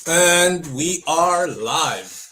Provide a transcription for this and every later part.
And we are live.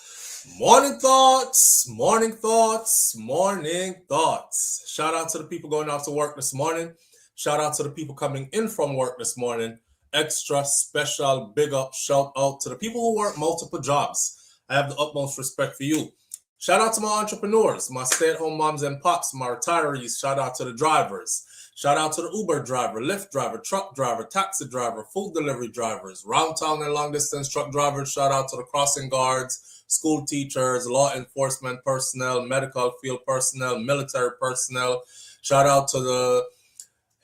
Morning thoughts, morning thoughts, morning thoughts. Shout out to the people going out to work this morning. Shout out to the people coming in from work this morning. Extra special big up shout out to the people who work multiple jobs. I have the utmost respect for you. Shout out to my entrepreneurs, my stay-at-home moms and pops, my retirees. Shout out to the drivers. Shout out to the Uber driver, Lyft driver, truck driver, taxi driver, food delivery drivers, round town and long distance truck drivers. Shout out to the crossing guards, school teachers, law enforcement personnel, medical field personnel, military personnel. Shout out to the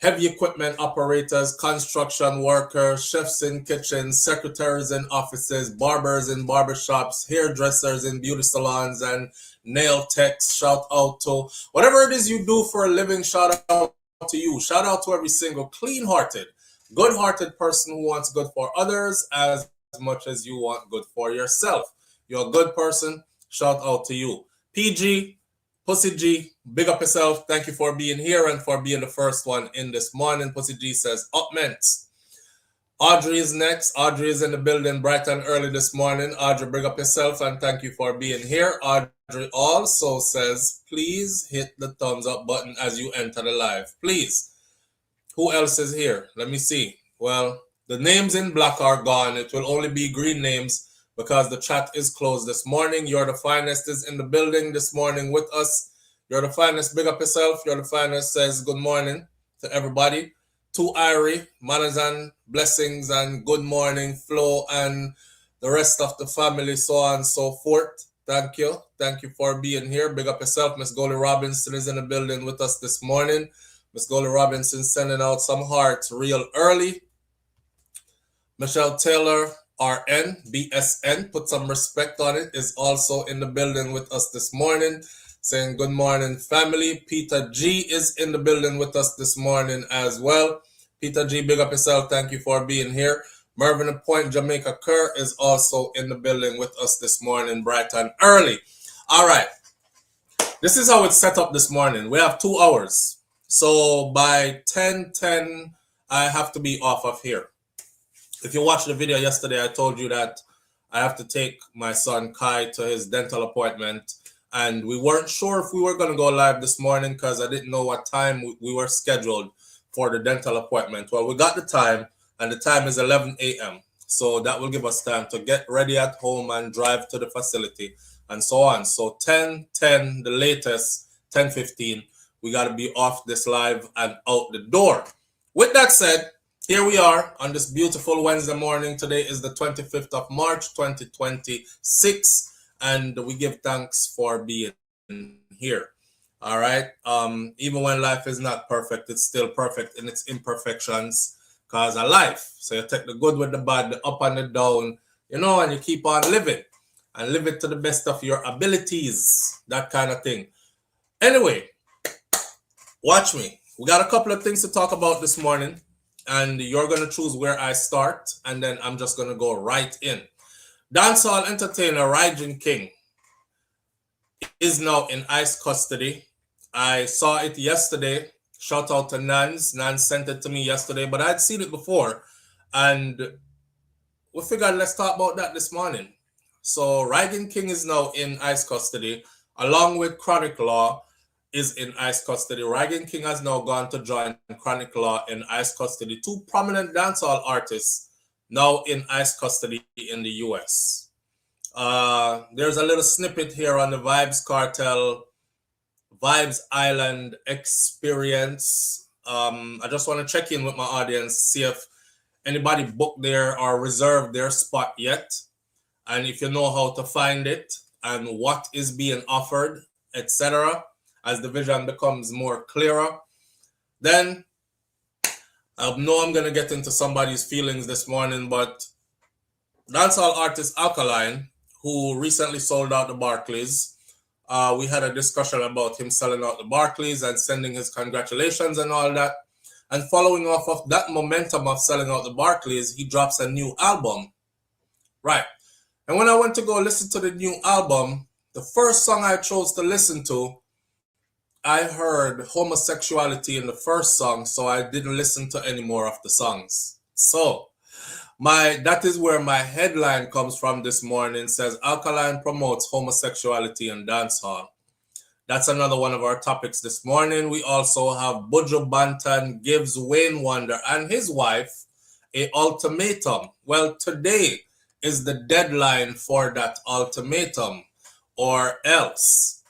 heavy equipment operators, construction workers, chefs in kitchens, secretaries in offices, barbers in barbershops, hairdressers in beauty salons, and nail techs. Shout out to whatever it is you do for a living. Shout out to you. Shout out to every single clean-hearted, good-hearted person who wants good for others as much as you want good for yourself. You're a good person. Shout out to you. PG, Pussy G, big up yourself. Thank you for being here and for being the first one in this morning. Pussy G says, up ments. Audrey is next. Audrey is in the building bright and early this morning. Audrey, big up yourself and thank you for being here. Audrey also says, please hit the thumbs up button as you enter the live. Please. Who else is here? Let me see. Well, the names in black are gone. It will only be green names because the chat is closed this morning. You're the finest is in the building this morning with us. You're the finest. Big up yourself. You're the finest. Says good morning to everybody. To Irie, manners and blessings and good morning, Flo, and the rest of the family, so on and so forth. Thank you. Thank you for being here. Big up yourself. Miss Golly Robinson is in the building with us this morning. Miss Golly Robinson sending out some hearts real early. Michelle Taylor, RN, BSN, put some respect on it, is also in the building with us this morning, saying good morning, family. Peter G is in the building with us this morning as well. Peter G, big up yourself. Thank you for being here. Mervyn Point, Jamaica Kerr is also in the building with us this morning, bright and early. All right. This is how it's set up this morning. We have 2 hours. So by 10:10, I have to be off of here. If you watched the video yesterday, I told you that I have to take my son Kai to his dental appointment. And we weren't sure if we were going to go live this morning because I didn't know what time we were scheduled for the dental appointment. Well, we got the time, and the time is 11 a.m. So that will give us time to get ready at home and drive to the facility and so on. So 10:10, the latest, 10:15, we got to be off this live and out the door. With that said, here we are on this beautiful Wednesday morning. Today is the 25th of March, 2026. And we give thanks for being here. All right. Even when life is not perfect, it's still perfect in its imperfections because of life. So you take the good with the bad, the up and the down, and you keep on living and live it to the best of your abilities, that kind of thing. Anyway, watch me. We got a couple of things to talk about this morning, and you're going to choose where I start, and then I'm just going to go right in. Dancehall entertainer Rygin King is now in ICE custody. I saw it yesterday. Shout out to Nans. Nans sent it to me yesterday, but I'd seen it before. And we figured let's talk about that this morning. So Rygin King is now in ICE custody, along with Chronic Law is in ICE custody. Rygin King has now gone to join Chronic Law in ICE custody. 2 prominent dancehall artists now in ICE custody in the US. There's a little snippet here on the Vibes Cartel, Vibes Island experience. I just want to check in with my audience, see if anybody booked there or reserved their spot yet. And if you know how to find it and what is being offered, etc., as the vision becomes more clearer, then I know I'm going to get into somebody's feelings this morning, but dancehall artist Alkaline, who recently sold out the Barclays, we had a discussion about him selling out the Barclays and sending his congratulations and all that. And following off of that momentum of selling out the Barclays, he drops a new album. Right. And when I went to go listen to the new album, the first song I chose to listen to, I heard homosexuality in the first song, so I didn't listen to any more of the songs. So That is where my headline comes from this morning. Says Alkaline promotes homosexuality in dancehall. That's another one of our topics this morning. We also have Buju Banton gives Wanyne Wonder and his wife a ultimatum. Well, today is the deadline for that ultimatum, or else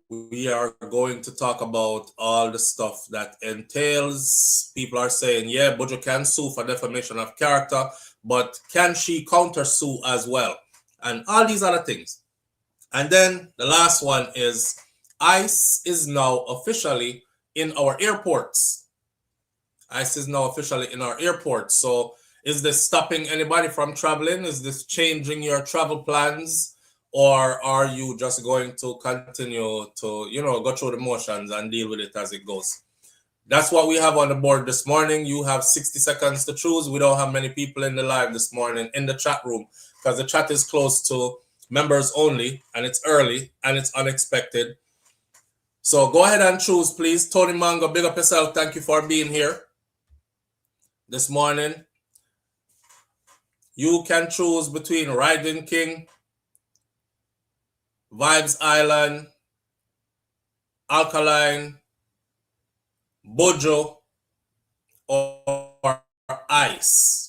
we are going to talk about all the stuff that entails. People are saying, yeah, Buju can sue for defamation of character, but can she counter sue as well? And all these other things. And then the last one is ICE is now officially in our airports. ICE is now officially in our airports. So is this stopping anybody from traveling? Is this changing your travel plans? Or are you just going to continue to, go through the motions and deal with it as it goes? That's what we have on the board this morning. You have 60 seconds to choose. We don't have many people in the live this morning in the chat room because the chat is closed to members only, and it's early and it's unexpected. So go ahead and choose, please. Tony Mango, big up yourself. Thank you for being here this morning. You can choose between Rygin King, Vibes Island, Alkaline, Buju, or Ice.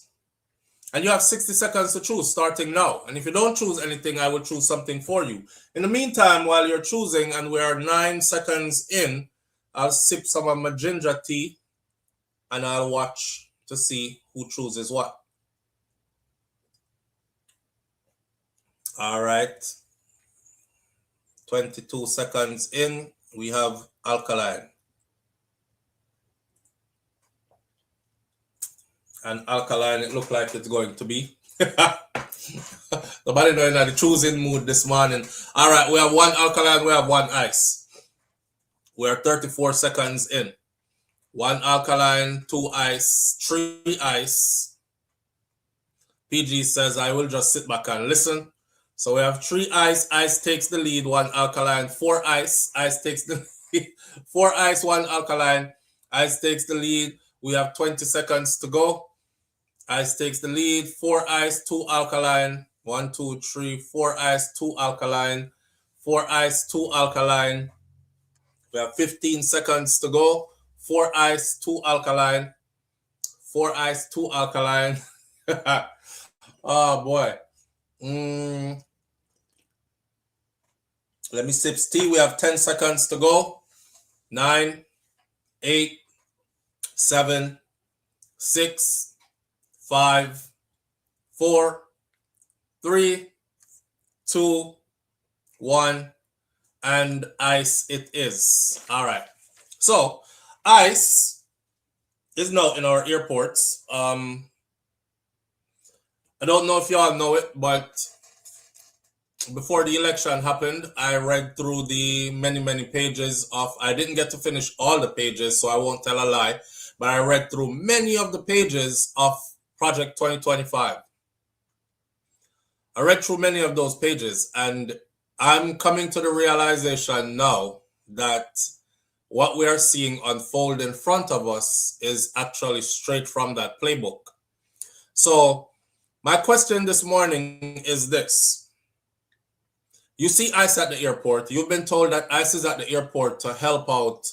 And you have 60 seconds to choose starting now. And if you don't choose anything, I will choose something for you. In the meantime, while you're choosing and we are 9 seconds in, I'll sip some of my ginger tea and I'll watch to see who chooses what. All right. 22 seconds in, we have Alkaline. And Alkaline, it looks like it's going to be. Nobody knowing that the choosing mood this morning. All right, we have one Alkaline, we have one Ice. We are 34 seconds in. One Alkaline, 2 Ice, 3 Ice. PG says, I will just sit back and listen. So we have 3 Ice. Ice takes the lead, 1 Alkaline, 4 Ice. Ice takes the lead. 4 Ice, 1 Alkaline. Ice takes the lead. We have 20 seconds to go. Ice takes the lead. 4 Ice, 2 Alkaline. 1, 2, 3, 4 Ice, 2 Alkaline. 4 Ice, 2 Alkaline. We have 15 seconds to go. 4 Ice, 2 Alkaline. 4 Ice, 2 Alkaline. Oh boy. Let me sip tea. We have 10 seconds to go. 9, 8, 7, 6, 5, 4, 3, 2, 1, and Ice it is. All right. So Ice is now in our airports. I don't know if y'all know it, but before the election happened, I read through the many pages of, I didn't get to finish all the pages, so I won't tell a lie, but I read through many of the pages of Project 2025. I read through many of those pages, and I'm coming to the realization now that what we are seeing unfold in front of us is actually straight from that playbook. So my question this morning is this. You see ICE at the airport. You've been told that ICE is at the airport to help out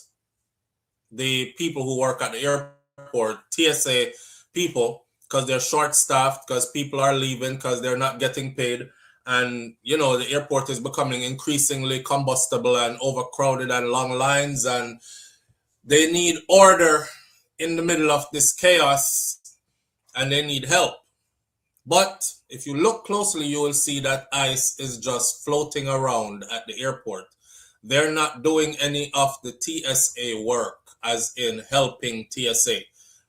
the people who work at the airport, TSA people, because they're short-staffed, because people are leaving, because they're not getting paid. And, the airport is becoming increasingly combustible and overcrowded and long lines, and they need order in the middle of this chaos, and they need help. But if you look closely, you will see that ICE is just floating around at the airport. They're not doing any of the TSA work, as in helping TSA,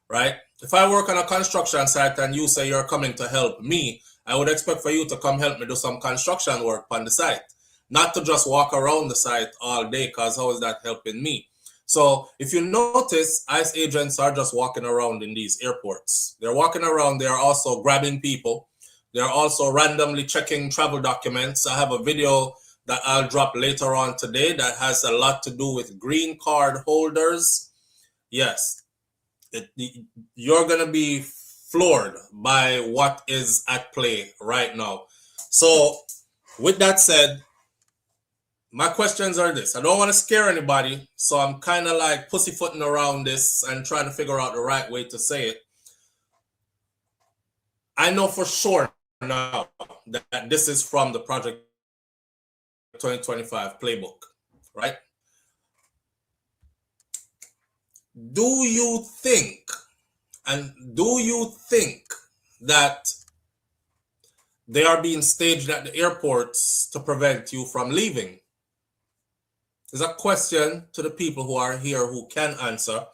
right? If I work on a construction site and you say you're coming to help me, I would expect for you to come help me do some construction work on the site, not to just walk around the site all day, because how is that helping me? So if you notice, ICE agents are just walking around in these airports. They're walking around. They're also grabbing people. They're also randomly checking travel documents. I have a video that I'll drop later on today that has a lot to do with green card holders. Yes, you're going to be floored by what is at play right now. So, with that said, my questions are this. I don't want to scare anybody, so I'm kind of like pussyfooting around this and trying to figure out the right way to say it. I know for sure now that this is from the Project 2025 playbook, right? Do you think that they are being staged at the airports to prevent you from leaving? There's a question to the people who are here who can answer.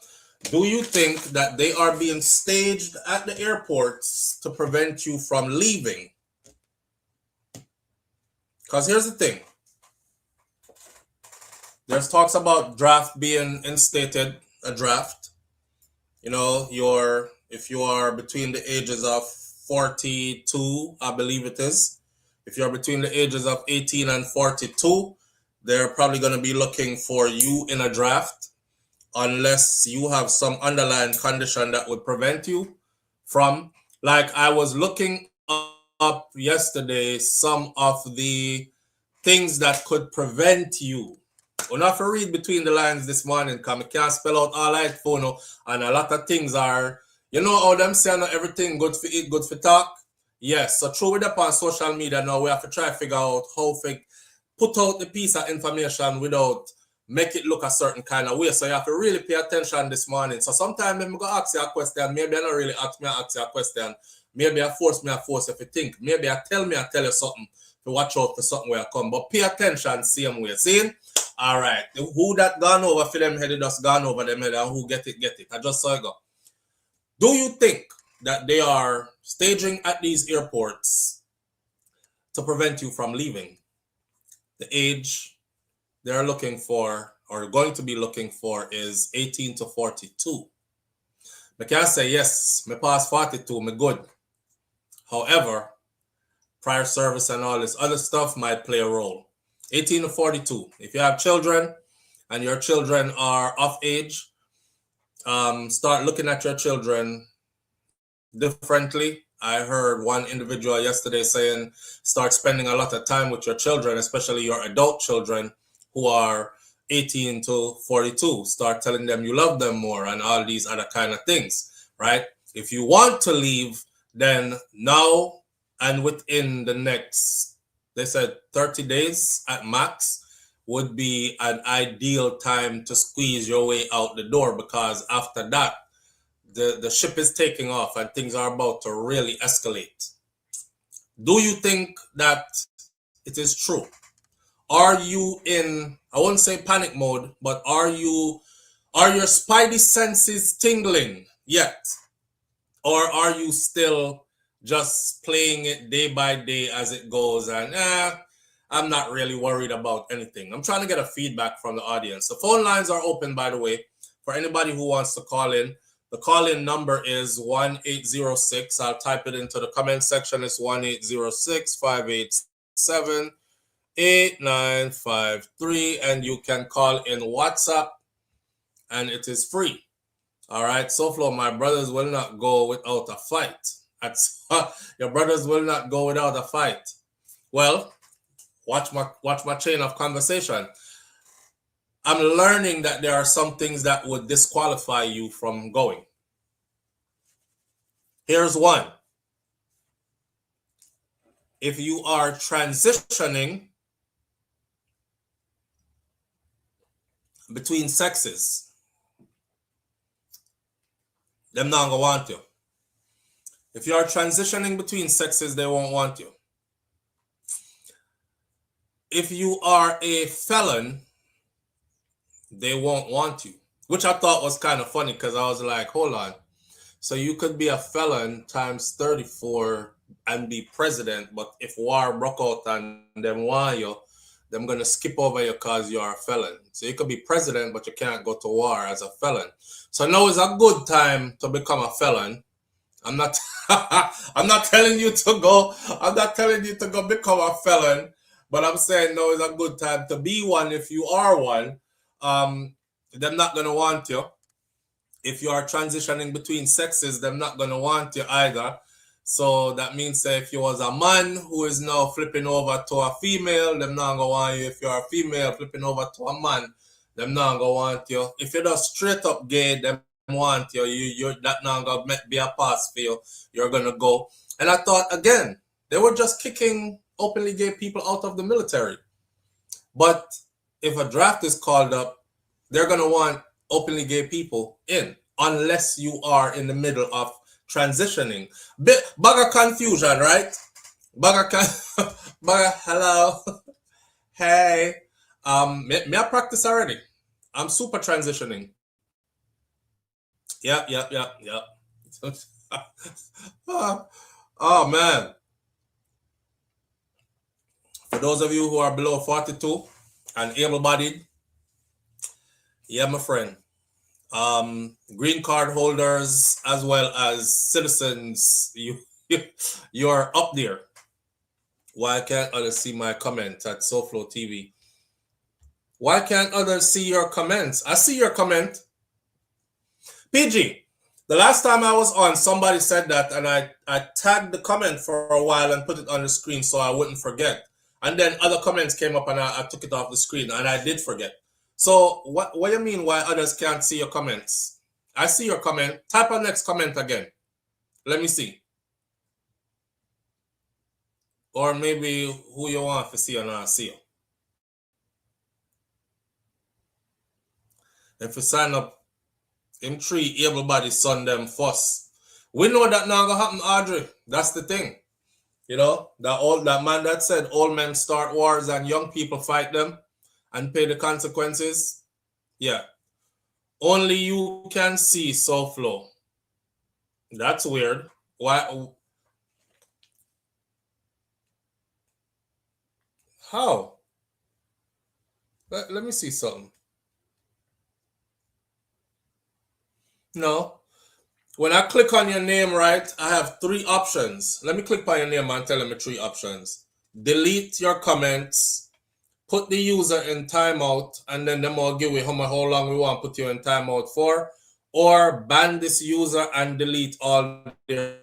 Do you think that they are being staged at the airports to prevent you from leaving? Because here's the thing. There's talks about draft being instated, a draft. You know, if you are between the ages of 42, I believe it is. If you're between the ages of 18 and 42, they're probably going to be looking for you in a draft unless you have some underlying condition that would prevent you from. Like, I was looking up yesterday some of the things that could prevent you. We'll not to read between the lines this morning because I can't spell out all right for no, and a lot of things are, you know how them say not everything good for eat, good for talk? Yes, so through it up on social media now, we have to try to figure out how to put out the piece of information without make it look a certain kind of way. So you have to really pay attention this morning. So sometimes I'm going to ask you a question, maybe I don't really ask you a question. Maybe I force if you think. Maybe I tell you something to watch out for something where I come. But pay attention, same way. See? All right. Who that gone over for them head, just gone over them head, and who get it. I just saw it go. Do you think that they are staging at these airports to prevent you from leaving? The age they're looking for or going to be looking for is 18 to 42. I can say, yes, me past 42, me good. However, prior service and all this other stuff might play a role. 18 to 42. If you have children and your children are of age, start looking at your children differently. I heard one individual yesterday saying start spending a lot of time with your children, especially your adult children who are 18 to 42. Start telling them you love them more and all these other kind of things, right? If you want to leave, then now and within the next, they said 30 days at max would be an ideal time to squeeze your way out the door, because after that, the ship is taking off and things are about to really escalate. Do you think that it is true? Are you in, I won't say panic mode, but are your spidey senses tingling yet? Or are you still just playing it day by day as it goes and I'm not really worried about anything? I'm trying to get a feedback from the audience. The phone lines are open, by the way, for anybody who wants to call in. The call-in number is 1-806. I'll type it into the comment section. It's 1-806-587-8953. And you can call in WhatsApp, and it is free. All right, SouFLo, my brothers will not go without a fight. Your brothers will not go without a fight. Well, watch my chain of conversation. I'm learning that there are some things that would disqualify you from going. Here's one. If you are transitioning between sexes, them not gonna want you. If you are transitioning between sexes, they won't want you. If you are a felon, they won't want you, which I thought was kind of funny because I was like, hold on. So you could be a felon times 34 and be president, but if war broke out and them want you, them going to skip over you because you're a felon. So you could be president, but you can't go to war as a felon. So now is a good time to become a felon. I'm not I'm not telling you to go become a felon, but I'm saying now is a good time to be one if you are one. They're not gonna want you. if you are transitioning between sexes, they're not gonna want you either. So that means that if you was a man who is now flipping over to a female, them not gonna want you. If you're a female flipping over to a man, them not gonna want you. If you're just straight up gay, them want you. You're that not gonna be a pass for you. You're gonna go. And I thought again, they were just kicking openly gay people out of the military. But if a draft is called up, they're gonna want openly gay people in, unless you are in the middle of transitioning. Bag of confusion, right? Hello. Hey. Me I practice already. I'm super transitioning. Yep. Oh man. For those of you who are below 42 and able-bodied, yeah, my friend. Green card holders as well as citizens, you're up there. Why can't others see my comment at SouFLoTV? Why can't others see your comments? I see your comment. PG, the last time I was on, somebody said that, and I tagged the comment for a while and put it on the screen so I wouldn't forget. And then other comments came up and I took it off the screen and I did forget. So what do you mean why others can't see your comments? I see your comment. Type our next comment again. Let me see. Or maybe who you want to see or not see you. If you sign up, him 3 able-bodied son them fuss. We know that not gonna happen, Audrey. That's the thing. You know, that man that said old men start wars and young people fight them and pay the consequences. Yeah. Only you can see SouFLo. That's weird. Why? How? Let me see something. No. When I click on your name, right, I have 3 options. Let me click on your name and tell me 3 options. Delete your comments, put the user in timeout, and then them will give you how long we want to put you in timeout for, or ban this user and delete all their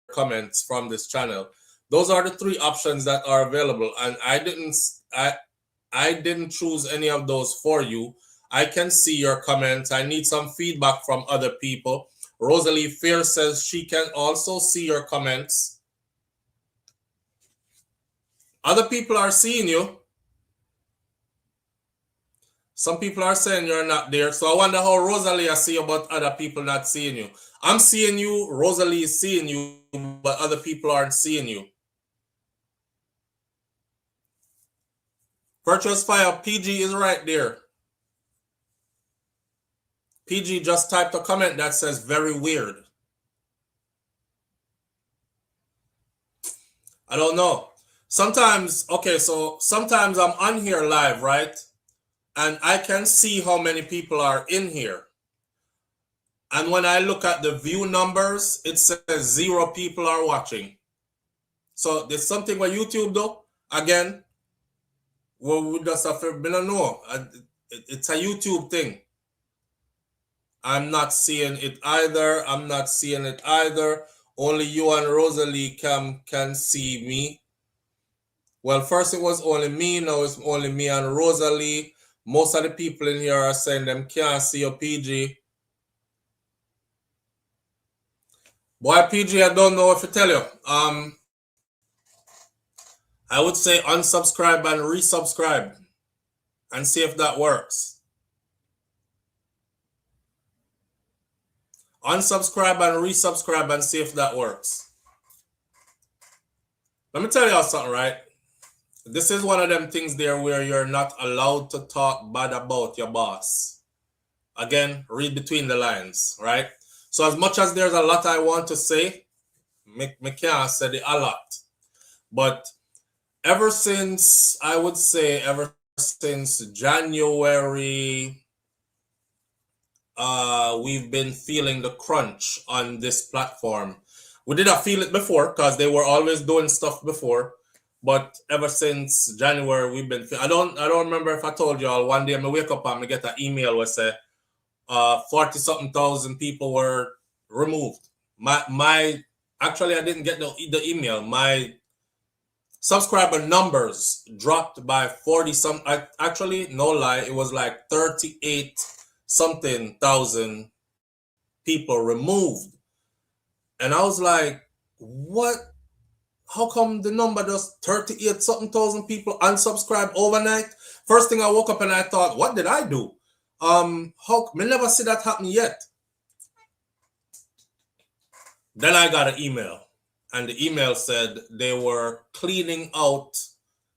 comments from this channel. Those are the 3 options that are available, and I didn't choose any of those for you. I can see your comments. I need some feedback from other people. Rosalie Fair says she can also see your comments. Other people are seeing you. Some people are saying you're not there. So I wonder how Rosalie I see you, but other people not seeing you. I'm seeing you. Rosalie is seeing you, but other people aren't seeing you. Virtuous Fire, PG is right there. PG just typed a comment that says very weird. I don't know. Sometimes, okay, so sometimes I'm on here live, right? And I can see how many people are in here. And when I look at the view numbers, it says 0 people are watching. So there's something with YouTube though. Again, well, we just have to know. It's a YouTube thing. I'm not seeing it either. I'm not seeing it either. Only you and Rosalie can see me. Well, first it was only me. Now it's only me and Rosalie. Most of the people in here are saying them can't see your PG. Boy, PG, I don't know what to tell you. I would say unsubscribe and resubscribe and see if that works. Unsubscribe and resubscribe and see if that works. Let me tell y'all something, right? This is one of them things there where you're not allowed to talk bad about your boss. Again, read between the lines, right? So as much as there's a lot I want to say, me can't say a lot. But ever since, I would say, ever since January, we've been feeling the crunch on this platform. We didn't feel it before because they were always doing stuff before, but ever since January we've been. I don't remember if I told y'all one day I wake up and I get an email where say, 40 something thousand people were removed. Actually, I didn't get the email. My subscriber numbers dropped by 40 some. Actually, no lie, it was like 38 something thousand people removed. And I was like, what? How come the number just 38 something thousand people unsubscribe overnight? First thing I woke up and I thought, what did I do? How me never see that happen yet. Then I got an email, and the email said they were cleaning out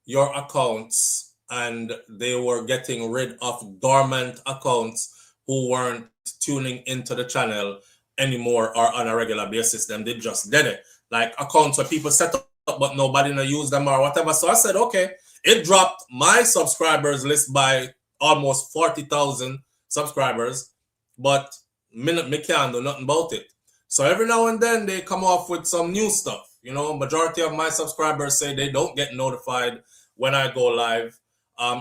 your accounts and they were getting rid of dormant accounts who weren't tuning into the channel anymore or on a regular basis. Them they just did it. Like accounts where people set up but nobody no use them or whatever. So I said, okay, it dropped my subscribers list by almost 40,000 subscribers, but me can't do nothing about it. So every now and then they come off with some new stuff. You know, majority of my subscribers say they don't get notified when I go live.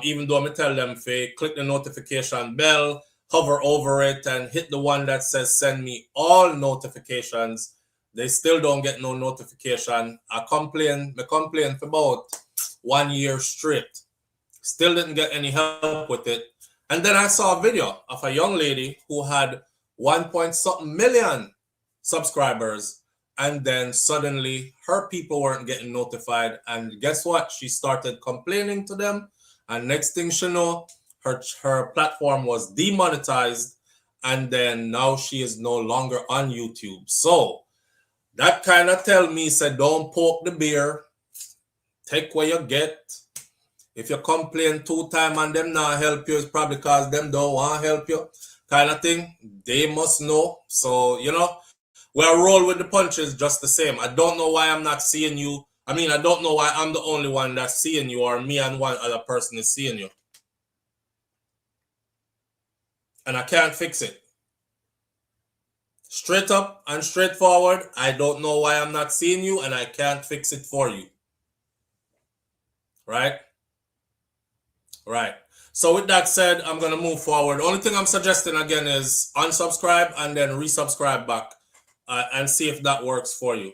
Even though I tell them, click the notification bell, hover over it, and hit the one that says send me all notifications. They still don't get no notification. I complain for about 1 year straight. Still didn't get any help with it. And then I saw a video of a young lady who had 1.something million subscribers, and then suddenly her people weren't getting notified, and guess what? She started complaining to them, and next thing she know, her platform was demonetized, and then now she is no longer on YouTube. So that kind of tell me, say, don't poke the bear, take what you get. If you complain 2 times and them not help you, it's probably because them don't want to help you, kind of thing. They must know. So, you know, we'll roll with the punches just the same. I don't know why I'm not seeing you. I mean, I don't know why I'm the only one that's seeing you, or me and one other person is seeing you. And I can't fix it. Straight up and straightforward, I don't know why I'm not seeing you, and I can't fix it for you. Right? Right. So with that said, I'm going to move forward. Only thing I'm suggesting again is unsubscribe and then resubscribe back and see if that works for you.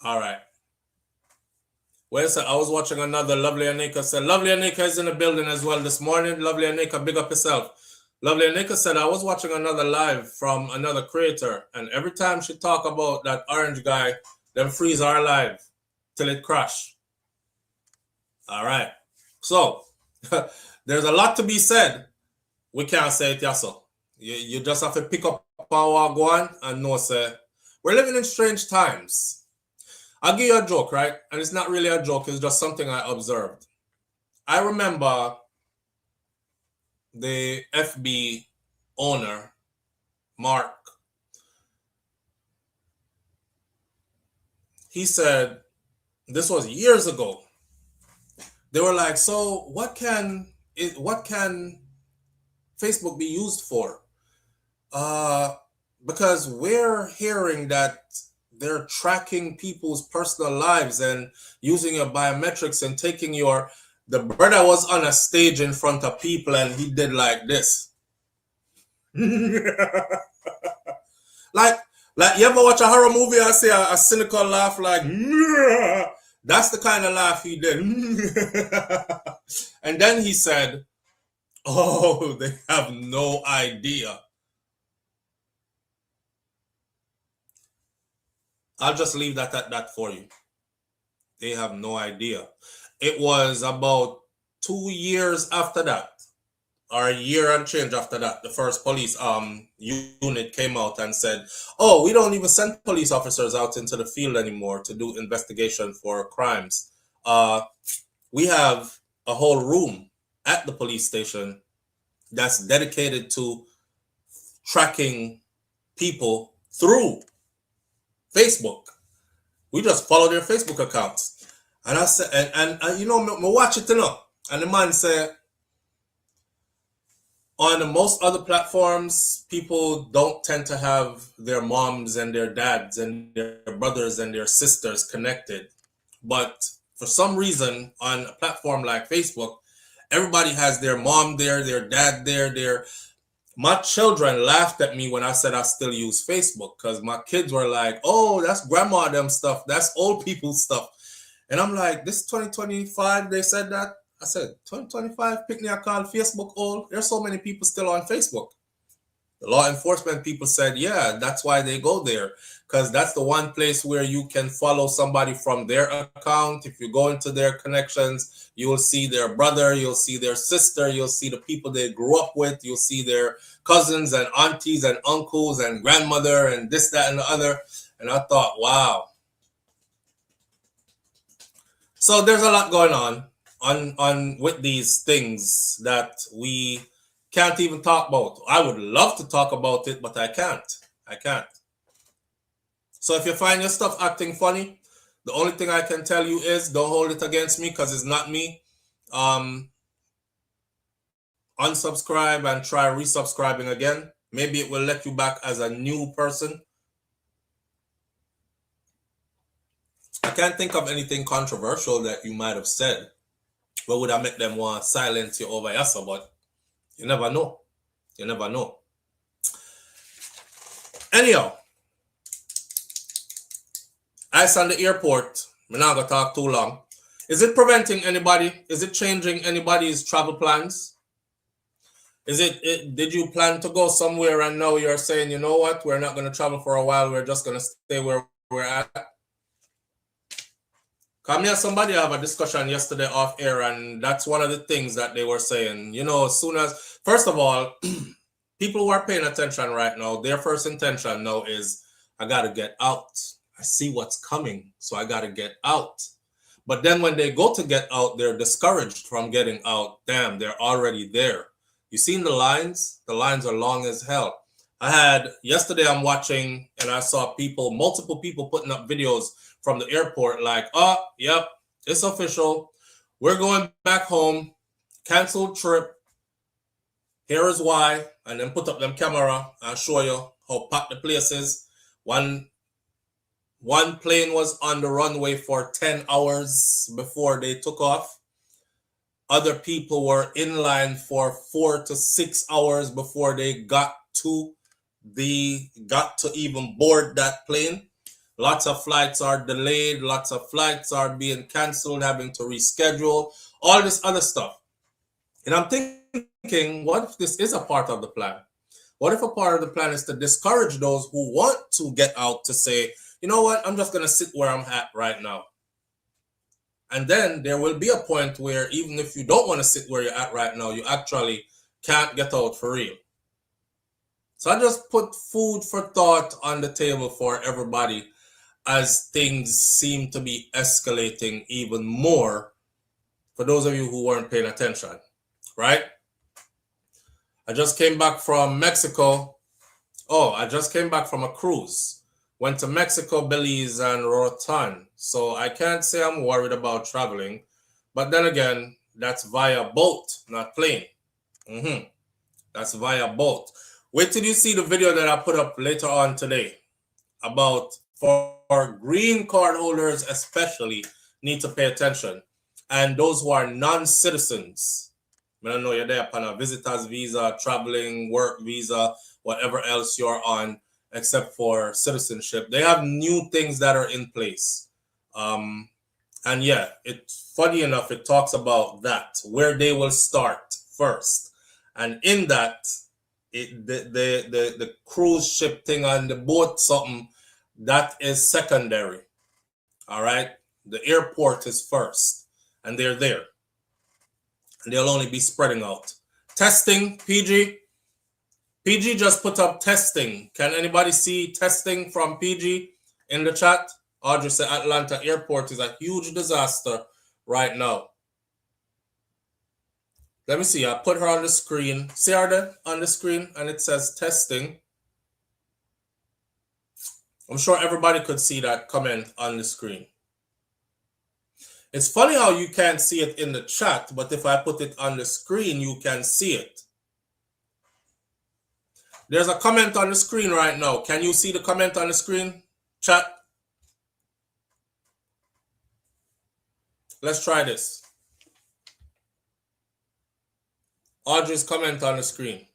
All right. Well, sir, I was watching another Lovely Anika said. Lovely Anika is in the building as well this morning. Lovely Anika, big up yourself. Lovely Anika said, I was watching another live from another creator, and every time she talk about that orange guy, them freeze our live till it crash. All right. So there's a lot to be said. We can't say it, yasso. You just have to pick up power, go on, and know, say, we're living in strange times. I'll give you a joke, right? And it's not really a joke, it's just something I observed. I remember the FB owner, Mark. He said, this was years ago. They were like, so what can Facebook be used for? Because we're hearing that they're tracking people's personal lives and using your biometrics and taking your... The brother was on a stage in front of people and he did like this. like you ever watch a horror movie and see a cynical laugh like... That's the kind of laugh he did. And then he said, oh, they have no idea. I'll just leave that at that for you. They have no idea. It was about 2 years after that, or a year and change after that, the first police unit came out and said, oh, we don't even send police officers out into the field anymore to do investigation for crimes. We have a whole room at the police station that's dedicated to tracking people through Facebook. We just follow their Facebook accounts. And I said, and you know, me watch it enough. And the man said, on most other platforms, people don't tend to have their moms and their dads and their brothers and their sisters connected. But for some reason, on a platform like Facebook, Everybody has their mom there, their dad there. My children laughed at me when I said I still use Facebook because my kids were like, oh, that's grandma them stuff. That's old people stuff. And I'm like, this 2025, they said that. I said, 2025, pick me a call Facebook old. There's so many people still on Facebook. The law enforcement people said, yeah, that's why they go there. Because that's the one place where you can follow somebody from their account. If you go into their connections, you will see their brother, you'll see their sister, you'll see the people they grew up with, you'll see their cousins and aunties and uncles and grandmother and this, that, and the other. And I thought, wow. So there's a lot going on with these things that we can't even talk about. I would love to talk about it, but I can't. So if you find your stuff acting funny, the only thing I can tell you is don't hold it against me because it's not me. Unsubscribe and try resubscribing again. Maybe it will let you back as a new person. I can't think of anything controversial that you might have said. What would I make them want to silence you over yassa? But you never know. You never know. Anyhow, ice on the airport. I'm not gonna talk too long. Is it preventing anybody? Is it changing anybody's travel plans? Did you plan to go somewhere and now you're saying, you know what, we're not gonna travel for a while, we're just gonna stay where we're at? Come here, somebody have a discussion yesterday off air, and that's one of the things that they were saying. You know, as soon as, first of all, people who are paying attention right now, their first intention now is, I got to get out. I see what's coming, so I got to get out. But then when they go to get out, they're discouraged from getting out. Damn, they're already there. You seen the lines? The lines are long as hell. Yesterday I'm watching and I saw multiple people putting up videos from the airport like, oh, yep, it's official. We're going back home. Canceled trip. Here is why. And then put up them camera and show you how packed the place is. One plane was on the runway for 10 hours before they took off. Other people were in line for 4 to 6 hours before they got to even board that plane. Lots of flights are delayed. Lots of flights are being canceled, having to reschedule, all this other stuff. And I'm thinking, what if this is a part of the plan? What if a part of the plan is to discourage those who want to get out to say, you know what, I'm just going to sit where I'm at right now. And then there will be a point where even if you don't want to sit where you're at right now, you actually can't get out for real. So I just put food for thought on the table for everybody as things seem to be escalating even more for those of you who weren't paying attention, right? I just came back from Mexico. Oh, I just came back from a cruise. Went to Mexico, Belize, and Roatan. So I can't say I'm worried about traveling. But then again, that's via boat, not plane. That's via boat. Wait till you see the video that I put up later on today about for green card holders especially need to pay attention. And those who are non-citizens, I don't know you're there upon a visitor's visa, traveling, work visa, whatever else you're on, except for citizenship. They have new things that are in place. And yeah, it's funny enough, it talks about that, where they will start first. And in that, the cruise ship thing on the boat, something, that is secondary. All right? The airport is first. And they're there. And they'll only be spreading out. Testing, PG. PG just put up testing. Can anybody see testing from PG in the chat? Audrey said Atlanta airport is a huge disaster right now. Let me see. I put her on the screen. See her there on the screen? And it says testing. I'm sure everybody could see that comment on the screen. It's funny how you can't see it in the chat, but if I put it on the screen, you can see it. There's a comment on the screen right now. Can you see the comment on the screen? Chat. Let's try this. Audrey's comment on the screen.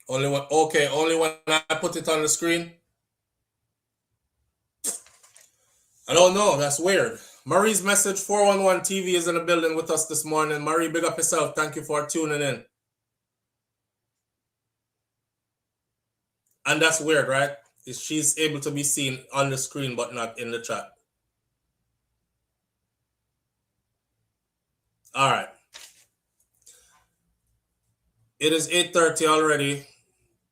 Only when, okay, only when I put it on the screen. I don't know. That's weird. Marie's message 411 TV is in the building with us this morning. Marie, big up yourself. Thank you for tuning in. And that's weird, right? She's able to be seen on the screen but not in the chat. All right. It is 8:30 already.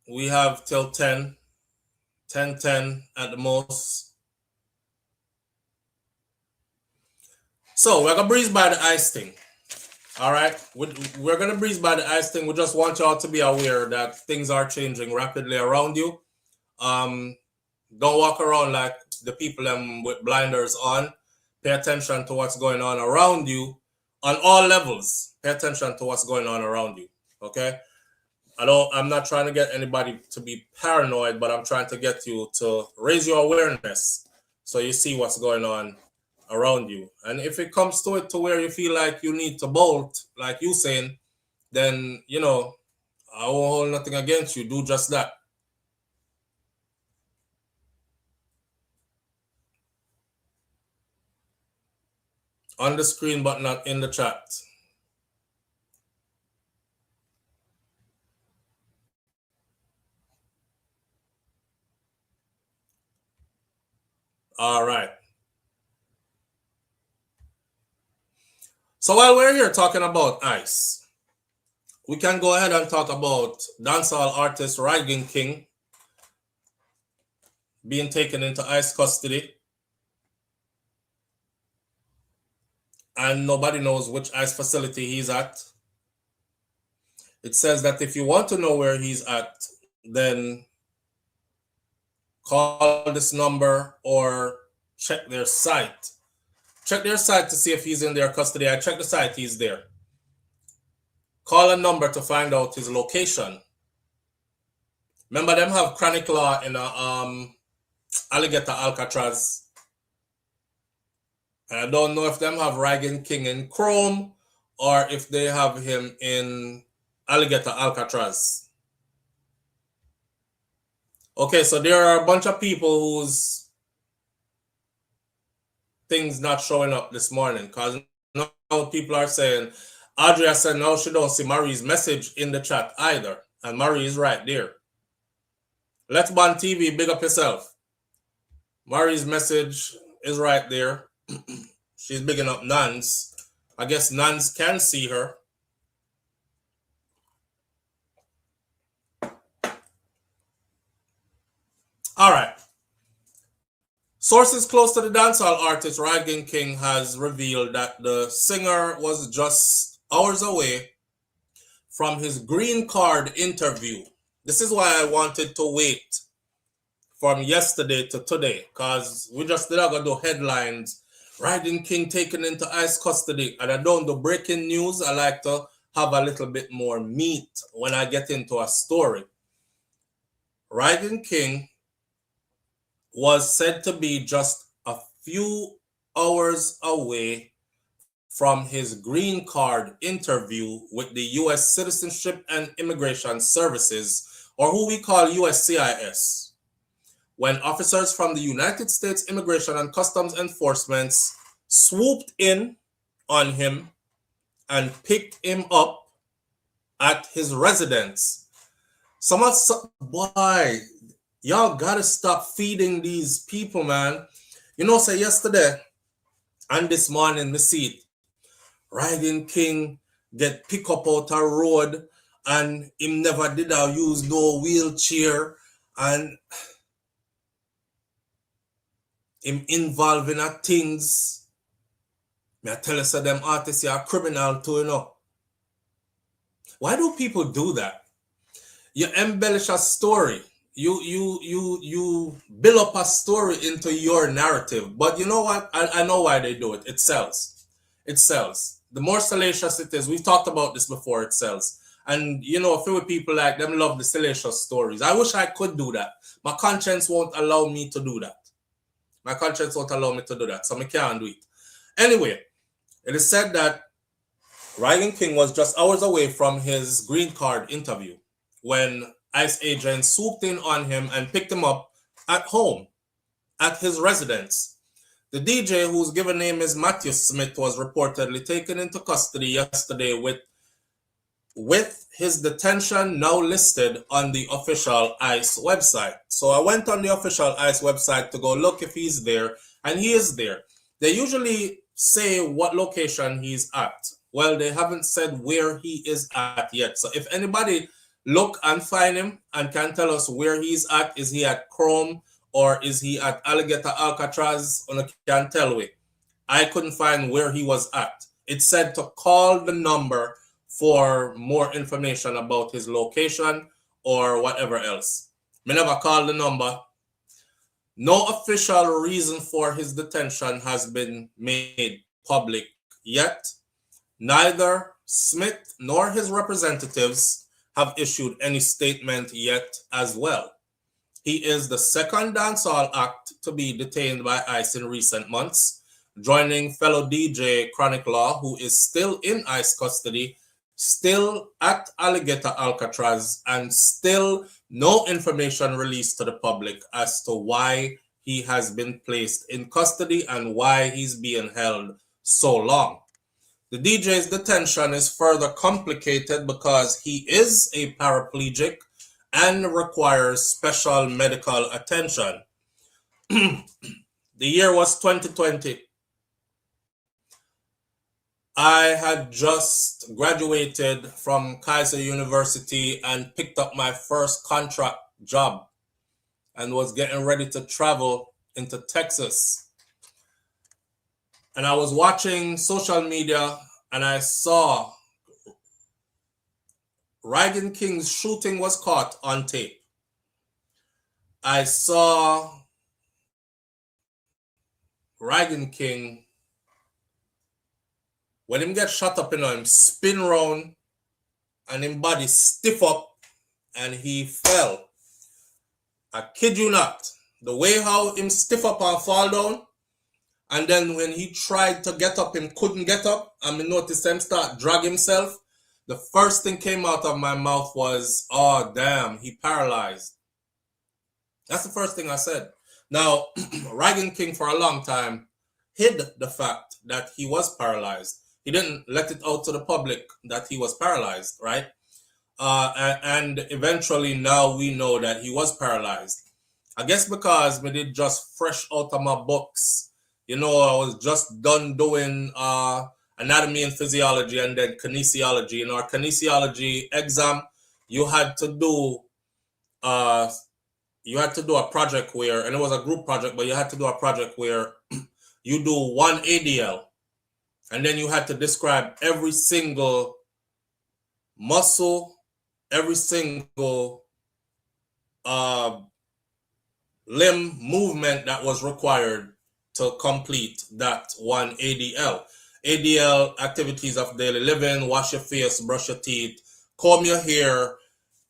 We have till 10:10 at the most. So we're going to breeze by the ice thing. All right. We're going to breeze by the ice thing. We just want y'all to be aware that things are changing rapidly around you. Don't walk around like the people with blinders on. Pay attention to what's going on around you on all levels. Pay attention to what's going on around you. Okay. I'm not trying to get anybody to be paranoid, but I'm trying to get you to raise your awareness so you see what's going on around you. And if it comes to it to where you feel like you need to bolt, like you saying, then, I won't hold nothing against you. Do just that. On the screen, but not in the chat. All right. So while we're here talking about ICE, we can go ahead and talk about dancehall artist Rygin King being taken into ICE custody. And nobody knows which ICE facility he's at. It says that if you want to know where he's at, then call this number or check their site. Check their site to see if he's in their custody. I checked the site, he's there. Call a number to find out his location. Remember, them have chronic law in Alligator Alcatraz. And I don't know if them have Rygin King in Chrome or if they have him in Alligator Alcatraz. Okay, so there are a bunch of people whose things not showing up this morning because now people are saying, Audrey said now she don't see Marie's message in the chat either. And Marie is right there. Let's Ban TV, big up yourself. Marie's message is right there. She's bigging up Nans. I guess Nans can see her. All right. Sources close to the dancehall artist Rygin King has revealed that the singer was just hours away from his green card interview. This is why I wanted to wait from yesterday to today, because we just did not go do headlines. Rygin King taken into ICE custody. And I don't do breaking news. I like to have a little bit more meat when I get into a story. Rygin King was said to be just a few hours away from his green card interview with the U.S. Citizenship and Immigration Services, or who we call USCIS, when officers from the United States Immigration and Customs Enforcement swooped in on him and picked him up at his residence. Boy, y'all gotta stop feeding these people, man. Say yesterday and this morning, me see it. Rygin King get pick up out a road and him never did use no wheelchair and him involved in things. Me I tell you, so them artists are criminal too, Why do people do that? You embellish a story. You build up a story into your narrative. But you know what? I know why they do it. It sells. It sells. The more salacious it is, we've talked about this before, it sells. And, few people like them love the salacious stories. I wish I could do that. My conscience won't allow me to do that. My conscience won't allow me to do that, so I can't do it. Anyway, it is said that Rygin King was just hours away from his green card interview when ICE agents swooped in on him and picked him up at home, at his residence. The DJ, whose given name is Matthew Smith, was reportedly taken into custody yesterday with his detention now listed on the official ICE website. So I went on the official ICE website to go look if he's there, and he is there. They usually say what location he's at. Well, they haven't said where he is at yet. So if anybody look and find him and can tell us where he's at, is he at Chrome or is he at Alligator Alcatraz? On can tell we. I couldn't find where he was at. It said to call the number for more information about his location or whatever else. Me never called the number. No official reason for his detention has been made public yet. Neither Smith nor his representatives have issued any statement yet as well. He is the second dancehall act to be detained by ICE in recent months, joining fellow DJ Chronic Law, who is still in ICE custody, still at Alligator Alcatraz, and still no information released to the public as to why he has been placed in custody and why he's being held so long. The DJ's detention is further complicated because he is a paraplegic and requires special medical attention. The year was 2020. I had just graduated from Kaiser University and picked up my first contract job and was getting ready to travel into Texas. And I was watching social media and I saw Rygin King's shooting was caught on tape. I saw Rygin King, when him get shot up, him spin round and him body stiff up and he fell. I kid you not. The way how him stiff up and fall down, and then when he tried to get up, him couldn't get up, and me noticed him start drag himself. The first thing came out of my mouth was, oh, damn, he paralyzed. That's the first thing I said. Now, Rygin King for a long time hid the fact that he was paralyzed. He didn't let it out to the public that he was paralyzed, right? And eventually now we know that he was paralyzed. I guess because we did just fresh out of my books. You know, I was just done doing anatomy and physiology and then kinesiology. In our kinesiology exam, you had to do a project where, and it was a group project, but you had to do a project where you do one ADL, and then you had to describe every single muscle, every single limb movement that was required to complete that one ADL. ADL, activities of daily living: wash your face, brush your teeth, comb your hair,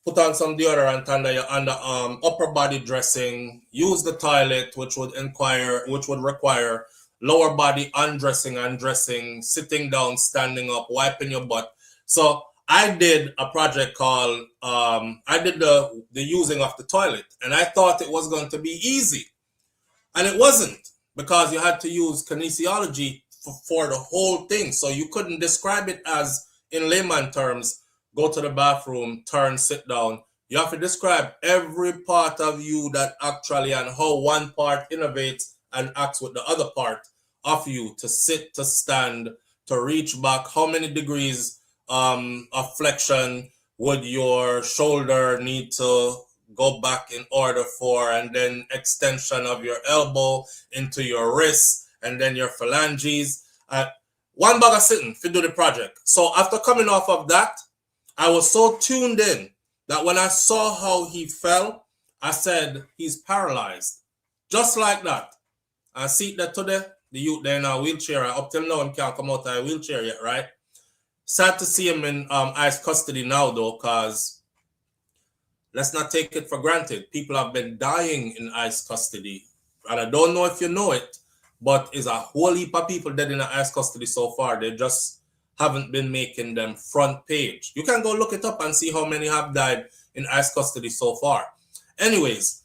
put on some deodorant under your underarm, upper body dressing, use the toilet, which would require lower body undressing and dressing, sitting down, standing up, wiping your butt. So I did a project called I did the using of the toilet, and I thought it was going to be easy, and it wasn't, because you had to use kinesiology for the whole thing. So you couldn't describe it as, in layman terms, go to the bathroom, turn, sit down. You have to describe every part of you that actually, and how one part innovates and acts with the other part of you, to sit, to stand, to reach back. How many degrees of flexion would your shoulder need to go back in order for, and then extension of your elbow into your wrist, and then your phalanges. One bag of sitting to do the project. So after coming off of that, I was so tuned in that when I saw how he fell, I said, he's paralyzed. Just like that. I see that today, the youth there in a wheelchair. Up till now, he can't come out of a wheelchair yet, right? Sad to see him in ICE custody now, though, because let's not take it for granted. People have been dying in ICE custody and I don't know if you know it, but is a whole heap of people dead in ICE custody so far. They just haven't been making them front page. You can go look it up and see how many have died in ICE custody so far. Anyways,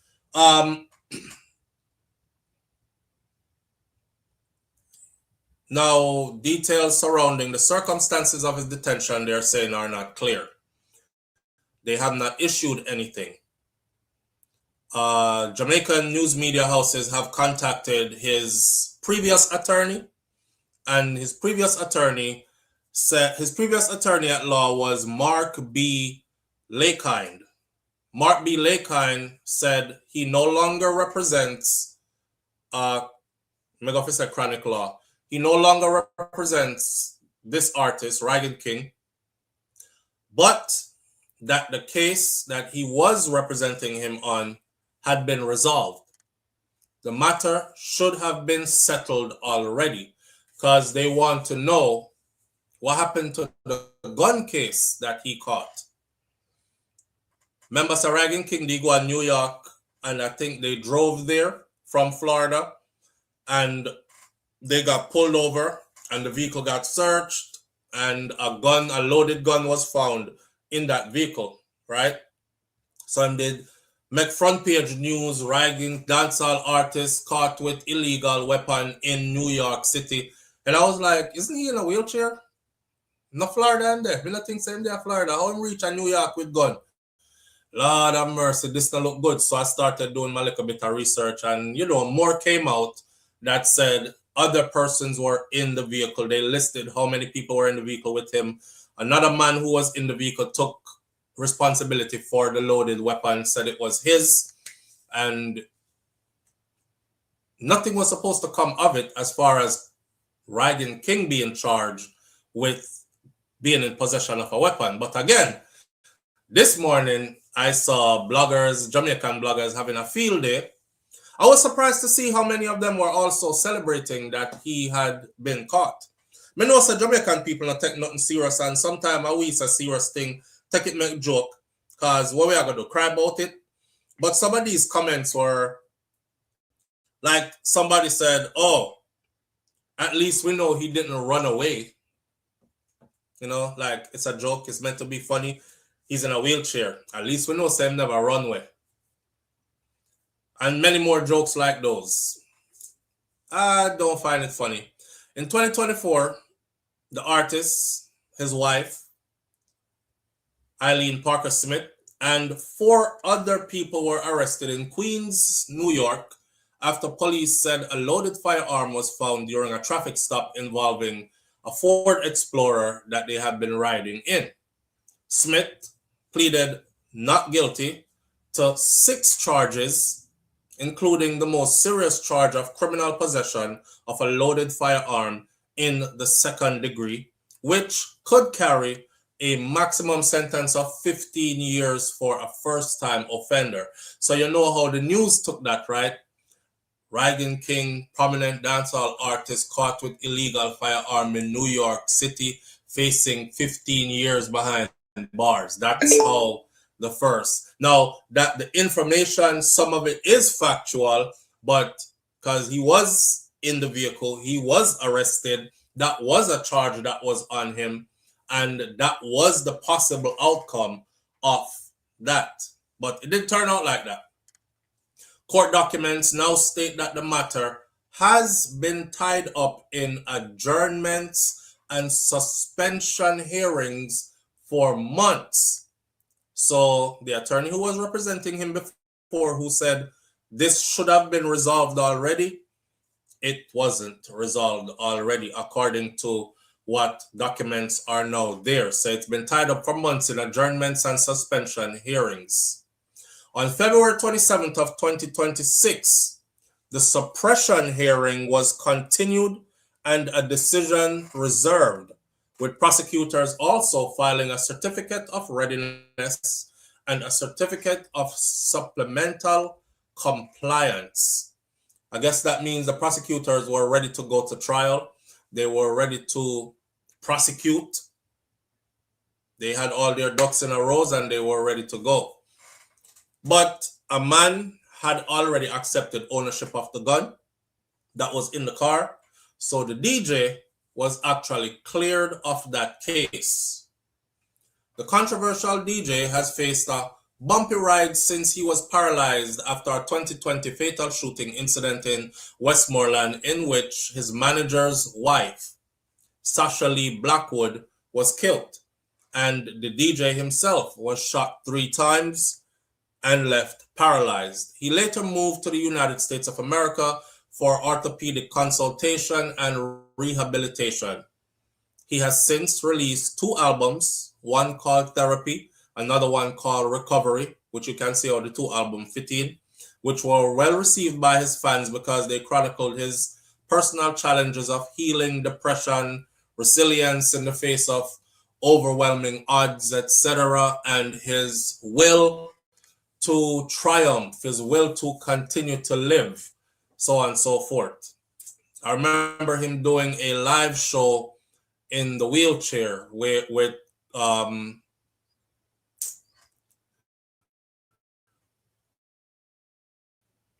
now details surrounding the circumstances of his detention, they're saying, are not clear. They have not issued anything. Jamaican news media houses have contacted his previous attorney, and his previous attorney at law was Mark B. Lakind. Mark B. Lakind said he no longer represents Chronic Law. He no longer represents this artist, Rygin King, but that the case that he was representing him on had been resolved. The matter should have been settled already, because they want to know what happened to the gun case that he caught. Remember, Rygin King, they go to New York, and I think they drove there from Florida, and they got pulled over, and the vehicle got searched, and a loaded gun was found in that vehicle, right? So they make front page news, Rygin dancehall artist caught with illegal weapon in New York City. And I was like, isn't he in a wheelchair? No Florida in there. I don't think so in there, Florida. How him reach a New York with gun? Lord have mercy, this don't look good. So I started doing my little bit of research, and more came out that said other persons were in the vehicle. They listed how many people were in the vehicle with him. Another man who was in the vehicle took responsibility for the loaded weapon, said it was his, and nothing was supposed to come of it as far as Rygin King being charged with being in possession of a weapon. But again, this morning I saw Jamaican bloggers having a field day. I was surprised to see how many of them were also celebrating that he had been caught. I know some Jamaican people don't take nothing serious, and sometimes we it's a serious thing, take it make joke, because what we are going to do, cry about it. But some of these comments were like, somebody said, oh, at least we know he didn't run away. Like, it's a joke, it's meant to be funny. He's in a wheelchair. At least we know Sam never run away. And many more jokes like those. I don't find it funny. In 2024, the artist, his wife, Eileen Parker Smith, and 4 other people were arrested in Queens, New York, after police said a loaded firearm was found during a traffic stop involving a Ford Explorer that they had been riding in. Smith pleaded not guilty to 6 charges, including the most serious charge of criminal possession of a loaded firearm in the 2nd degree, which could carry a maximum sentence of 15 years for a first-time offender. So you know how the news took that, right? Rygin King, prominent dancehall artist, caught with illegal firearm in New York City, facing 15 years behind bars. That's how the first. Now, that the information, some of it is factual, but because he was in the vehicle, he was arrested, that was a charge that was on him, and that was the possible outcome of that. But it didn't turn out like that. Court documents now state that the matter has been tied up in adjournments and suspension hearings for months. So the attorney who was representing him before, who said this should have been resolved already, it wasn't resolved already, according to what documents are now there. So it's been tied up for months in adjournments and suspension hearings. On February 27th of 2026, the suppression hearing was continued and a decision reserved, with prosecutors also filing a certificate of readiness and a certificate of supplemental compliance. I guess that means the prosecutors were ready to go to trial. They were ready to prosecute. They had all their ducks in a row and they were ready to go. But a man had already accepted ownership of the gun that was in the car. So the DJ was actually cleared of that case. The controversial DJ has faced a bumpy ride since he was paralyzed after a 2020 fatal shooting incident in Westmoreland, in which his manager's wife, Sasha Lee Blackwood, was killed, and the DJ himself was shot 3 times and left paralyzed. He later moved to the United States of America for orthopedic consultation and rehabilitation. He has since released 2 albums, one called Therapy, another one called Recovery, which you can see how the 2 albums fit in, which were well received by his fans because they chronicled his personal challenges of healing, depression, resilience in the face of overwhelming odds, etc., and his will to triumph, his will to continue to live, so on and so forth. I remember him doing a live show in the wheelchair with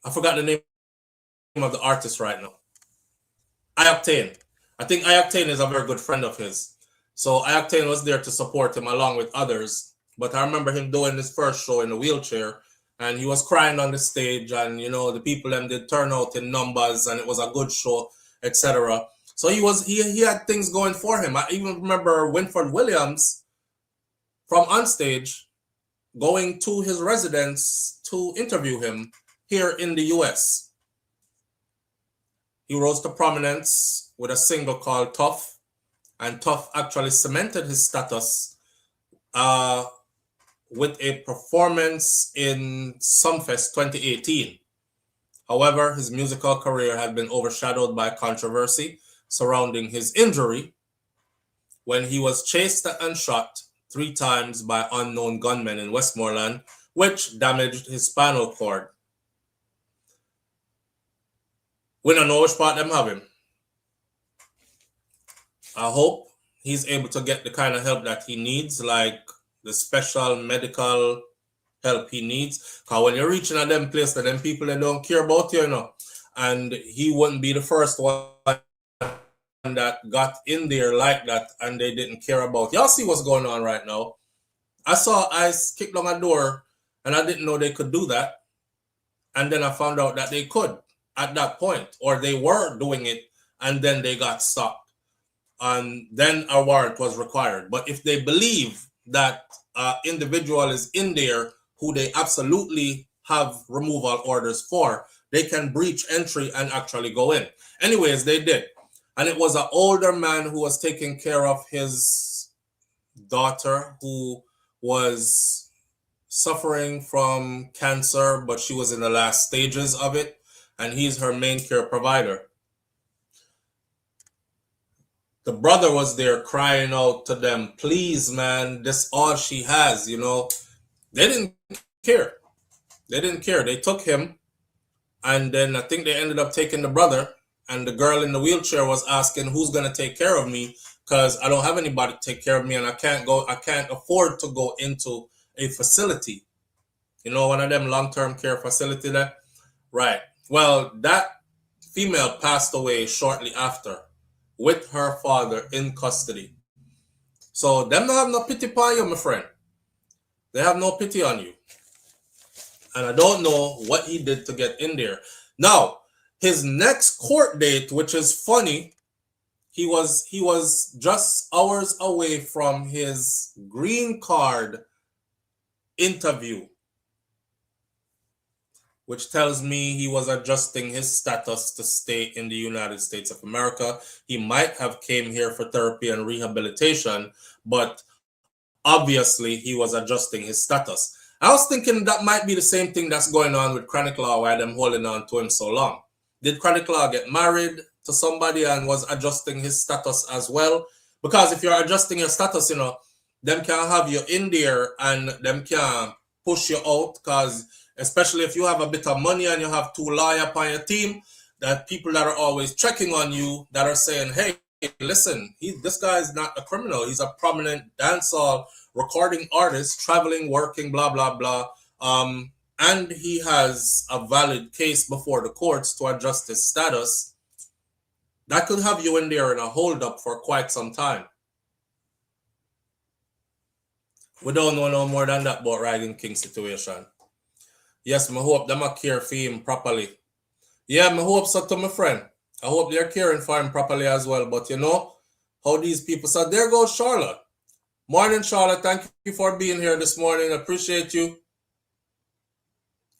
I forgot the name of the artist right now. Ioctane. I think Ioctane is a very good friend of his. So Ioctane was there to support him along with others. But I remember him doing his first show in a wheelchair, and he was crying on the stage, and the people them did turn out in numbers, and it was a good show, etc. So he had things going for him. I even remember Winford Williams from Onstage going to his residence to interview him here in the US. He rose to prominence with a single called Tough, and Tough actually cemented his status with a performance in Sumfest 2018. However, his musical career had been overshadowed by controversy surrounding his injury when he was chased and shot 3 times by unknown gunmen in Westmoreland, which damaged his spinal cord. We don't know which part them have him. I hope he's able to get the kind of help that he needs, like the special medical help he needs. Because when you're reaching at them places, them people that don't care about you, and he wouldn't be the first one that got in there like that and they didn't care about. Y'all see what's going on right now. I saw ICE kick down a door and I didn't know they could do that. And then I found out that they could at that point, or they were doing it and then they got stopped. And then a warrant was required. But if they believe that individual is in there who they absolutely have removal orders for, they can breach entry and actually go in. Anyways, they did. And it was an older man who was taking care of his daughter who was suffering from cancer, but she was in the last stages of it. And he's her main care provider. The brother was there crying out to them, please, man, this all she has, They didn't care. They didn't care. They took him. And then I think they ended up taking the brother. And the girl in the wheelchair was asking, who's going to take care of me? Because I don't have anybody to take care of me. And I can't afford to go into a facility. One of them long-term care facility there. Right. Well, that female passed away shortly after with her father in custody. So them don't have no pity upon you, my friend. They have no pity on you. And I don't know what he did to get in there. Now, his next court date, which is funny, he was just hours away from his green card interview, which tells me he was adjusting his status to stay in the United States of America. He might have came here for therapy and rehabilitation, but obviously he was adjusting his status. I was thinking that might be the same thing that's going on with Chronic Law, why them holding on to him so long. Did Chronic Law get married to somebody and was adjusting his status as well? Because if you're adjusting your status, them can have you in there and them can push you out, because especially if you have a bit of money and you have 2 lawyers on your team, that people that are always checking on you, that are saying, hey, listen, this guy is not a criminal. He's a prominent dancehall recording artist, traveling, working, blah, blah, blah. and he has a valid case before the courts to adjust his status, that could have you in there in a holdup for quite some time. We don't know no more than that about Rygin King situation. Yes, I hope them are care for him properly. Yeah, I hope so to my friend. I hope they're caring for him properly as well. But you know how these people. So there goes Charlotte. Morning, Charlotte. Thank you for being here this morning. Appreciate you.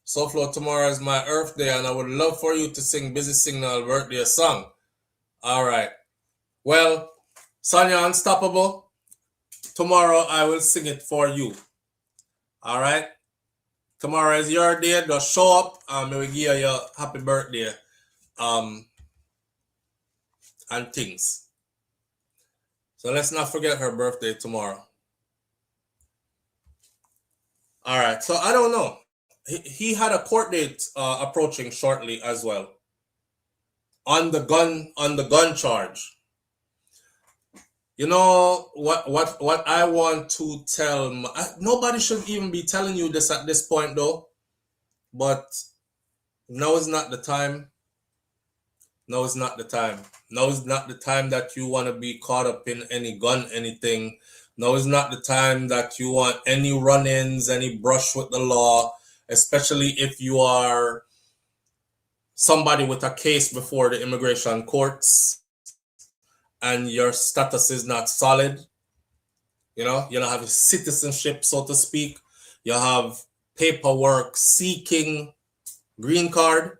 SouFLo, tomorrow is my Earth Day, and I would love for you to sing Busy Signal birthday song. All right. Well, Sonia Unstoppable, tomorrow I will sing it for you. All right. Tomorrow is your day. Just show up and we give you a happy birthday and things. So let's not forget her birthday tomorrow. All right. So I don't know. He had a court date approaching shortly as well on the gun charge. You know what I want to tell nobody should even be telling you this at this point though, but now is not the time. No, it's not the time. No, it's not the time that you want to be caught up in any gun, anything. No, it's not the time that you want any run-ins, any brush with the law, especially if you are somebody with a case before the immigration courts and your status is not solid. You know, you don't have citizenship, so to speak. You have paperwork seeking green card.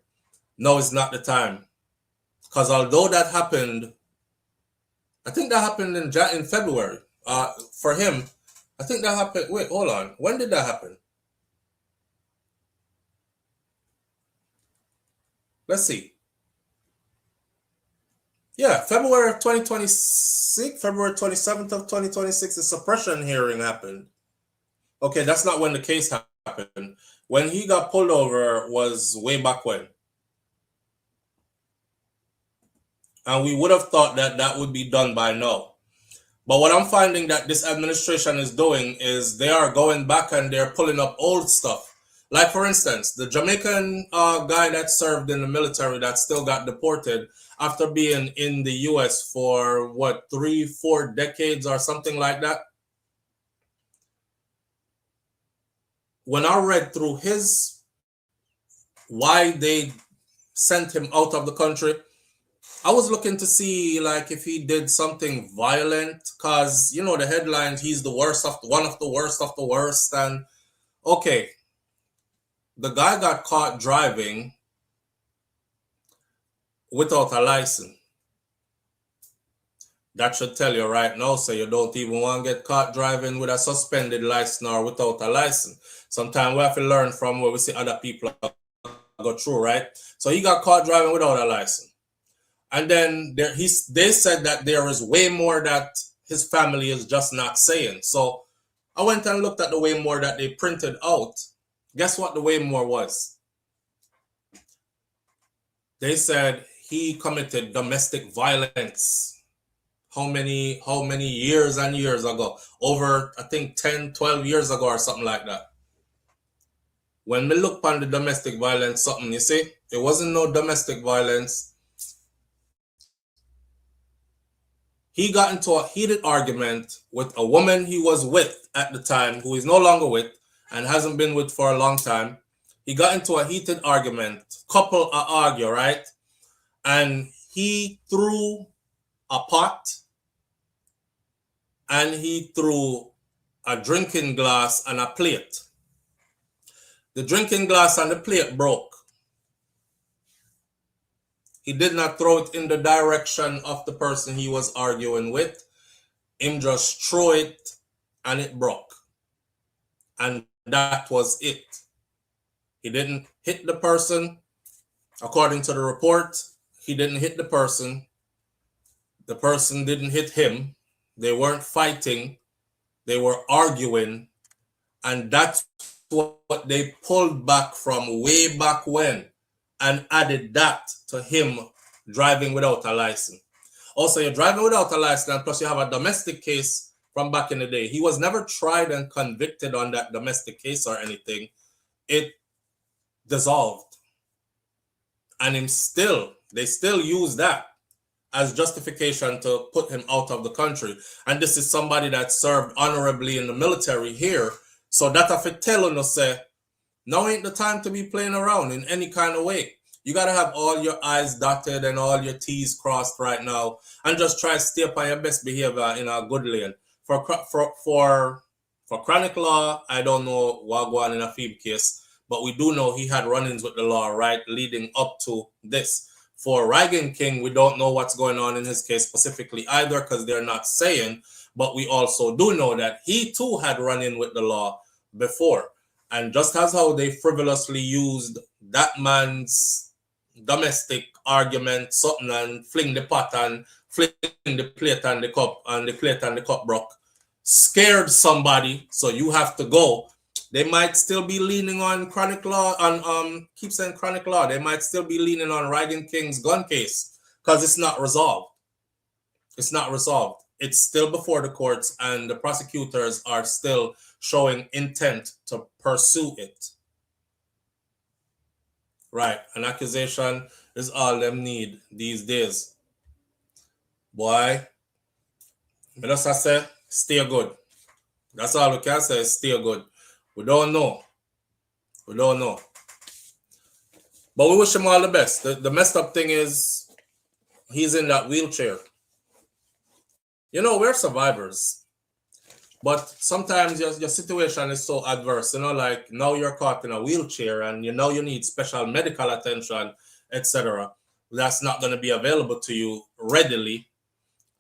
No, it's not the time. Because although that happened, I think that happened in February. For him, I think that happened. Wait, hold on. When did that happen? Let's see. Yeah, February of 2026, February 27th of 2026, the suppression hearing happened. Okay, that's not when the case happened. When he got pulled over was way back when. And we would have thought that that would be done by now. But what I'm finding that this administration is doing is they are going back and they're pulling up old stuff. Like, for instance, the Jamaican guy that served in the military that still got deported after being in the U.S. for, what, 3-4 decades or something like that. When I read through why they sent him out of the country, I was looking to see like if he did something violent, because you know the headlines, he's the worst of one of the worst of the worst. And okay, the guy got caught driving without a license. That should tell you right now, so you don't even want to get caught driving with a suspended license or without a license. Sometimes we have to learn from where we see other people go through, right? So he got caught driving without a license. And then they said that there is way more that his family is just not saying. So I went and looked at the way more that they printed out. Guess what the way more was? They said he committed domestic violence. How many years and years ago? Over, I think, 10, 12 years ago or something like that. When we look on the domestic violence, something, you see, it wasn't no domestic violence. He got into a heated argument with a woman he was with at the time, who he's no longer with and hasn't been with for a long time. He got into a heated argument. Couple argue, right? And he threw a pot and he threw a drinking glass and a plate. The drinking glass and the plate broke. He did not throw it in the direction of the person he was arguing with. Him just threw it and it broke. And that was it. He didn't hit the person. According to the report, he didn't hit the person. The person didn't hit him. They weren't fighting. They were arguing. And that's what they pulled back from way back when and added that to him driving without a license. Also, you're driving without a license, plus you have a domestic case from back in the day. He was never tried and convicted on that domestic case or anything. It dissolved. And they still use that as justification to put him out of the country. And this is somebody that served honorably in the military here. So that if it tell us, say, now ain't the time to be playing around in any kind of way. You got to have all your I's dotted and all your T's crossed right now, and just try to stay up on your best behavior in a good lane. For chronic law, I don't know what going in a Phoebe case, but we do know he had run-ins with the law, right, leading up to this. For Rygin King, we don't know what's going on in his case specifically either, because they're not saying, but we also do know that he too had run-in with the law before. And just as how they frivolously used that man's domestic argument, something, and fling the pot and fling the plate and the cup, and the plate and the cup broke, scared somebody, so you have to go. They might still be leaning on chronic law, on keep saying chronic law. They might still be leaning on Rygin King's gun case because it's not resolved. It's not resolved. It's still before the courts, and the prosecutors are still showing intent to pursue it. Right, an accusation is all them need these days. Boy, but as I say, stay good. That's all we can say, stay good. We don't know. We don't know. But we wish him all the best. The messed up thing is he's in that wheelchair. You know, we're survivors. But sometimes your situation is so adverse, you know, like now you're caught in a wheelchair and you know you need special medical attention, etc. That's not going to be available to you readily.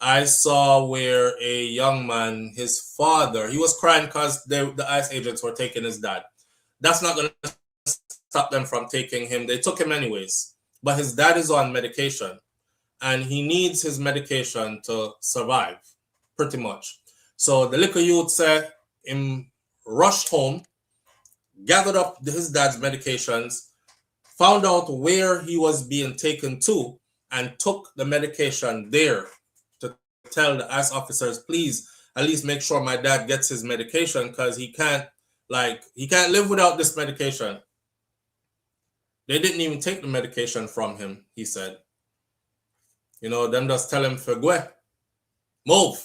I saw where a young man, his father, he was crying because the ICE agents were taking his dad. That's not going to stop them from taking him. They took him anyways. But his dad is on medication and he needs his medication to survive, pretty much. So the little youth said him rushed home, gathered up his dad's medications, found out where he was being taken to, and took the medication there to tell the ICE officers, please, at least make sure my dad gets his medication because he can't live without this medication. They didn't even take the medication from him, he said. You know, them just tell him, Fegwe, move.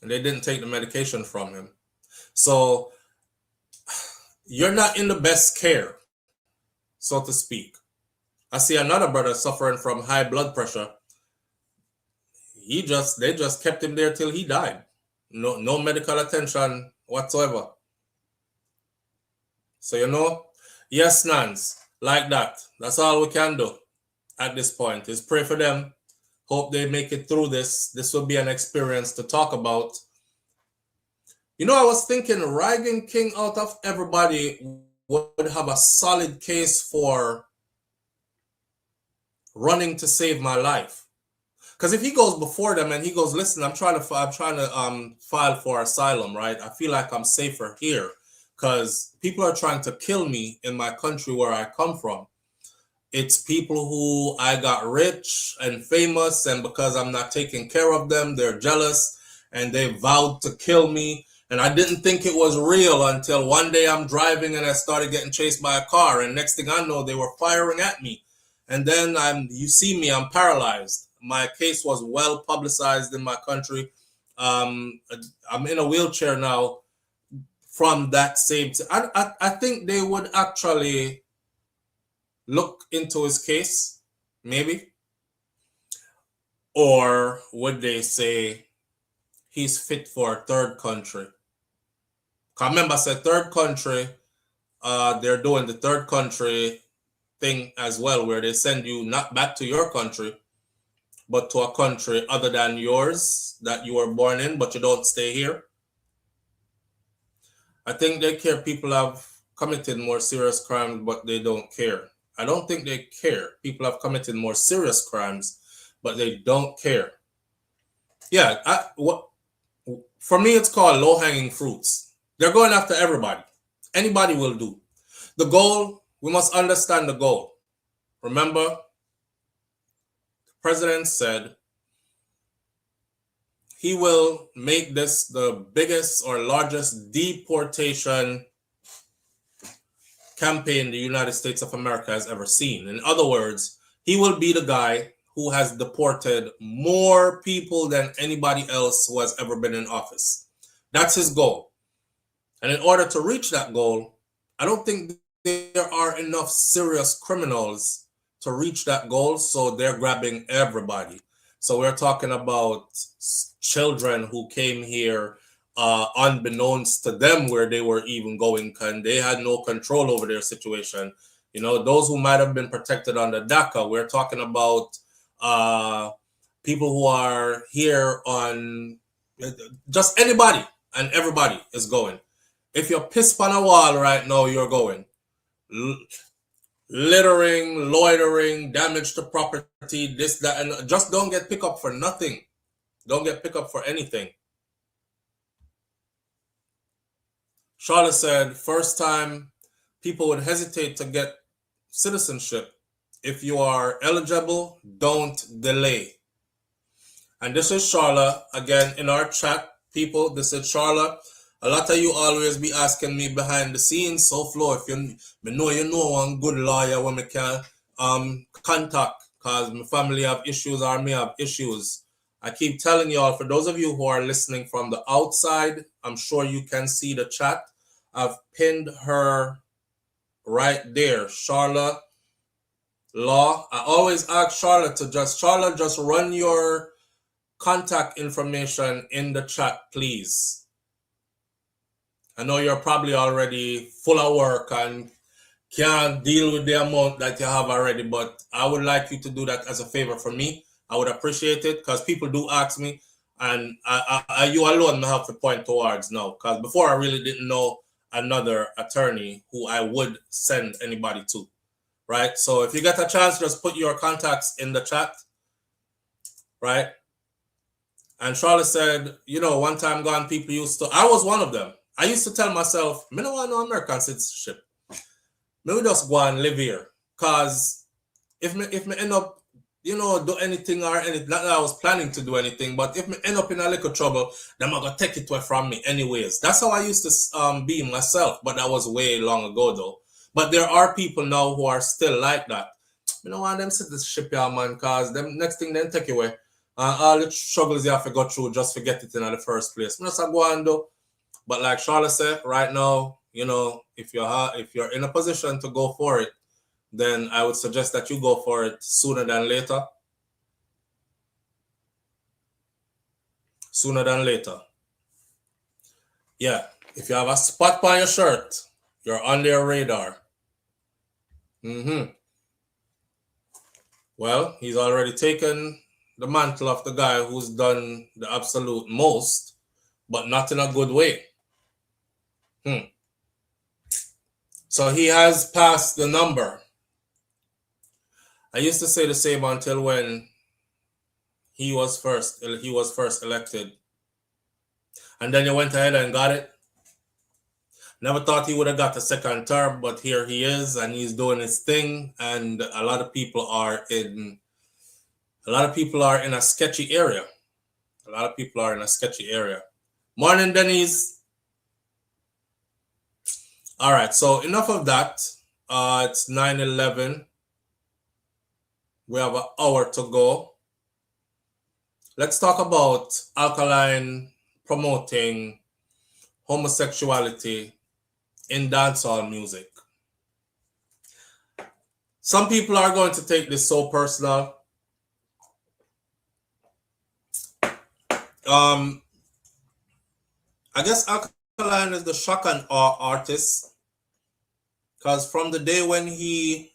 And they didn't take the medication from him. So you're not in the best care, so to speak. I see another brother suffering from high blood pressure. They just kept him there till he died. No medical attention whatsoever. So, you know, yes, Nans, like that. That's all we can do at this point is pray for them. Hope they make it through this. This will be an experience to talk about. You know, I was thinking Rygin King out of everybody would have a solid case for running to save my life. Because if he goes before them and he goes, listen, I'm trying to file for asylum, right? I feel like I'm safer here because people are trying to kill me in my country where I come from. It's people who I got rich and famous, and because I'm not taking care of them, they're jealous and they vowed to kill me. And I didn't think it was real until one day I'm driving and I started getting chased by a car. And next thing I know, they were firing at me. And then you see me, I'm paralyzed. My case was well publicized in my country. I'm in a wheelchair now from that same. I think they would actually look into his case, maybe. Or would they say he's fit for a third country? Because remember, I said third country, they're doing the third country thing as well, where they send you not back to your country, but to a country other than yours that you were born in, but you don't stay here. I think they care people have committed more serious crimes, but they don't care. I don't think they care. People have committed more serious crimes, but they don't care. Yeah, for me, it's called low-hanging fruits. They're going after everybody. Anybody will do. The goal, we must understand the goal. Remember, the president said he will make this the biggest or largest deportation campaign the United States of America has ever seen. In other words, he will be the guy who has deported more people than anybody else who has ever been in office. That's his goal. And in order to reach that goal, I don't think there are enough serious criminals to reach that goal, so they're grabbing everybody. So we're talking about children who came here unbeknownst to them where they were even going, and they had no control over their situation. You know, those who might have been protected under DACA. We're talking about people who are here on just anybody and everybody is going. If you're pissed on a wall right now, you're going. Littering, loitering, damage to property, this, that, and just don't get picked up for nothing. Don't get picked up for anything. Charlotte said, first time people would hesitate to get citizenship. If you are eligible, don't delay. And this is Charlotte, again, in our chat, people, this is Charlotte. A lot of you always be asking me behind the scenes, SouFLo, if you know one good lawyer when me can contact, because my family have issues or me have issues. I keep telling y'all, for those of you who are listening from the outside, I'm sure you can see the chat. I've pinned her right there, Charlotte Law. I always ask Charlotte to just run your contact information in the chat, please. I know you're probably already full of work and can't deal with the amount that you have already, but I would like you to do that as a favor for me. I would appreciate it, because people do ask me, and you alone may have to point towards now, because before I really didn't know another attorney who I would send anybody to, right? So if you get a chance, just put your contacts in the chat, right? And Charlotte said, you know, one time gone, people used to, I was one of them. I used to tell myself, I don't want no American citizenship. Maybe just go and live here. Because if me end up, you know, do anything or anything, not that I was planning to do anything, but if me end up in a little trouble, then I'm going to take it away from me anyways. That's how I used to be myself, but that was way long ago though. But there are people now who are still like that. You know, want them citizenship, yeah, man, because them next thing then take away. All the struggles you have to go through, just forget it in the first place. I'm just go and do. But like Charlotte said, right now, you know, if you're in a position to go for it, then I would suggest that you go for it sooner than later. Sooner than later. Yeah, if you have a spot on your shirt, you're on their radar. Well, he's already taken the mantle of the guy who's done the absolute most, but not in a good way. So he has passed the number. I used to say the same until when he was first elected. And then he went ahead and got it. Never thought he would have got a second term, but here he is, and he's doing his thing. And a lot of people are in a sketchy area. Morning, Denise. All right, so enough of that. It's 9:11. We have an hour to go. Let's talk about Alkaline promoting homosexuality in dancehall music. Some people are going to take this so personal. I guess Alkaline is the shock and awe artist, because from the day when he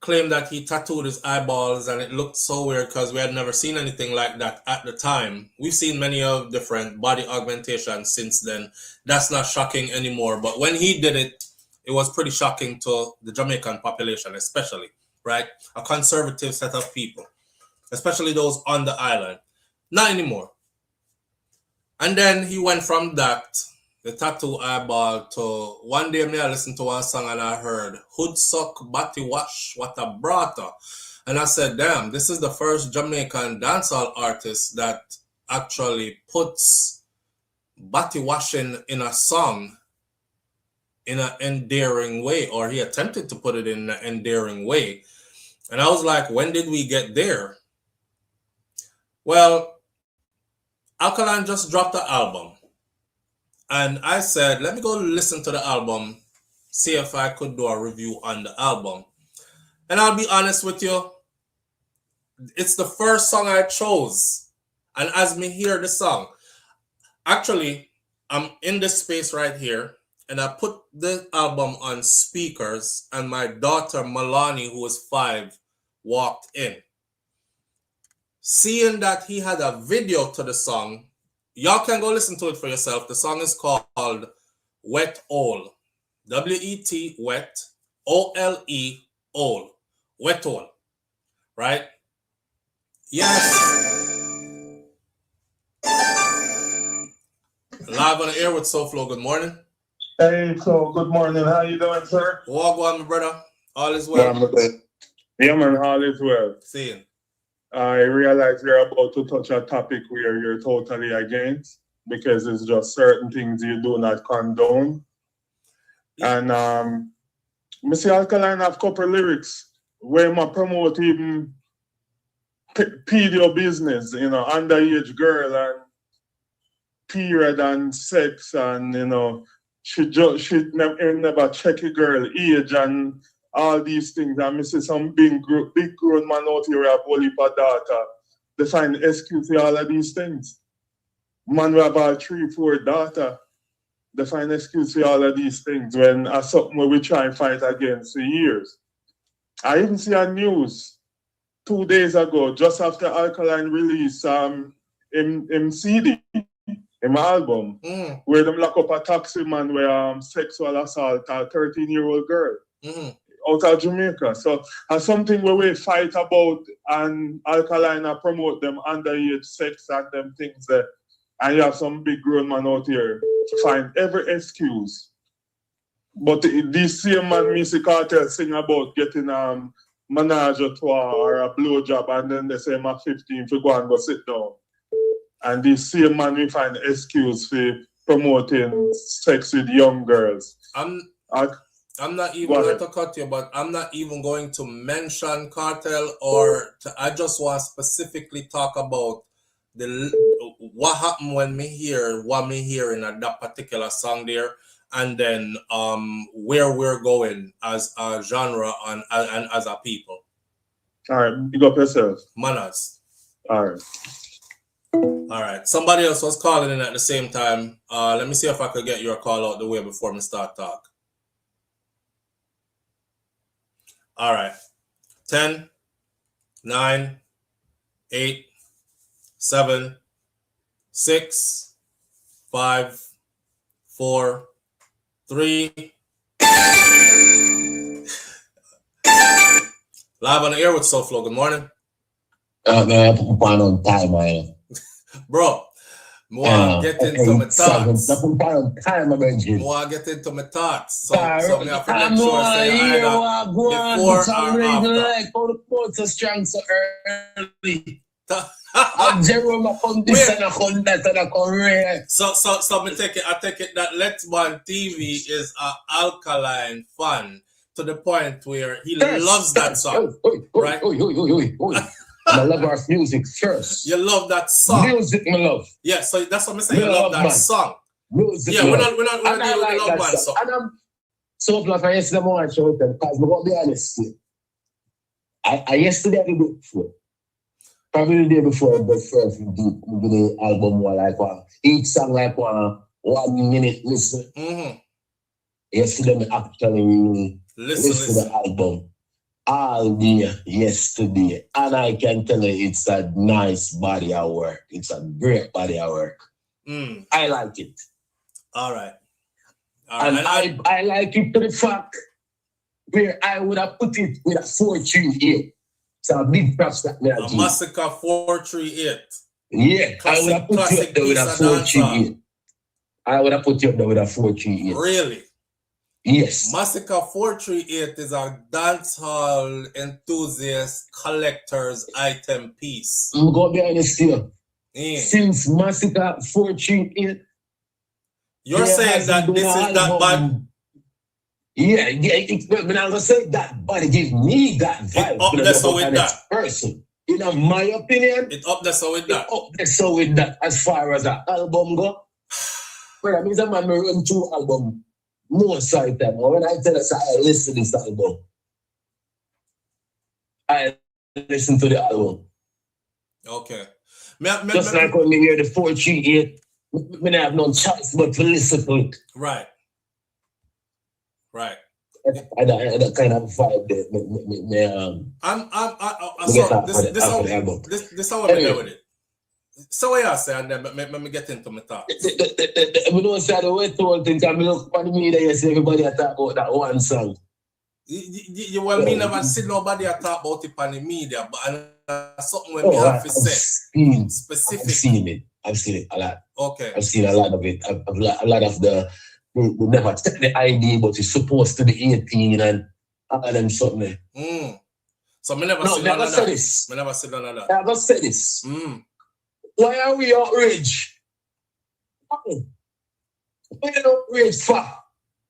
claimed that he tattooed his eyeballs and it looked so weird because we had never seen anything like that at the time. We've seen many of different body augmentations since then. That's not shocking anymore. But when he did it, it was pretty shocking to the Jamaican population, especially, right? A conservative set of people, especially those on the island. Not anymore. And then he went from that, the tattoo eyeball, to one day I listened to one song and I heard Hood Suck Body Wash, what a brata. And I said, damn, this is the first Jamaican dancehall artist that actually puts body washing in a song. in an endearing way, or he attempted to put it in an endearing way. And I was like, when did we get there? Well, Alkaline just dropped the album. And I said, let me go listen to the album, see if I could do a review on the album. And I'll be honest with you, it's the first song I chose. And as me hear the song, actually, I'm in this space right here, and I put the album on speakers, and my daughter Malani, who was 5, walked in. Seeing that he had a video to the song, y'all can go listen to it for yourself. The song is called Wet Ole. W-E-T, wet, O-L-E, ole. Wet Ole. Right? Yes. Live on the air with SouFLo. Good morning. Hey, so good morning. How you doing, sir? Walk on, my brother. All is well. Yeah, man, all is well. See you. I realize you're about to touch a topic where you're totally against, because it's just certain things you do not condone. Yeah. And Mr. Alkaline have couple lyrics where I promote even pedo business, you know, underage girl and period and sex, and you know, she never check a girl age and all these things. And I see some big grown man out here have only for data. They find excuse for all of these things. Man, we have all 3-4 data. They find excuse for all of these things when it's something where we try and fight against for years. I even see a news 2 days ago, just after Alkaline released CD, in my album, where them lock up a taxi man where sexual assault a 13-year-old girl out of Jamaica. So it's something where we fight about, and Alkaline promote them underage sex and them things there. And you have some big grown man out here to find every excuse. But this same man, Missy Cartel, sing about getting menage a trois or a blowjob, and then they say, I'm 15 to go and go sit down. And this same man, we find excuse for promoting sex with young girls. I'm not even going to cut you, but I'm not even going to mention Cartel, I just want to specifically talk about what happened when what me hear in that particular song there, and then where we're going as a genre and as a people. All right, big up yourself. Manners. All right. Somebody else was calling in at the same time. Let me see if I could get your call out the way before we start talk. All right. 10, 9, 8, 7, 6, 5, 4, 3. Live on the air with SouFLo. Good morning. Man, I put on time, man. Bro, more get into my thoughts. More get into my thoughts. So me have to make sure say before or after. Strong so early. Jerome on this and on that and correct. So I take it that Let's Ban TV is an Alkaline fan to the point where he loves that song. Right? I love our music first. You love that song. Music, my love. Yeah, so that's what I'm saying. You love that song. Music, yeah, we're not dealing with the love band song. And I'm so glad I yesterday morning show them, because I'm going to be honest with you. I yesterday the day before. Probably the day before the first the album was like each song like 1 minute listen. Yesterday I actually really listen to the album all day yesterday, and I can tell you it's a nice body of work. It's a great body of work. I like it. All right. And I like it to the fact where I would have put it with a 438. So a big props that a Massacre 438. Yeah, I would have put you up there with a 438. I would have put you up there with a 438. Really? Yes. Massacre 438 is a dancehall enthusiast collector's item piece. I'm going to be honest here. Since Massacre 438, you're saying that this is that bad? Yeah, when I was say that body give me that vibe. Up there so with that person. In my opinion, it up there so with that. Up there so with that as far as that album go. But I mean that man run through album most of the time. When I tell us I listen to this album, I listen to the album. Okay. Just like when we hear the 438, we have no choice but to listen to it. Right. Right. I that kind of vibe there. This how I deal with it. So what you say, and then let me get into my thoughts. We don't say the way to things. I mean, look on the media, you see everybody talk about that one song. Me never see nobody talk about it on the media, but something when me have to say specific. I've seen it a lot. Okay. I've seen a lot of it. A lot of the never take the ID, but it's supposed to be 18 and all them something. So me never see none of that. Me never see none of that. Never said this. Why are we outraged? Why are we outraged for?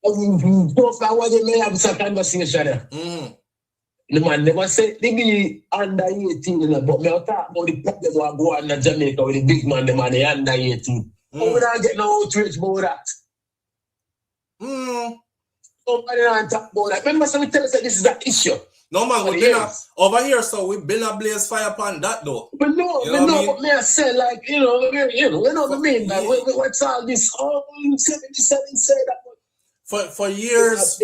Both of what they may have some conversation there. The man never said they be under 18, but me talk about the problem that go on in Jamaica with the big man, the man under 18. How would I get no outrage about that? Nobody don't talk about that. Remember, somebody tell us that this is an issue. No man, we've been over here, so we've been a blaze fire upon that though. But no, but me I say like, you know what I mean? Like, what's all this? 77 say that. For years,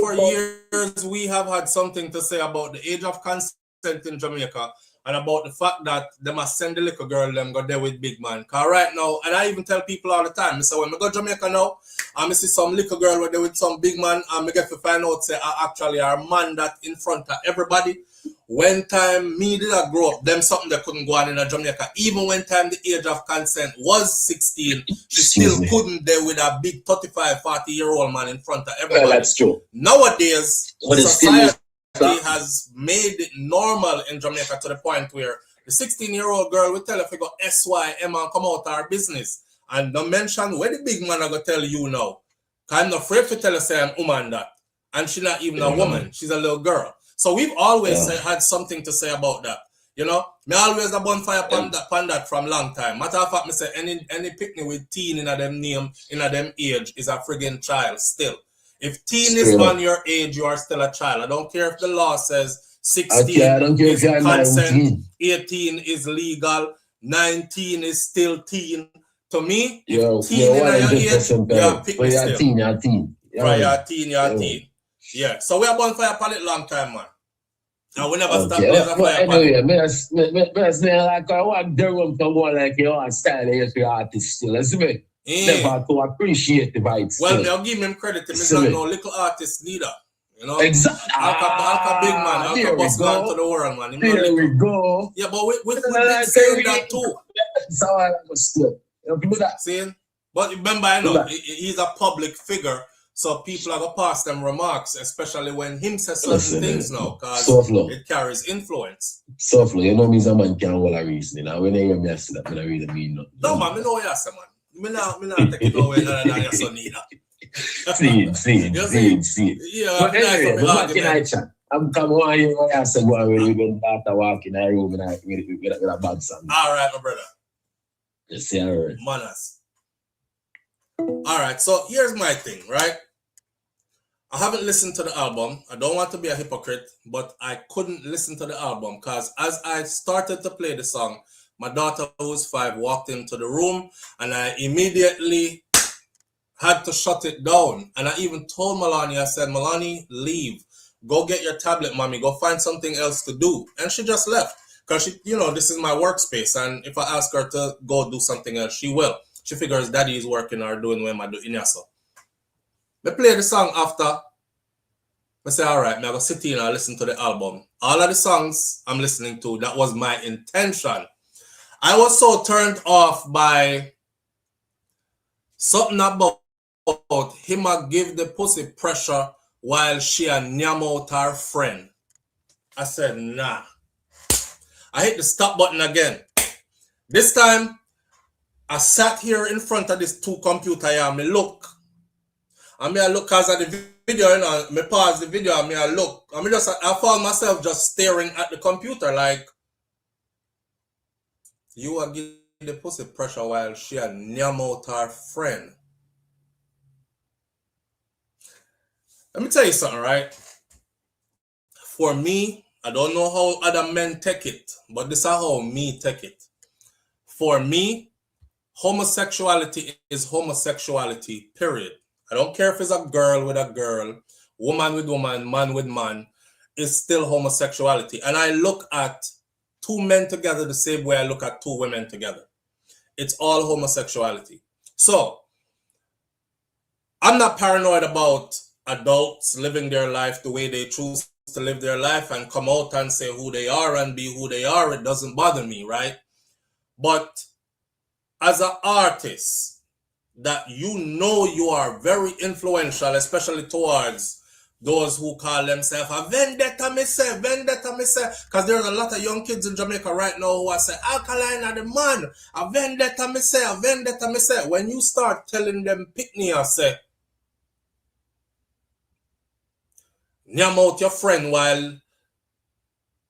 we have had something to say about the age of consent in Jamaica and about the fact that they must send the little girl them go there with big man. Cause right now, and I even tell people all the time, so when I go to Jamaica now, I see some little girl where they with some big man, and I get to find out say I actually are a man that in front of everybody. When time me did I grow up, them something that couldn't go on in Jamaica. Even when time the age of consent was 16, she still couldn't there with a big 35, 40-year-old man in front of everybody. Well, that's true. Nowadays, society has made it normal in Jamaica to the point where the 16-year-old girl will tell if you go SYM and come out our business. And don't mention where the big man are going to tell you now. Because I'm not afraid to tell her say I'm woman that. And she's not even a woman. She's a little girl. So we've always had something to say about that. You know, me always a bonfire upon that from long time. Matter of fact, me say any picnic with teen in a them name, in a them age is a friggin' child still. If teen is on your age, you are still a child. I don't care if the law says 16 is consent, 18 is legal, 19 is still teen. To me, if teen in your age, you're picnic still. You're teen. Yeah, so we are bonfire upon it long time, man. And we never stop blazing fire upon it. Anyway, like I want the room to go like your style as your artist still. That's me. Never to appreciate the vibes. Well, I'll give him credit. He's not no little artist neither. You know? Exactly. Alka big man. Alka boss man to the world, man. There we go. Yeah, but we've been saying that too. That's how I was still. See? But remember, I know, he's a public figure. So people are going to pass them remarks, especially when him says certain things now, because it carries influence. SouFLo, you know me, a man can't hold a reason. When I hear me say that, I really mean nothing. No, man, I know what you say, man. I'm not taking no way than your son either. See. Yeah, but anyway, we're back in our chat. I'm coming on here, I say, go on, we've been walking in our room with a bag song. All right, my brother. Just say, all right. Manners. All right, so here's my thing, right? I haven't listened to the album. I don't want to be a hypocrite, but I couldn't listen to the album because as I started to play the song, my daughter, who was 5, walked into the room and I immediately had to shut it down. And I even told Melanie, I said, Melanie, leave. Go get your tablet, mommy. Go find something else to do. And she just left because she, this is my workspace. And if I ask her to go do something else, she will. She figures daddy is working or doing what I'm doing. So I play the song after. I say, all right, I'm going to sit in and listen to the album. All of the songs I'm listening to, that was my intention. I was so turned off by something about him give the pussy pressure while she a nyam out her friend. I said, nah. I hit the stop button again. This time, I sat here in front of this 2 computer here and I look. And I look because of the video, you know, me pause the video and me I look. I found myself just staring at the computer like, you are giving the pussy pressure while she a nyam out her friend. Let me tell you something, right? For me, I don't know how other men take it, but this is how me take it. For me, homosexuality is homosexuality, period. I don't care if it's a girl with a girl, woman with woman, man with man, it's still homosexuality. And I look at two men together the same way I look at two women together. It's all homosexuality. So, I'm not paranoid about adults living their life the way they choose to live their life and come out and say who they are and be who they are. It doesn't bother me, right? But as an artist, that you are very influential, especially towards those who call themselves a vendetta, me say, because there's a lot of young kids in Jamaica right now who are saying, Alkaline are the man, a vendetta, me say. When you start telling them pick me, I say, nyam out your friend while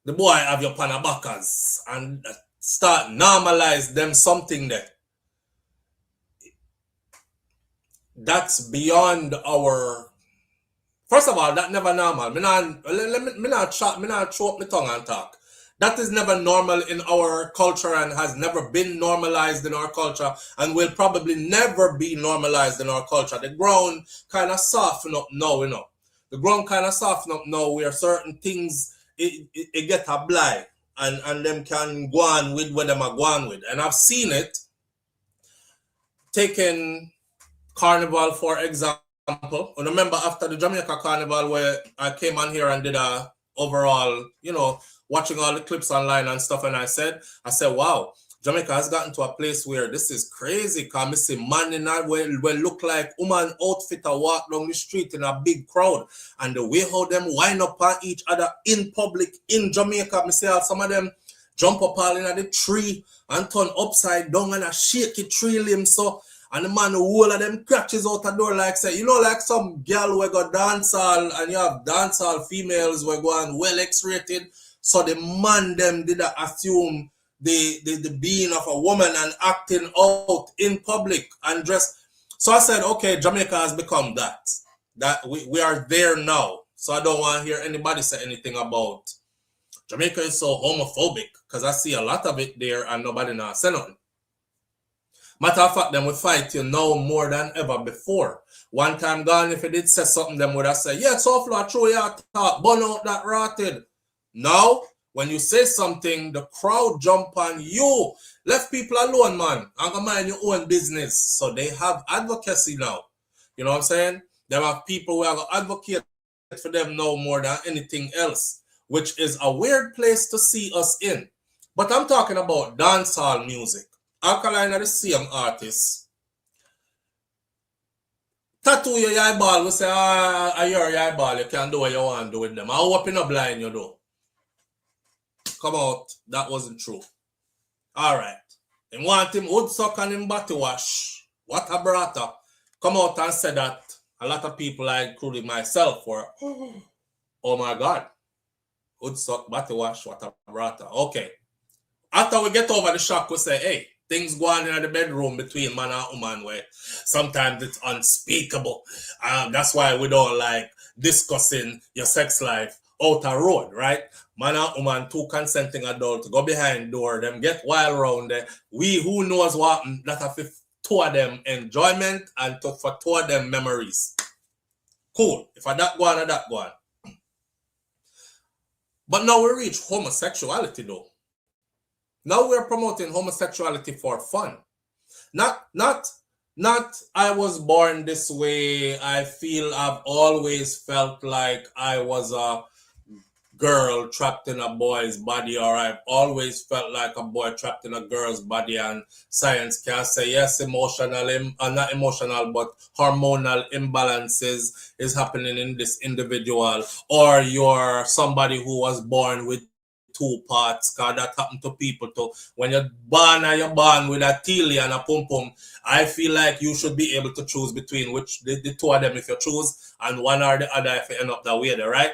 the boy have your panabakas and start normalize them something there. That's beyond our. First of all, that never normal. Me not throw up my tongue and talk. That is never normal in our culture and has never been normalized in our culture and will probably never be normalized in our culture. The ground kind of soften up now, you know. The ground kind of soften up now where certain things it get a blight and them can go on with what them are going with. And I've seen it taking Carnival, for example. Remember after the Jamaica Carnival where I came on here and did a overall, you know, watching all the clips online and stuff, and I said, wow, Jamaica has gotten to a place where this is crazy. Because I see man in that will look like woman outfit a walk down the street in a big crowd. And the way how them wind up on each other in public in Jamaica, I see how some of them jump up all in the tree and turn upside down and a shaky tree limb. So, and the man who of them crutches out the door like say, you know, like some girl who go dancehall and you have dancehall females who going well X-rated. So the man them did assume the being of a woman and acting out in public and dress. So I said, okay, Jamaica has become that. That we are there now. So I don't want to hear anybody say anything about Jamaica is so homophobic because I see a lot of it there and nobody now say nothing. Matter of fact, them will fight you now more than ever before. One time gone, if you did say something, them would have said, yeah, SouFLo, throw your talk, burn out that rotted. Now, when you say something, the crowd jump on you. Left people alone, man. I'm gonna mind your own business. So they have advocacy now. You know what I'm saying? They have people who are gonna advocate for them now more than anything else, which is a weird place to see us in. But I'm talking about dancehall music. Alkaline are the same artists. Tattoo your eyeball, we say, your eyeball, you can do what you want to do with them. I open up blind, you do. Come out, that wasn't true. Alright. They want him wood suck and him body wash. What a brata. Come out and say that. A lot of people, including myself, were, oh my God. Wood suck, body wash, what a brata. Okay. After we get over the shock, we say, hey, things go on in the bedroom between man and woman where sometimes it's unspeakable. That's why we don't like discussing your sex life out a road, right? Man and woman, two consenting adults, go behind door, them get wild around there. We, who knows what, that have two of them enjoyment and for two of them memories. Cool. If I that go on, that go on. But now we reach homosexuality though. Now we're promoting homosexuality for fun. Not I was born this way. I feel I've always felt like I was a girl trapped in a boy's body, or I've always felt like a boy trapped in a girl's body, and science can say yes, not emotional, but hormonal imbalances is happening in this individual, or you're somebody who was born with two parts, because that happened to people too. When you're born with a tili and a pum pum, I feel like you should be able to choose between which the two of them if you choose, and one or the other if you end up that way there, right?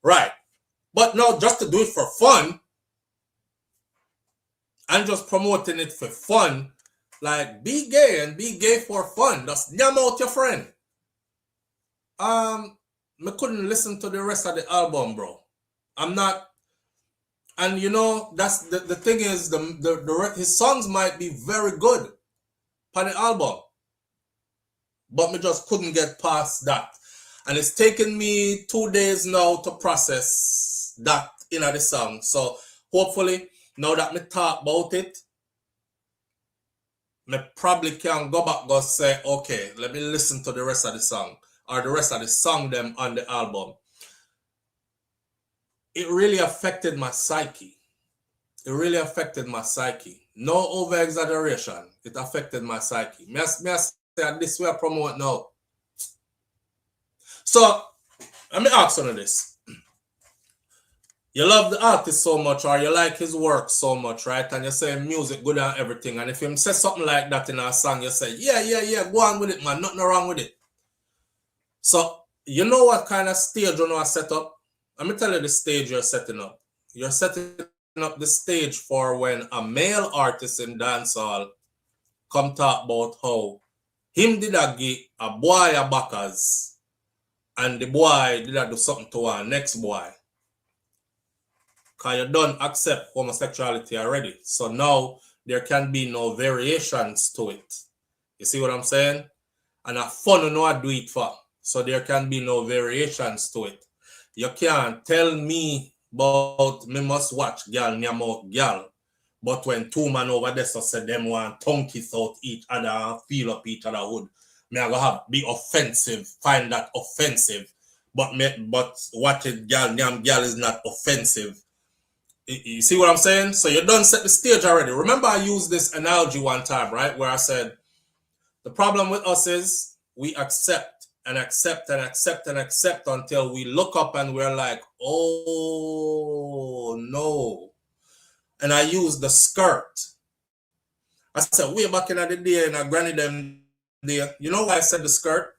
Right. But no, just to do it for fun and just promoting it for fun, like be gay and be gay for fun. Just yam out your friend. I couldn't listen to the rest of the album, bro. I'm not, and you know, that's the thing is his songs might be very good on the album, but me just couldn't get past that. And it's taken me 2 days now to process that in the song. So hopefully, now that me talk about it, me probably can go back and say, okay, let me listen to the rest of the song, or the rest of the song them on the album. It really affected my psyche. It really affected my psyche. No over-exaggeration. It affected my psyche. Me say this way I promote now. So, let me ask you this. You love the artist so much, or you like his work so much, right? And you say music good and everything. And if you say something like that in a song, you say, yeah, go on with it, man. Nothing wrong with it. So, you know what kind of stage you know I set up? Let me tell you the stage you're setting up. You're setting up the stage for when a male artist in dancehall come talk about how him did a give a boy a backers and the boy did a do something to our next boy. Because you don't accept homosexuality already. So now there can be no variations to it. You see what I'm saying? And a fun you know I do it for. So there can be no variations to it. You can't tell me about me must watch girl nyam out girl. But when two men over there so say them want tongue kiss out each other and feel up each other wood, me I go have be offensive, find that offensive. But watching girl nyam girl is not offensive. You see what I'm saying? So you done set the stage already. Remember I used this analogy one time, right? Where I said the problem with us is we accept and accept and accept and accept until we look up and we're like, oh no. And I used the skirt. I said way back in the day in a granny them day. You know why I said the skirt?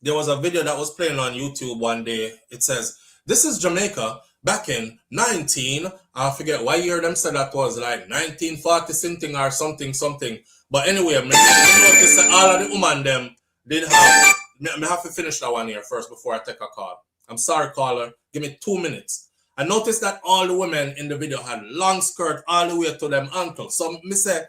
There was a video that was playing on YouTube one day. It says, this is Jamaica back in I forget what year them said that was, like 1940 something or something. But anyway, I noticed that all of the women them did have, I have to finish that one here first before I take a call. I'm sorry, caller. Give me 2 minutes. I noticed that all the women in the video had long skirt all the way to them ankles. So me say,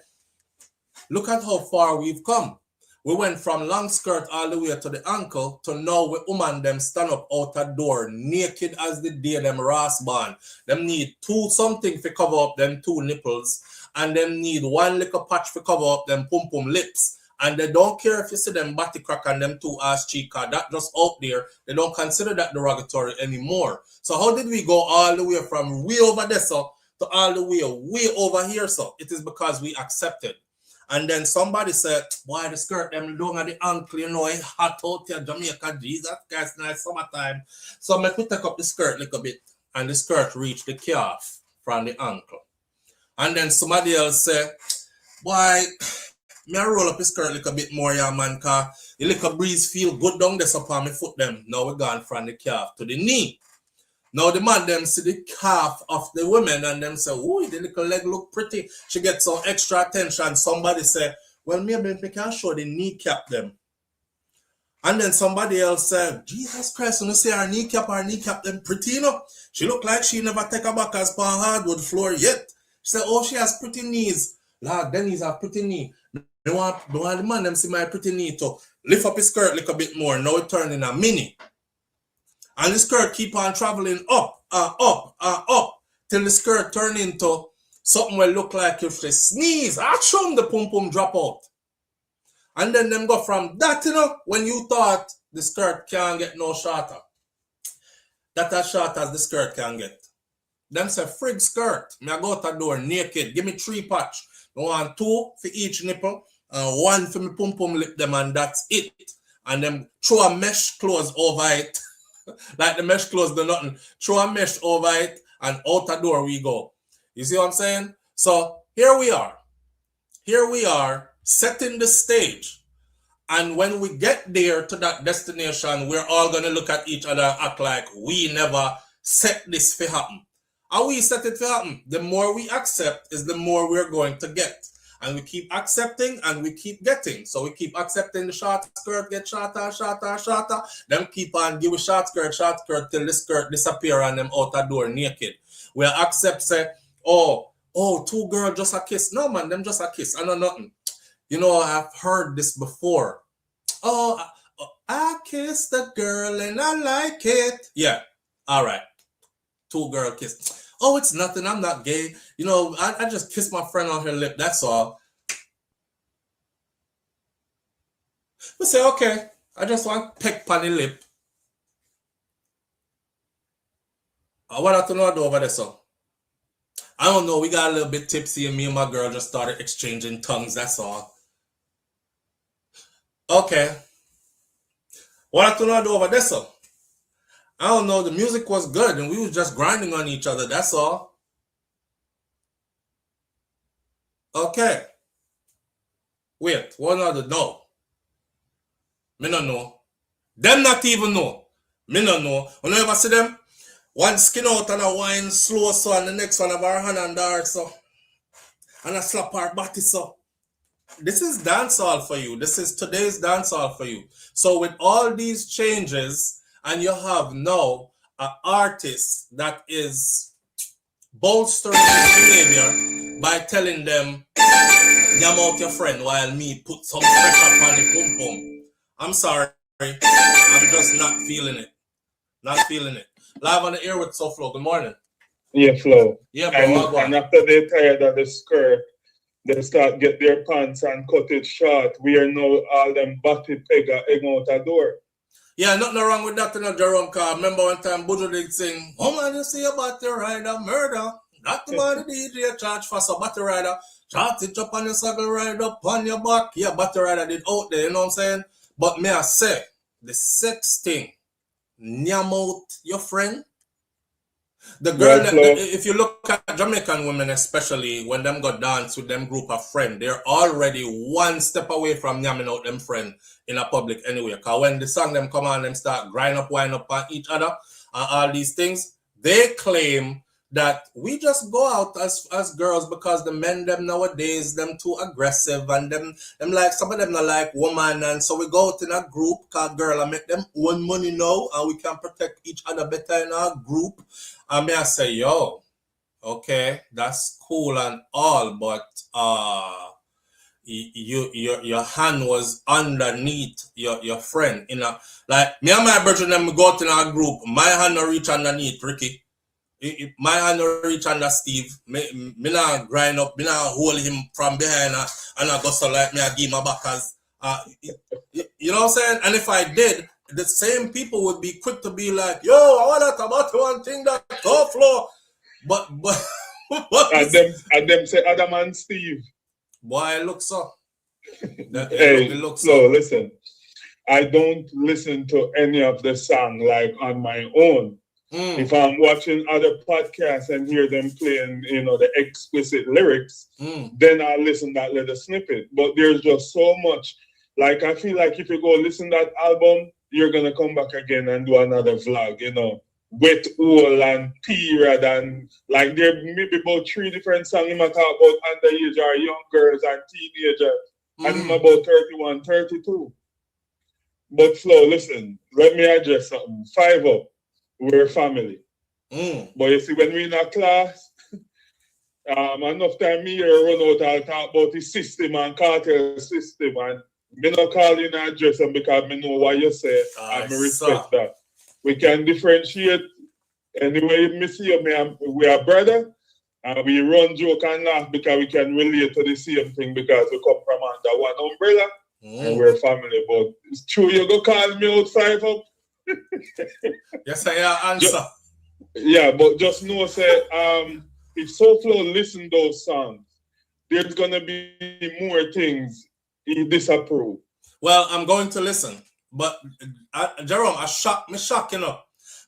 look at how far we've come. We went from long skirt all the way to the ankle to now we woman them stand up out the door naked as the day them ras born. Them need two something to cover up them two nipples, and them need one little patch to cover up them pum pum lips. And they don't care if you see them body crack and them two ass cheek, that just out there. They don't consider that derogatory anymore. So how did we go all the way from way over there so to all the way over here so? It is because we accepted. And then somebody said, why the skirt them long at the ankle, you know, it's hot out here, Jamaica, Jesus Christ, nice summertime. So make me take up the skirt a little bit, and the skirt reached the calf from the ankle. And then somebody else said, why, me I roll up the skirt a little bit more, yeah, man, because the little breeze feel good down there upon my foot them. Now we're gone from the calf to the knee. Now the man them see the calf of the women and them say, oh, the little leg look pretty. She gets some extra attention. Somebody say, well, maybe we can show the kneecap them. And then somebody else said, Jesus Christ, when you say her kneecap them pretty, you know. She look like she never take a back as per hardwood floor yet. She said, oh, she has pretty knees. Lord, them knees have pretty knee. They want the man them see my pretty knee to lift up his skirt a little bit more. Now it turned in a mini. And the skirt keep on traveling up, till the skirt turn into something will look like if they sneeze, achoo, the pum pum drop out. And then them go from that, you know, when you thought the skirt can't get no shorter. That as short as the skirt can get. Them say, frig skirt. Me I go out the door naked. Give me 3 patch. I want 2 for each nipple, and 1 for me pum pum lip them, and that's it. And them throw a mesh clothes over it. Like the mesh clothes do nothing. Throw a mesh over it and out the door we go. You see what I'm saying? So here we are. Here we are setting the stage. And when we get there to that destination, we're all going to look at each other and act like we never set this for happen. And we set it for happen. The more we accept is the more we're going to get. And we keep accepting and we keep getting. So we keep accepting the short skirt, get shorter, shorter, shorter. Then keep on give a short skirt till the skirt disappear and them out the door naked. We'll accept, say, oh, two girls just a kiss. No, man, them just a kiss. I know nothing. You know, I've heard this before. Oh, I kissed a girl and I like it. Yeah, all right. Two girl kiss. Oh, it's nothing. I'm not gay. You know, I just kissed my friend on her lip. That's all. We say, okay, I just want peck on the lip. What I know over there, so? I don't know. We got a little bit tipsy and me and my girl just started exchanging tongues. That's all. Okay. What I know over there, so? I don't know. The music was good and we was just grinding on each other. That's all. Okay. Wait. What another? No. Me no know. Them not even know. Me no know. You ever see them? One skin out and a wine slow so and the next one have her hand on her so. And a slap her body so. This is dancehall for you. This is today's dancehall for you. So with all these changes, and you have now an artist that is bolstering his behavior by telling them, yam out your friend while me put some pressure on the pum pum. I'm sorry. I'm just not feeling it. Not feeling it. Live on the air with SouFLo. Good morning. Yeah, Flo. Yeah, bro. And after they're tired of the skirt, they start get their pants and cut it short. We are now all them body pegger egg out the door. Yeah, nothing wrong with that, Jerome. Cause remember one time Buju did sing, oh man, you see about the rider murder. Got the body DJ charge for some battery rider. Chart it up on your saddle, ride up on your back. Yeah, battery rider did out there, you know what I'm saying? But may I say, the sex thing, nyam out your friend. The girl, if you look at Jamaican women especially, when them go dance with them group of friends, they're already one step away from yamming out them friend in a public anyway. Because when the song them come on, them start grind up, wind up on each other, and all these things, they claim that we just go out as girls because the men them nowadays, them too aggressive, and them like, some of them are like woman, and so we go out in a group called girl and make them own money now, and we can protect each other better in our group. And may I say, yo, okay, that's cool and all, but your hand was underneath your friend. In a, like me and my brethren, them go out in our group, my hand no reach underneath Ricky. My hand no reach under Steve. Me not grind up, me not hold him from behind and I go so like me I give my back as you know what I'm saying? And if I did, the same people would be quick to be like, yo, I want that about one thing that SouFLo. But and them say Adam and Steve. Boy, look so. Hey, look so listen. I don't listen to any of the song like on my own. If I'm watching other podcasts and hear them playing, you know, the explicit lyrics, then I listen that little snippet. But there's just so much. Like I feel like if you go listen to that album, you're gonna come back again and do another vlog, you know, wet hole and period, and like there may be about 3 different songs. You might talk about underage or young girls and teenagers, and I'm about 31, 32. But Flo, listen, let me address something. 5 up, we're family. But you see, when we're in a class, enough time me here run out and talk about the system and cartel system, and me not call you and address them because me know what you say and me respect that. We can differentiate. Anyway, me see you, we are brother, and we run joke and laugh because we can relate to the same thing because we come from under one umbrella and we're family. But it's true you go call me out 5 up. Yes, I answer. Yeah, but just know say if SouFLo listen those songs, there's gonna be more things he disapprove. Well, I'm going to listen. But Jerome, me shock, you know.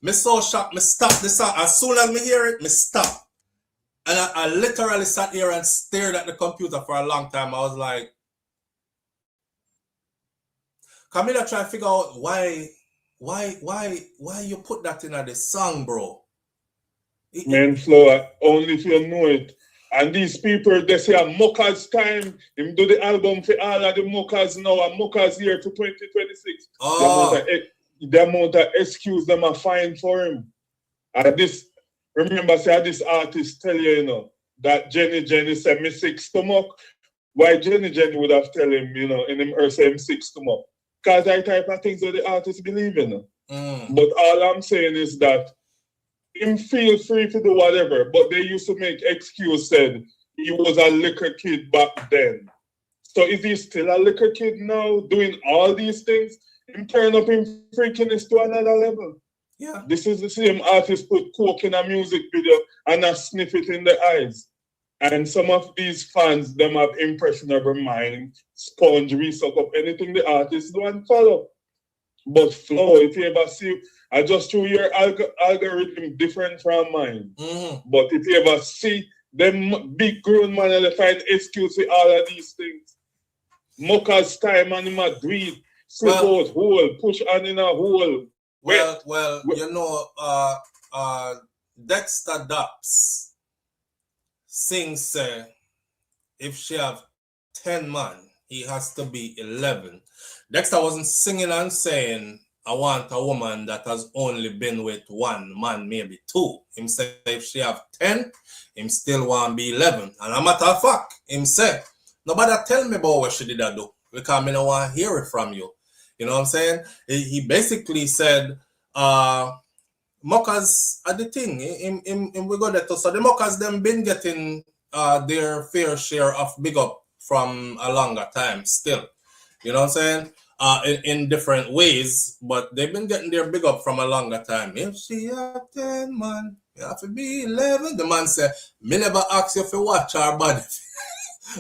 Me so shocked, me stop the song. As soon as me hear it, me stop. And I literally sat here and stared at the computer for a long time. I was like, Camila trying to figure out why you put that in the song, bro. Man, Flo, only if you know it. And these people, they say a Mocha's time. Him do the album for all of the Mochas now. And Mocha's here to 2026. Oh. The amount of excuse them are fine for him. And this, remember, say this artist tell you, you know, that Jenny said me sick stomach. Why Jenny would have tell him, you know, in him or say him sick stomach? Because that type of things that the artist believe in. But all I'm saying is that him feel free to do whatever, but they used to make excuse said he was a liquor kid back then. So is he still a liquor kid now doing all these things? Him turn up in freakiness to another level. Yeah. This is the same artist put coke in a music video and a sniff it in the eyes. And some of these fans, them have impressionable mind, sponge, resuck up anything the artist do and follow. But Flo, if you ever see, I just through your algorithm different from mine. But if you ever see them big grown man and they find excuse for all of these things. Mocha's time and him a do it, slip out hole, push on in a hole. Well, you know, Dexter Daps sings if she have 10 man, he has to be 11. Dexter wasn't singing and saying, I want a woman that has only been with one man, maybe two. Him say if she have 10, him still want to be 11. And a matter of fact, him say, nobody tell me about what she did that do, because I don't want to hear it from you. You know what I'm saying? He basically said, Mochas are the thing. We got that. So the Mochas them been getting their fair share of big up from a longer time still. You know what I'm saying? In different ways, but they've been getting their big up from a longer time. If she have 10 man, you have to be 11. The man said, me never ask you to watch our body.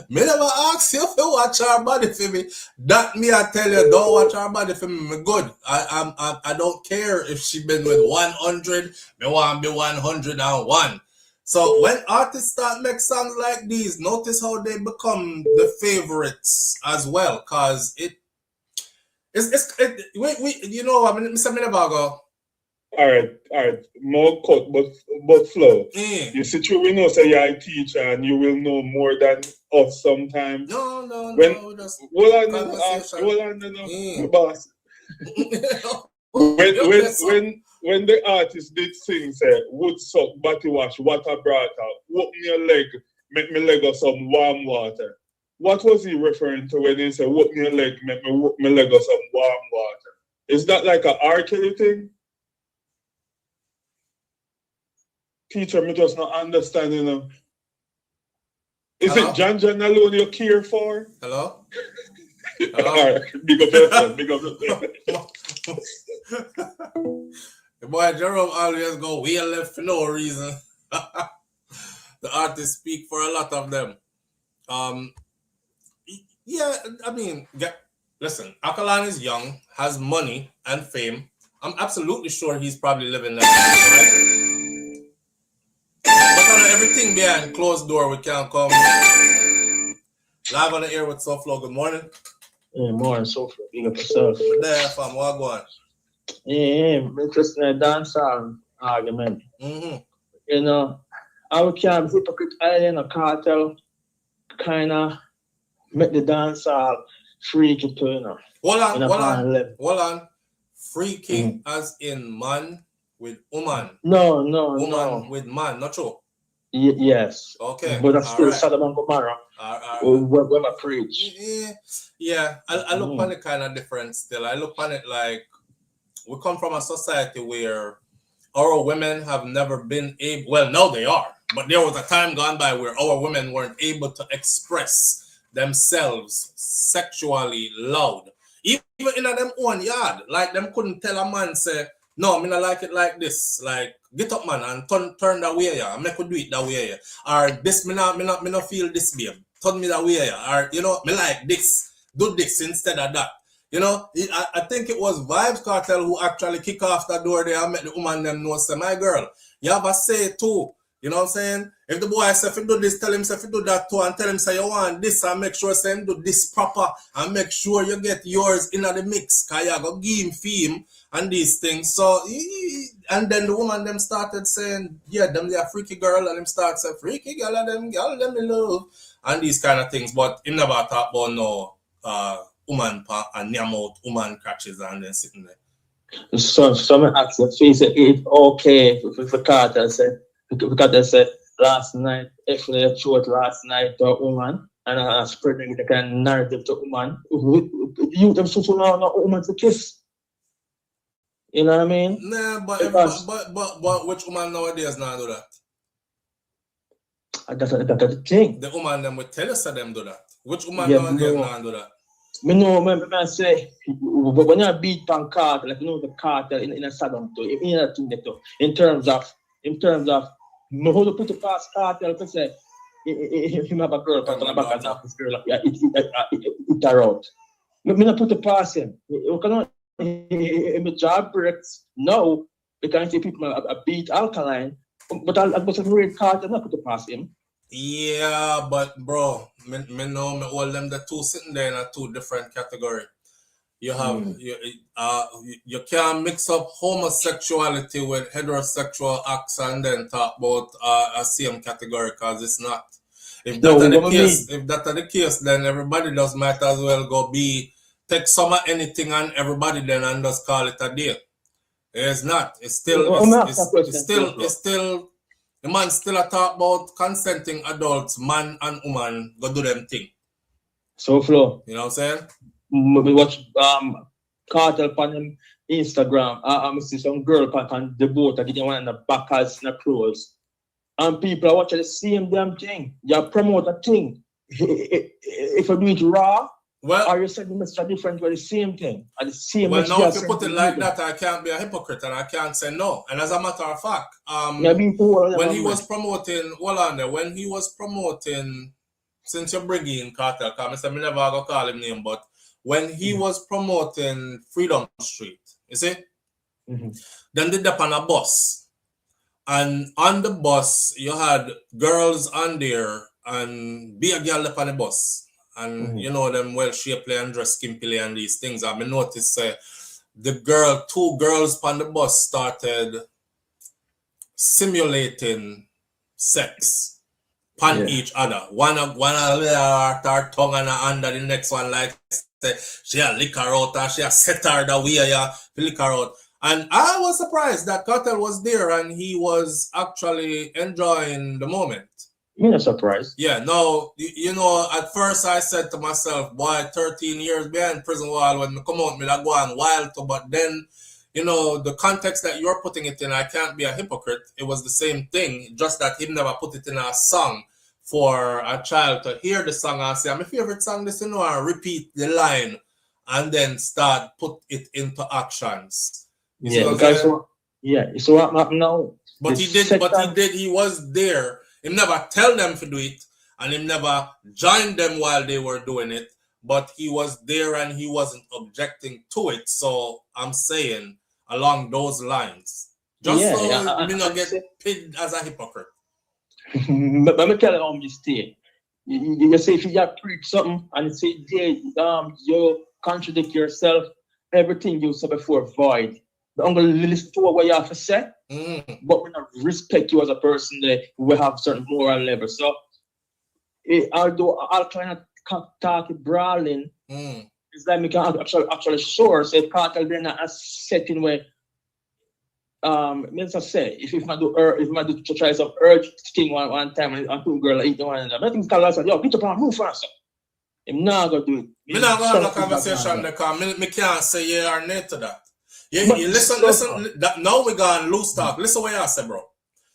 Me never ask you to watch our body for me. That me I tell you, don't watch our body for me. Me good. I don't care if she been with 100. Me want to be 101. So when artists start make songs like these, notice how they become the favorites as well, cause we you know what I mean, Mr. Minabago. All right. More cut, but Flo. You see, true, we know say you're a teacher and you will know more than us sometimes. No. Hold on, boss. When the artist did sing, say, wood suck, body wash, water brought out, open your leg, make me leg of some warm water. What was he referring to when he said, open your leg, make me leg of some warm water? Is that like an R. Kelly thing? Teacher, me just not understanding them. Is Hello? it John alone you care for? Hello? All right, big up yourself, big up yourself. The boy Jerome always go way left for no reason. The artists speak for a lot of them. Yeah, I mean, listen, Alkaline is young, has money and fame. I'm absolutely sure he's probably living that life, right? But on everything behind closed door, we can't come. Live on the air with SouFLo. Good morning. Yeah, morning, SouFLo. Big up yourself. There, fam. What going? Yeah, interesting in dancehall argument. You know, I can't hypocrite island or cartel kind of make the dancehall freaky too, you know. Hold on. Freaky as in man with woman. No. Woman with man, not true. Yes. Okay. But that's still Sodom and Gomorrah. When I preach. Yeah. I look on it kind of different still. I look on it like we come from a society where our women have never been able, well, now they are, but there was a time gone by where our women weren't able to express themselves sexually loud. Even in them own yard, like them couldn't tell a man, say, no, me not like it like this. Like, get up, man, and turn that way, yeah. I make you do it that way, yeah. Or this, me not feel this, babe. Turn me that way, yeah. Or, you know, me like this. Do this instead of that. You know, I think it was Vibes Cartel who actually kick off the door there and make the woman them know, say, my girl, you have a say too. You know what I'm saying? If the boy say, if you do this, tell him, say, if you do that too, and tell him, say, you want this, and make sure, say, him do this proper, and make sure you get yours in the mix, because you go give him fame, and these things. So, and then the woman them started saying, yeah, them they are freaky girl, and them start saying, freaky girl, and them me love, and these kind of things. But him never talk about no woman pa and name out woman catches and then sitting there. So someone asked if she said it's okay for Carter said because they said last night, actually they showed last night to a woman and spreading the kind of narrative to woman. You them so not woman to kiss. You know what I mean? Nah, but which woman nowadays now do that? That's the thing. The woman them will tell us that them do that. Which woman nowadays now do that? Me know, I say, when you beat on cartel, like you know the cartel in a Saddam too, in terms of, me hold to put the past cartel to say, him have a girl, but on the back of this girl, it are out. Me not put the past him. You cannot, my job breaks now, because see people beat Alkaline, but I was a great cartel, not put the past him. Yeah, but bro, me know me all them the two sitting there in a two different category. You have you can't mix up homosexuality with heterosexual acts and then talk about a same category because it's not. If that are the case, then everybody just might as well go take some of anything and everybody then and just call it a day. It's not. It's still the man still a talk about consenting adults, man and woman, go do them thing. So Flo. You know what I'm saying? We watch Cartel on Instagram. I see some girl on the boat, I get one in the back as in the clothes. And people are watching the same damn thing. You promote a thing. If you do it raw, or you said it's a different way, the same thing. And the same well, now if you put it like that, I can't be a hypocrite and I can't say no. And as a matter of fact, when he was promoting, when he was promoting, since you're bringing Cartel, because I never go call him name, but when he was promoting Freedom Street, you see, then did that on a bus. And on the bus, you had girls on there and be a girl up on the bus. And you know them well shapely and dressed skimpily and these things. I noticed two girls on the bus started simulating sex upon each other. One her tongue and her under the next one like she a lick her out and she a set her the way lick her out. And I was surprised that Cartel was there and he was actually enjoying the moment. You're not surprised. Yeah, no, you know, at first I said to myself, boy, 13 years behind prison wall, when I come out, me like go on wild too. But then, you know, the context that you're putting it in, I can't be a hypocrite. It was the same thing, just that he never put it in a song for a child to hear the song and say, my favorite song, this, you know, and repeat the line and then start put it into actions. So what happened now? But he was there. He never tell them to do it, and he never joined them while they were doing it, but he was there and he wasn't objecting to it. So I'm saying along those lines. Just so me not get pinned as a hypocrite. But let me tell you how you stay. You say if you preach something and you say, you contradict yourself, everything you said before void. I'm going to listen to what you have to say, but we not respect you as a person that we have certain moral level. So, although I'll try not to talk brawling, it's like we can actually sure say Cartel then a setting where means I say if I do to try some urge thing one time and two girls eat one another, I think Cartel said, yo, get up and move faster. I'm not gonna do it. Me not gonna have a conversation because me can't say yeah or nay to that. Yeah, listen. Now we gone loose talk. Listen what you said, bro.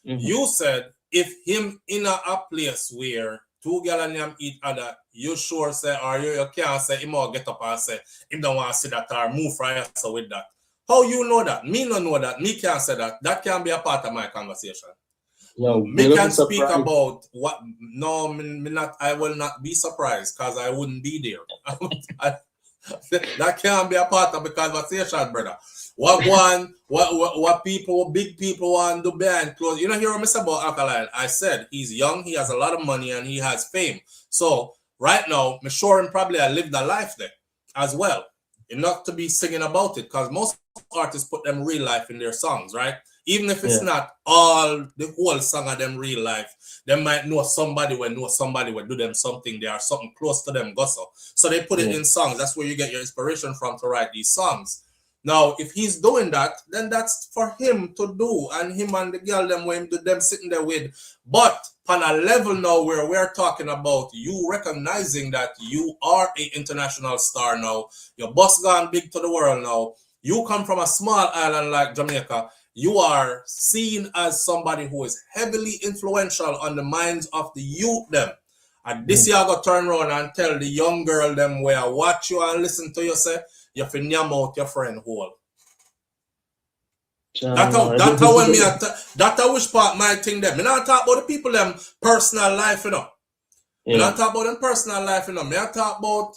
You said if him in a place where two girls and him eat other, you sure say or you can't say him or get up and say him don't want to see that or move for yourself with that. How you know that? Me don't know that. Me can't say that. That can be a part of my conversation. No, me can speak about what. No, me not. I will not be surprised because I wouldn't be there. That can't be a part of the conversation, brother. What people, big people want to do behind closed. You know, hear what I said about Alkaline? I said he's young, he has a lot of money, and he has fame. So right now, I'm sure him probably lived a life there as well. Enough to be singing about it, because most artists put them real life in their songs, right? Even if it's not all the whole song of them real life, they might know somebody will do them something. They are something close to them, gosso. So they put it in songs. That's where you get your inspiration from to write these songs. Now, if he's doing that, then that's for him to do, and him and the girl them when them sitting there with. But on a level now where we're talking about you recognizing that you are an international star now, your boss gone big to the world now. You come from a small island like Jamaica. You are seen as somebody who is heavily influential on the minds of the youth them. And this year I go turn around and tell the young girl them where I watch you and listen to you say, you fin yam out your friend hole. That's how which part my thing them. Me not talk about the people them personal life, you know. Me not talk about them personal life, you know. Me not talk about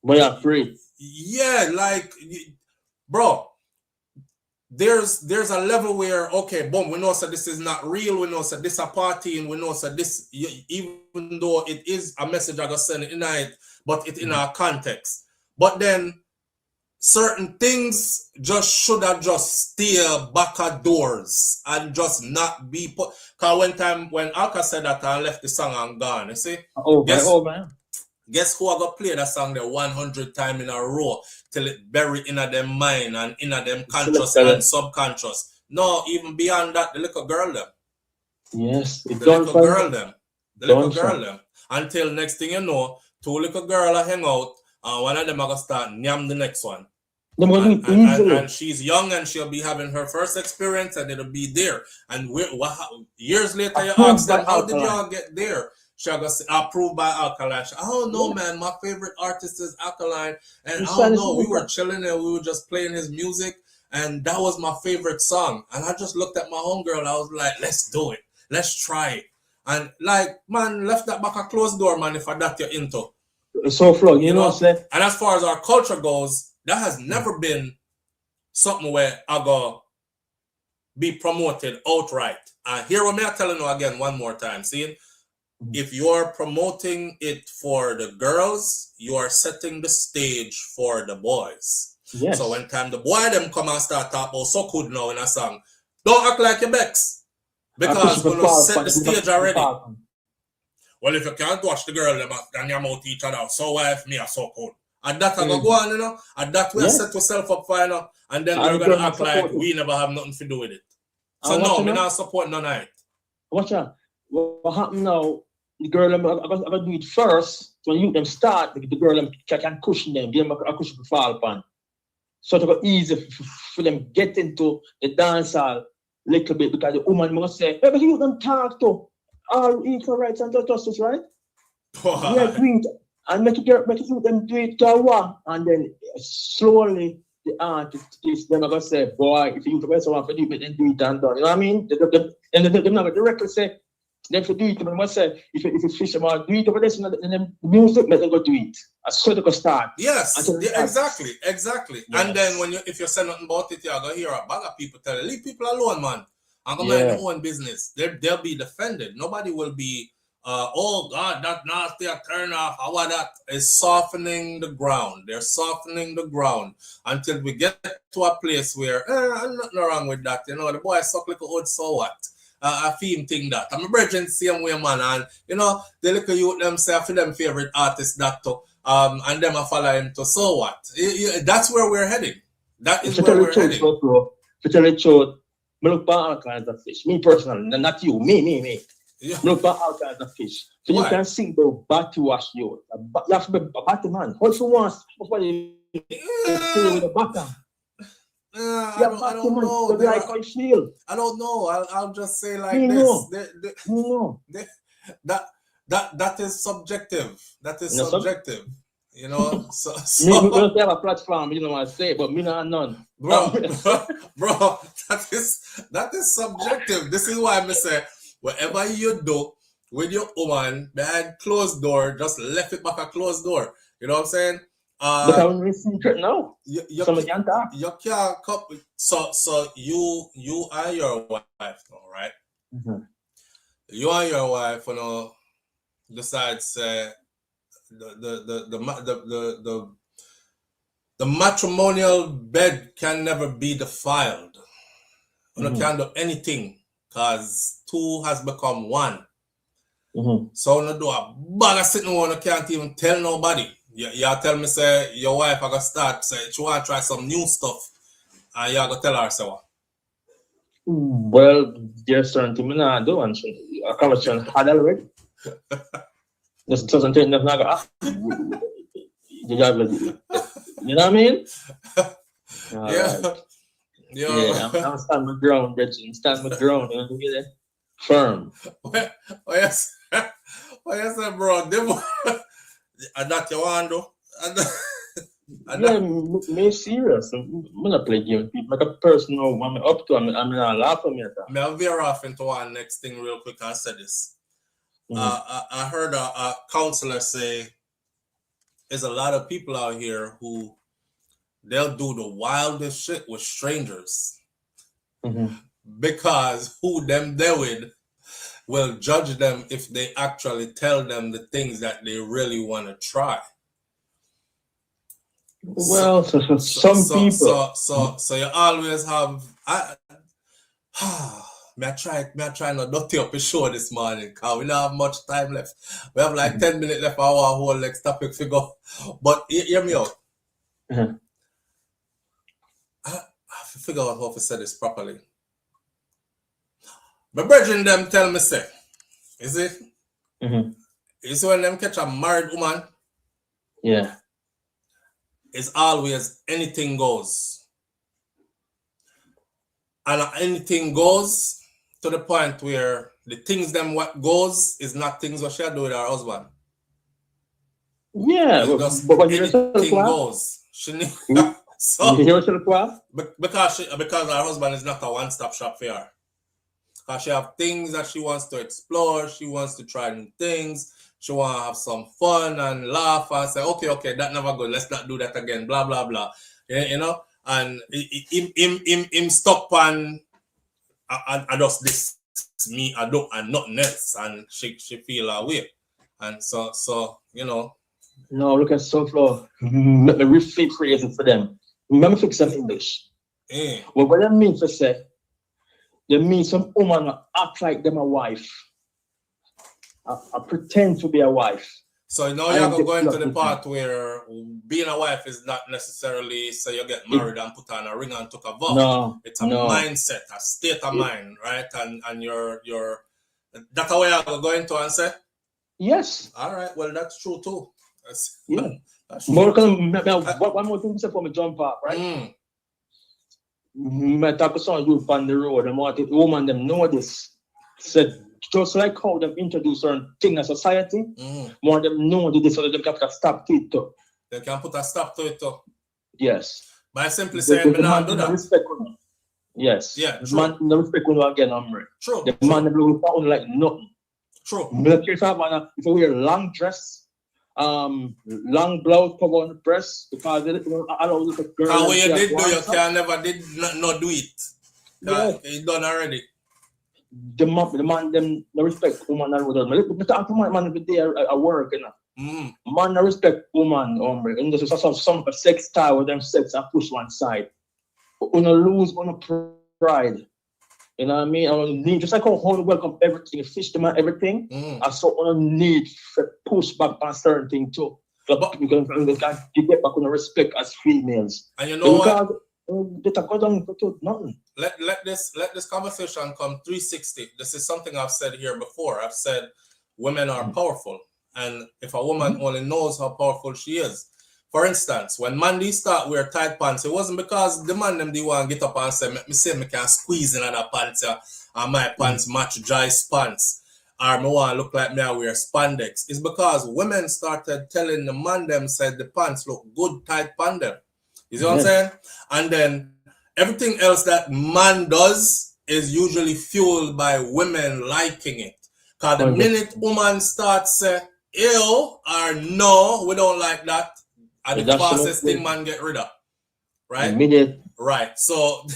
but you're free. Yeah, like bro. There's a level where, okay, boom, we know so this is not real, we know so this a party, and we know so this, even though it is a message I got send it in it, but it's in our context. But then certain things just should have just stay back at doors and just not be put. Because one time when Alka said that I left the song and gone, you see? Man. Guess who I got play that song there 100 times in a row till it buried in them mind and in them conscious and subconscious. No, even beyond that, the little girl them. Yes, the little girl them. Until next thing you know, two little girls hang out and one of them are gonna start nyam the next one. And she's young and she'll be having her first experience and it'll be there. And years later you ask them, how did y'all get there? She'll go say, approved by Alkaline. Oh no, man, my favorite artist is Alkaline. And oh no, we were chilling and we were just playing his music. And that was my favorite song. And I just looked at my homegirl and I was like, let's do it. Let's try it. And like, man, left that back a closed door, man, if that you're into. SouFLo, you know what I'm saying? And as far as our culture goes, that has never been something where I go be promoted outright. And here what me I'm telling you again one more time. See, if you're promoting it for the girls, you are setting the stage for the boys. Yes. So when time the boy them come and start talk about so good now in a song, don't act like your Bex. Because we're going to set the stage already. Well, if you can't watch the girl them and your mouth each other, so why if me are so cool? And that I go on, you know, and that we set yourself up for, you know, and then we're going to act like we never have nothing to do with it. So no, we not support none of it. Watch out. What happened now, the girl, I'm going to do it first. So when you them start, the girl can cushion them, give them a cushion to fall upon. So it's easy for them get into the dancehall a little bit because the woman must say, hey, but you can talk to all equal rights and justice, right? We agree. And make them do it to a one. And then slowly the artist them are going to say, boy, if you want someone for do it, then do it and done. You know what I mean? And they're not going to directly say, then for do it, but I say, if it's fisherman, do it over this, and then the music, let them go do it. So they can start. Yes, exactly. Yes. And then if you say nothing about it, you're going to hear a bag of people tell you, leave people alone, man. I'm going to mind their own business. They'll be defended. Nobody will be, oh God, that nasty turn off. How that is softening the ground. They're softening the ground until we get to a place where, I'm nothing wrong with that. You know, the boy suck like a old, so what? I feel thing that. I'm a virgin same way, man. And, you know, they look at you them say for them favorite artists that too. And them I follow him to, so what? That's where we're heading. That is where we're heading. To tell the truth, I look at all kinds of fish. Me personally, not you, me. Yeah. Look at all kinds of fish. So you can sing the batty wash you. You have to be a batty man. Also once, with the bottom. I don't know. Like how you feel. I don't know. I'll just say like this. That is subjective. That is subjective. You know, so me don't have a platform, you know what I say, but me not none. Bro, that is subjective. This is why I say whatever you do with your woman behind closed door, just left it back a closed door. You know what I'm saying? But I'm in secret now. You Somebody can talk. You can't couple. So you and your wife now, right? Mm-hmm. You and your wife, you know, decide say the matrimonial bed can never be defiled. You can't do anything because two has become one. So you do a bag of sitting one, you can't even tell nobody. You tell me say your wife I gonna start say she wanna try some new stuff and you gonna tell her so. Well, there's certain things I do and a conversation had already. This doesn't take enough now. You know what I mean? Yeah. Right. Yeah, I'm standing my ground, Rygin. Stand my ground, you know, get it? Firm. Yes. Yes, bro. And that you want to do? Yeah, me serious. I'm not play game people. Like a person know what I'm up to. I'm not laughing at that. I'll veer off into one next thing real quick. I said this. I heard a counselor say there's a lot of people out here who they'll do the wildest shit with strangers because who them there with will judge them if they actually tell them the things that they really want to try. Well, some people. So you always have. Me try not dirty up the show this morning because we don't have much time left. We have like 10 minutes left for our whole next topic figure. But hear me out. I have to figure out how to say this properly. My brethren them tell me say, is it? You see when them catch a married woman? Yeah. It's always anything goes. And anything goes to the point where the things them what goes is not things what she do with her husband. Yeah, but anything goes. She so because her husband is not a one-stop shop for her. Because she have things that she wants to explore, she wants to try new things, she want to have some fun and laugh and say, okay, that never good, let's not do that again, blah, blah, blah. You know? And him stuck on I just this me, I don't and nothing else, and she feel her way. And so you know. No, look at SouFLo. Let me rephrase it for them. Let me fix them English. Well, what that means to say, they mean some woman act like them a wife. I pretend to be a wife. So now you're going to the part where being a wife is not necessarily so you get married and put on a ring and took a vow. No, it's a mindset, a state of mind, right? And you're that's the way I'm going to answer. Yes. All right. Well, that's true too. That's true. One more thing before me jump up, right? I talk to some youth on the road and want the woman them know this. Said just like how them introduce certain things in society, more them know this so that they can stop to it too. They can put a stop to it too. Yes. By simply saying we not do that. Respect yes. Yeah. The man no respect when you again Omri. True. The man will on like nothing. True. If you wear long dress, long blouse cover on the breast, because they allow little girls. How you did do you can never did not do it. Yeah. It's done already. The man them no respect woman and woman. But talk to my man every day at work, you know. Man no respect woman, and there's some sex style with them sex and push one side. Wanna lose on pride. You know what I mean? I need just like how welcome everything, fish them and everything. I so on need to push back on certain things too. But we can get back on the respect as females. And you know what? Nothing. Let this conversation come 360. This is something I've said here before. I've said women are powerful, and if a woman only knows how powerful she is. For instance, when Mandy start wear tight pants, it wasn't because the man them they want to get up and say me can squeeze in other pants and my pants match Jai's pants, or me want to look like me I wear spandex. It's because women started telling the man them said the pants look good tight on them. You see what I'm saying? And then everything else that man does is usually fueled by women liking it. Because the minute woman starts say, ew, or no, we don't like that, are the fastest thing man get rid of. Right? Immediate. Right. So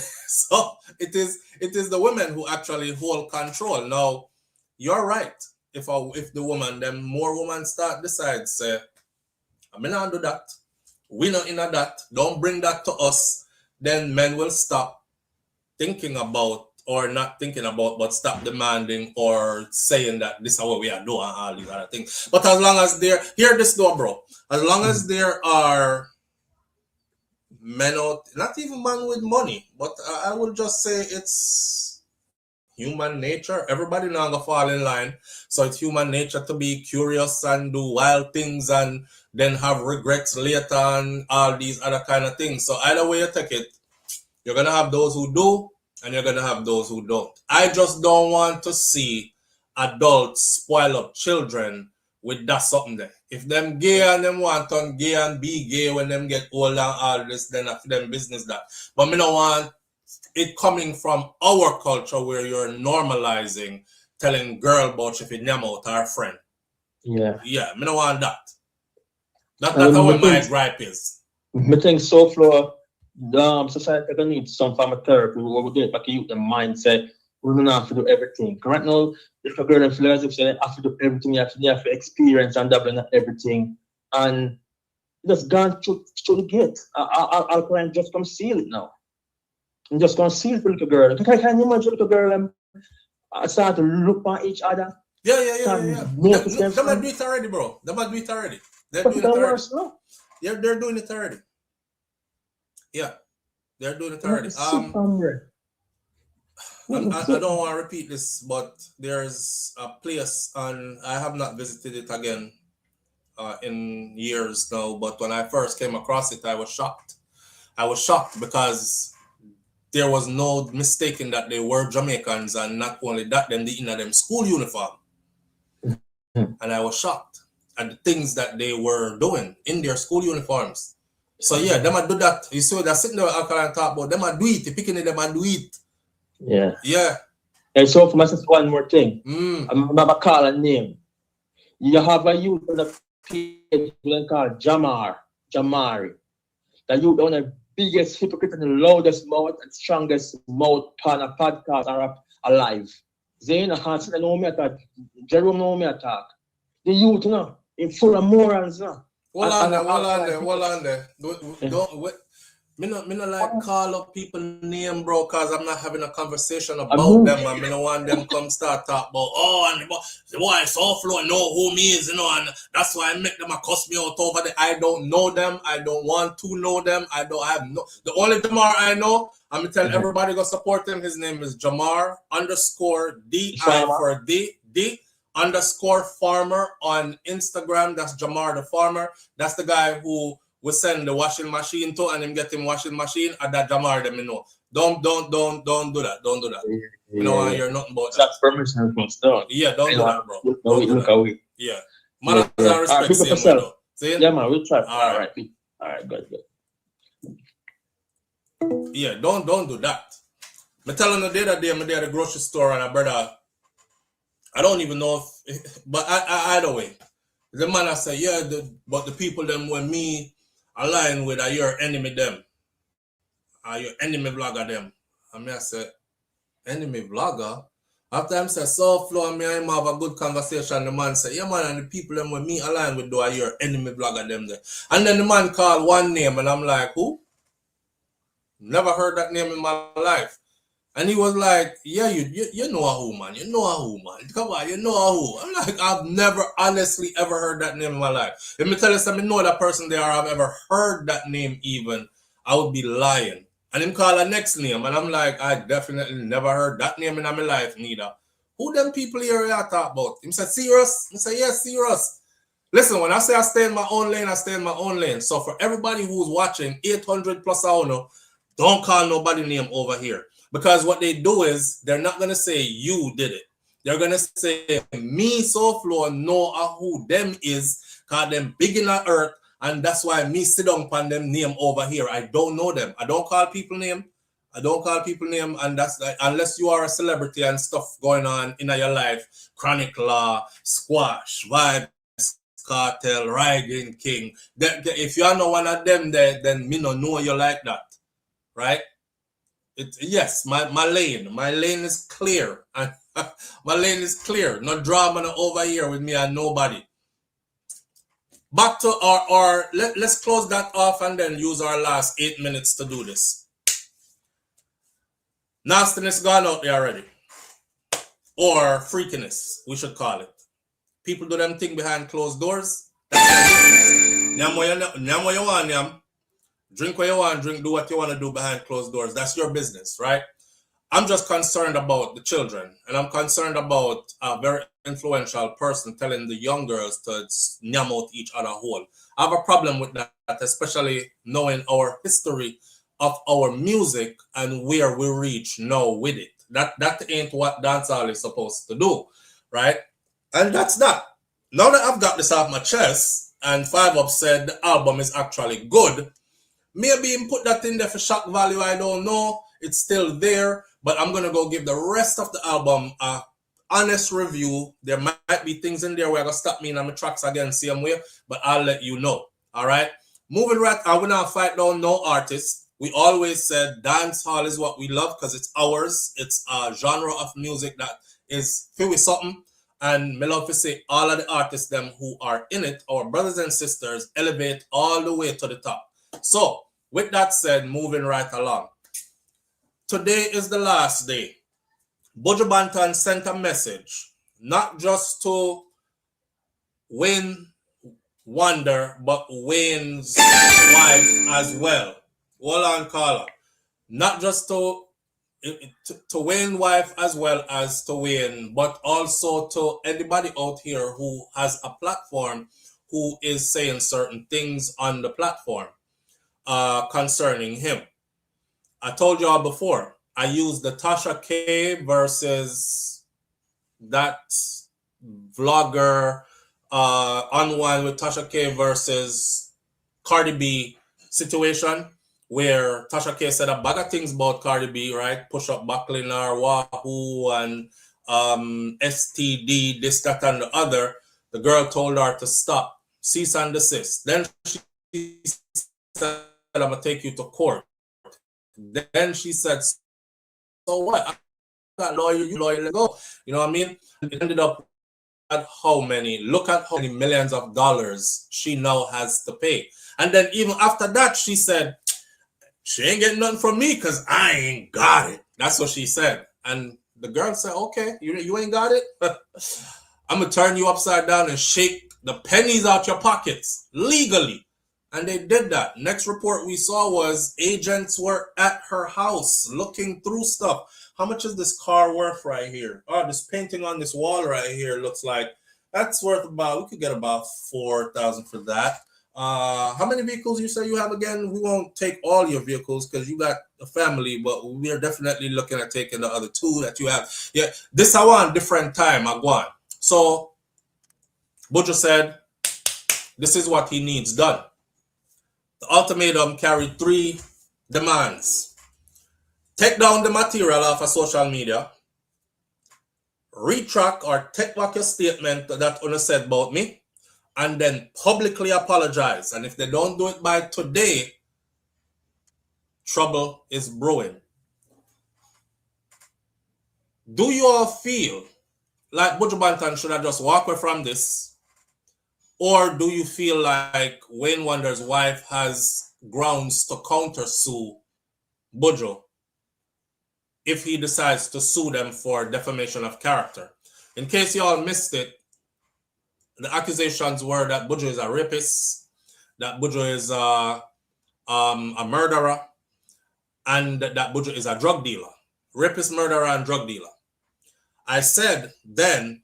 it is the women who actually hold control. Now, you're right. If the woman, then more women start decide, say, I'm not do that. We not in that. Don't bring that to us. Then men will stop thinking about, or not thinking about, but stop demanding or saying that this is what we are doing and all these other things. But as long as hear this though, bro. As long as there are men out, not even man with money, but I will just say it's human nature. Everybody now gonna fall in line. So it's human nature to be curious and do wild things and then have regrets later and all these other kind of things. So either way you take it, you're gonna have those who do and you're gonna have those who don't. I just don't want to see adults spoil up children with that something there. If them gay and them want to gay and be gay when them get old and all this, then after them business that. But me don't want it coming from our culture where you're normalizing telling girl about if you name out her friend. Yeah. Yeah, me don't want that. That's what my gripe is. I think SouFLo, society gonna need some form of therapy where we get back to the mindset. We don't have to do everything. Right now, if a girl feels as if they have to do everything, you have to experience and double in everything. And just gone through the gate. Alkaline just come seal it now. I'm just gonna seal the little girl. Can you imagine little girl start to look at each other? Yeah. Them do it already, bro. Them do it already. They're doing it already. Yeah, they're doing it already. Yeah, they're doing it already. I don't want to repeat this, but there's a place, and I have not visited it again in years now. But when I first came across it, I was shocked. I was shocked because there was no mistaking that they were Jamaicans, and not only that, then they in them school uniform. And I was shocked at the things that they were doing in their school uniforms. So yeah, them might do that. You see, they're sitting there with Alkaline talk about them might do it. The picking them might do it. Yeah. And so for myself, one more thing. I'm gonna call a name. You have a youth on the page called Jamari. The youth on the biggest hypocrite and the loudest mouth and strongest mouth on a podcast are alive. Zane Hansen know me attack. Jerome know me attack. The youth, you know, in full of morals, you know. Hold on there. Don't me not like call up people name, bro, cause I'm not having a conversation about them, and me don't want them come start talk about and the boy SouFLo know who me is, you know, and that's why I make them a cuss me out over there. I don't know them. I don't want to know them. I have no. The only Jamar I know, I'm gonna tell everybody go support him. His name is Jamar _DI_D_farmer on Instagram. That's Jamar the Farmer. That's the guy who we send the washing machine to and him get him washing machine and that Jamar them, you know. Don't do that. Don't do that. You know, you're nothing about that. That's permission from stone. Yeah, don't do that, bro. Look away. Yeah. Man, I respect same way though. See? Yeah, man, we'll try. All right, good. Yeah, don't do that. Me telling the other day, I'm there at the grocery store and a brother, I don't even know if, but either way, the man I say, yeah, but the people them when me align with are your enemy them. Are your enemy vlogger them. I mean I say, enemy vlogger? After I say SouFLo and me I have a good conversation, the man say, yeah man, and the people them when me align with do are your enemy vlogger them there. And then the man called one name and I'm like, who? Never heard that name in my life. And he was like, yeah, you know a who, man. You know a who, man. Come on, you know a who. I'm like, I've never honestly ever heard that name in my life. If me tell you something, know that person there, I've ever heard that name even, I would be lying. And him call a next name. And I'm like, I definitely never heard that name in my life neither. Who them people here you talk about? Him said, serious? I say, yes, serious. Listen, when I say I stay in my own lane, I stay in my own lane. So for everybody who's watching, 800 plus I know, don't call nobody name over here. Because what they do is, they're not going to say you did it. They're going to say, me, SouFLo, know who them is, because them big in the earth, and that's why me sit down upon them name over here. I don't know them. I don't call people name. And that's like, unless you are a celebrity and stuff going on in your life, Chronic Law, Squash, Vibes, Cartel, Rygin King. If you are not one of them there, then me no know you like that. Right? Yes, my lane is clear. And my lane is clear. No drama no over here with me and nobody. Back to let's close that off and then use our last 8 minutes to do this. Nastiness gone out there already. Or freakiness, we should call it. People do them thing behind closed doors. Nyam what you want, nyam. Drink what you want, drink, do what you want to do behind closed doors. That's your business, right? I'm just concerned about the children, and I'm concerned about a very influential person telling the young girls to nyam out each other whole. I have a problem with that, especially knowing our history of our music and where we reach now with it. That ain't what dancehall is supposed to do, right? And that's that. Now that I've got this off my chest, and 5 Up said the album is actually good, maybe put that in there for shock value, I don't know. It's still there, but I'm going to go give the rest of the album a honest review. There might be things in there where I'm going to stop me in my tracks again, same way, but I'll let you know, all right? Moving right, I will not fight down no artist. We always said dancehall is what we love because it's ours. It's a genre of music that is filled with something. And me love to say all of the artists them who are in it, our brothers and sisters, elevate all the way to the top. So, with that said, moving right along. Today is the last day. Buju Banton sent a message, not just to Wanyne Wonder, but Wayne's wife as well. Hold on, caller. Not just to Wayne's wife as well as to Wayne, but also to anybody out here who has a platform who is saying certain things on the platform concerning him. I told y'all before, I used the Tasha K versus that vlogger on one with Tasha K versus Cardi B situation, where Tasha K said a bag of things about Cardi B, right? Push up, buckling her, Wahoo, and STD, this, that, and the other. The girl told her to stop, cease and desist. Then she said, I'm going to take you to court. Then she said, so what? I got lawyer, you lawyer, let go. You know what I mean? It ended up at look at how many millions of dollars she now has to pay. And then even after that, she said, she ain't getting nothing from me because I ain't got it. That's what she said. And the girl said, okay, you ain't got it? I'm going to turn you upside down and shake the pennies out your pockets legally. And they did that. Next report we saw was agents were at her house looking through stuff. How much is this car worth right here? Oh, this painting on this wall right here looks like that's worth about, we could get about $4,000 for that. How many vehicles you say you have again? We won't take all your vehicles because you got a family, but we are definitely looking at taking the other 2 that you have. Yeah, this I want different time, I go on. So Buju said, this is what he needs done. The ultimatum carried 3 demands. Take down the material off of social media. Retract or take back your statement that Una said about me. And then publicly apologize. And if they don't do it by today, trouble is brewing. Do you all feel like Buju Banton should have just walked away from this? Or do you feel like Wanyne Wonder's wife has grounds to counter-sue Buju if he decides to sue them for defamation of character? In case you all missed it, the accusations were that Buju is a rapist, that Buju is a murderer, and that Buju is a drug dealer. Rapist, murderer, and drug dealer. I said then,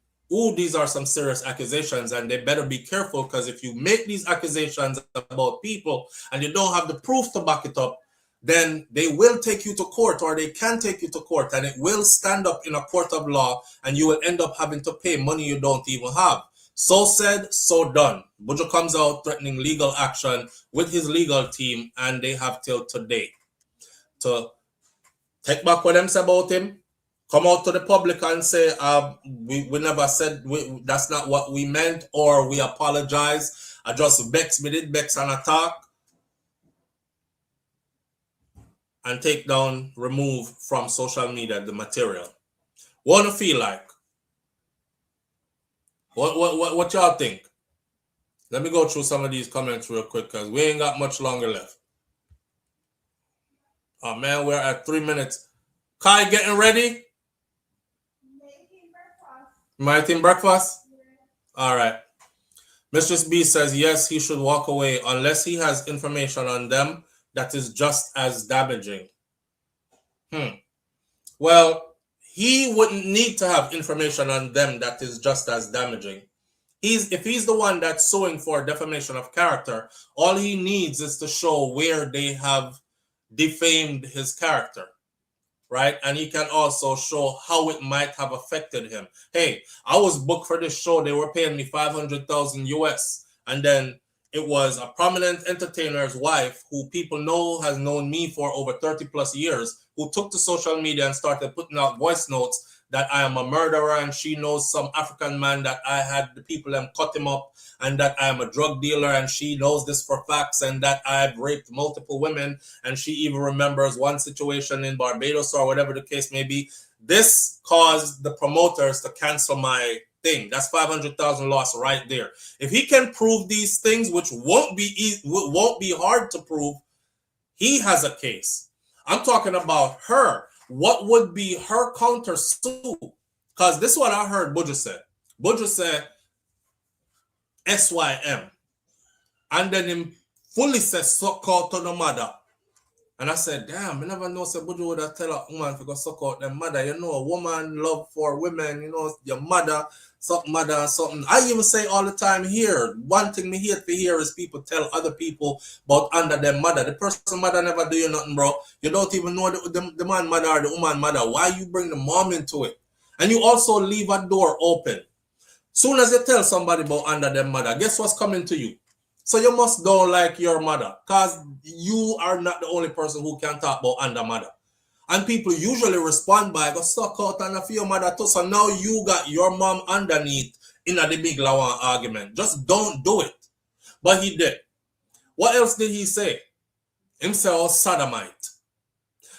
these are some serious accusations and they better be careful, because if you make these accusations about people and you don't have the proof to back it up, then they will take you to court, or they can take you to court, and it will stand up in a court of law and you will end up having to pay money you don't even have. So said, so done. Buju comes out threatening legal action with his legal team, and they have till today to take back what them say about him, come out to the public and say, we never said, that's not what we meant, or we apologize. I just vex, me did vex and attack. And take down, remove from social media the material. What do you feel like? What y'all think? Let me go through some of these comments real quick because we ain't got much longer left. Oh man, we're at 3 minutes. Kai getting ready? Making breakfast? All right. Mistress B says, yes, he should walk away unless he has information on them that is just as damaging. Well, he wouldn't need to have information on them that is just as damaging. If he's the one that's suing for defamation of character, all he needs is to show where they have defamed his character, right? And he can also show how it might have affected him. Hey, I was booked for this show. They were paying me $500,000 US. And then it was a prominent entertainer's wife who people know has known me for over 30 plus years, who took to social media and started putting out voice notes that I am a murderer, and she knows some African man that I had the people them cut him up, and that I am a drug dealer, and she knows this for facts, and that I've raped multiple women, and she even remembers one situation in Barbados or whatever the case may be. This caused the promoters to cancel my thing. That's 500,000 loss right there. If he can prove these things, which won't be hard to prove, he has a case. I'm talking about her. What would be her counter suit? Because this is what I heard Buju said. Buju said SYM. And then him fully said suck out to the mother. And I said, damn, I never know said Buju would have tell a woman to go suck out their mother. You know, a woman love for women, you know, your mother, something. I even say all the time here, one thing me hate to hear is people tell other people about under their mother. The person mother never do you nothing, bro. You don't even know the man mother or the woman mother. Why you bring the mom into it? And you also leave a door open. Soon as you tell somebody about under their mother, guess what's coming to you? So you must don't like your mother, because you are not the only person who can talk about under mother. And people usually respond by go suck out and for your mother too. So now you got your mom underneath in the big law argument. Just don't do it. But he did. What else did he say? Himself sodomite.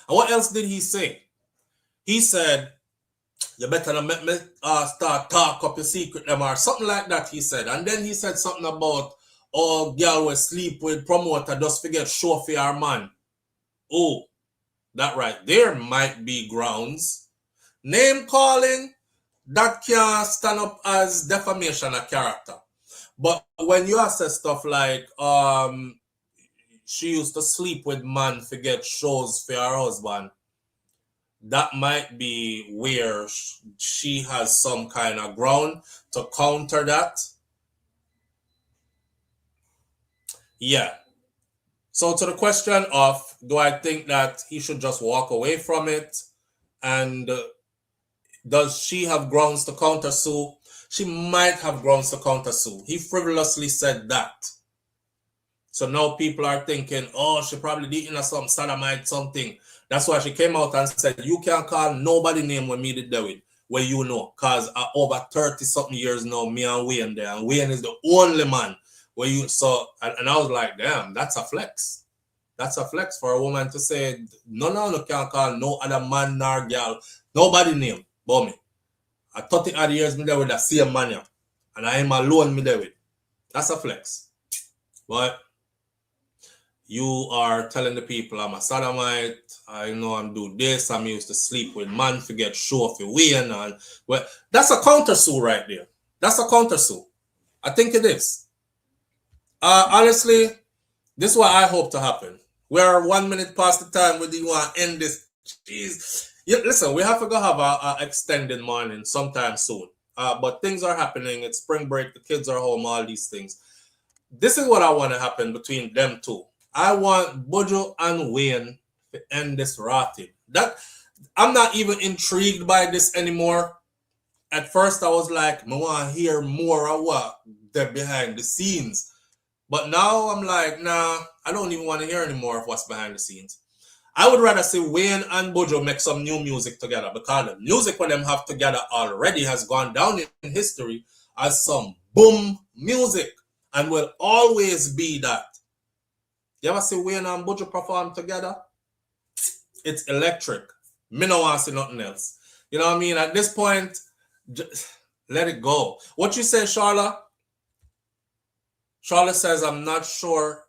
And what else did he say? He said, you better not make me start talk up your secret them or something like that, he said. And then he said something about, oh, girl will sleep with promoter, just forget show for your man. Oh, that right there might be grounds. Name calling, that can stand up as defamation of character. But when you say stuff like, she used to sleep with man, forget shows for her husband, that might be where she has some kind of ground to counter that. Yeah. So to the question of, do I think that he should just walk away from it? And does she have grounds to counter sue? She might have grounds to counter sue. He frivolously said that. So now people are thinking, oh, she probably did some sodomite something. That's why she came out and said, you can't call nobody name when me did that with, where you know. Because over 30-something years now, me and Wayne there. And Wayne is the only man where you saw. And I was like, damn, that's a flex. That's a flex for a woman to say, no can't call no other man nor girl. Nobody name but me. I 30 odd years me there with that same man. And I am alone me there with. That's a flex. But you are telling the people I'm a sodomite, I know I'm doing this, I'm used to sleep with man, forget show for Wayne, and well, that's a counter sue right there. That's a counter sue. I think it is. Honestly, this is what I hope to happen. We're 1 minute past the time. Whether you want to end this, jeez. Yeah, listen, we have to go have a extended morning sometime soon. But things are happening. It's spring break. The kids are home. All these things. This is what I want to happen between them two. I want Buju and Wayne to end this rotting. That I'm not even intrigued by this anymore. At first, I was like, I want to hear more of what they're behind the scenes. But now I'm like, nah, I don't even want to hear any more of what's behind the scenes. I would rather see Wayne and Buju make some new music together, because the music when them have together already has gone down in history as some boom music and will always be that. You ever see Wayne and Buju perform together? It's electric. Me no want to see nothing else. You know what I mean? At this point, just let it go. What you say, Charlotte? Charlotte says, I'm not sure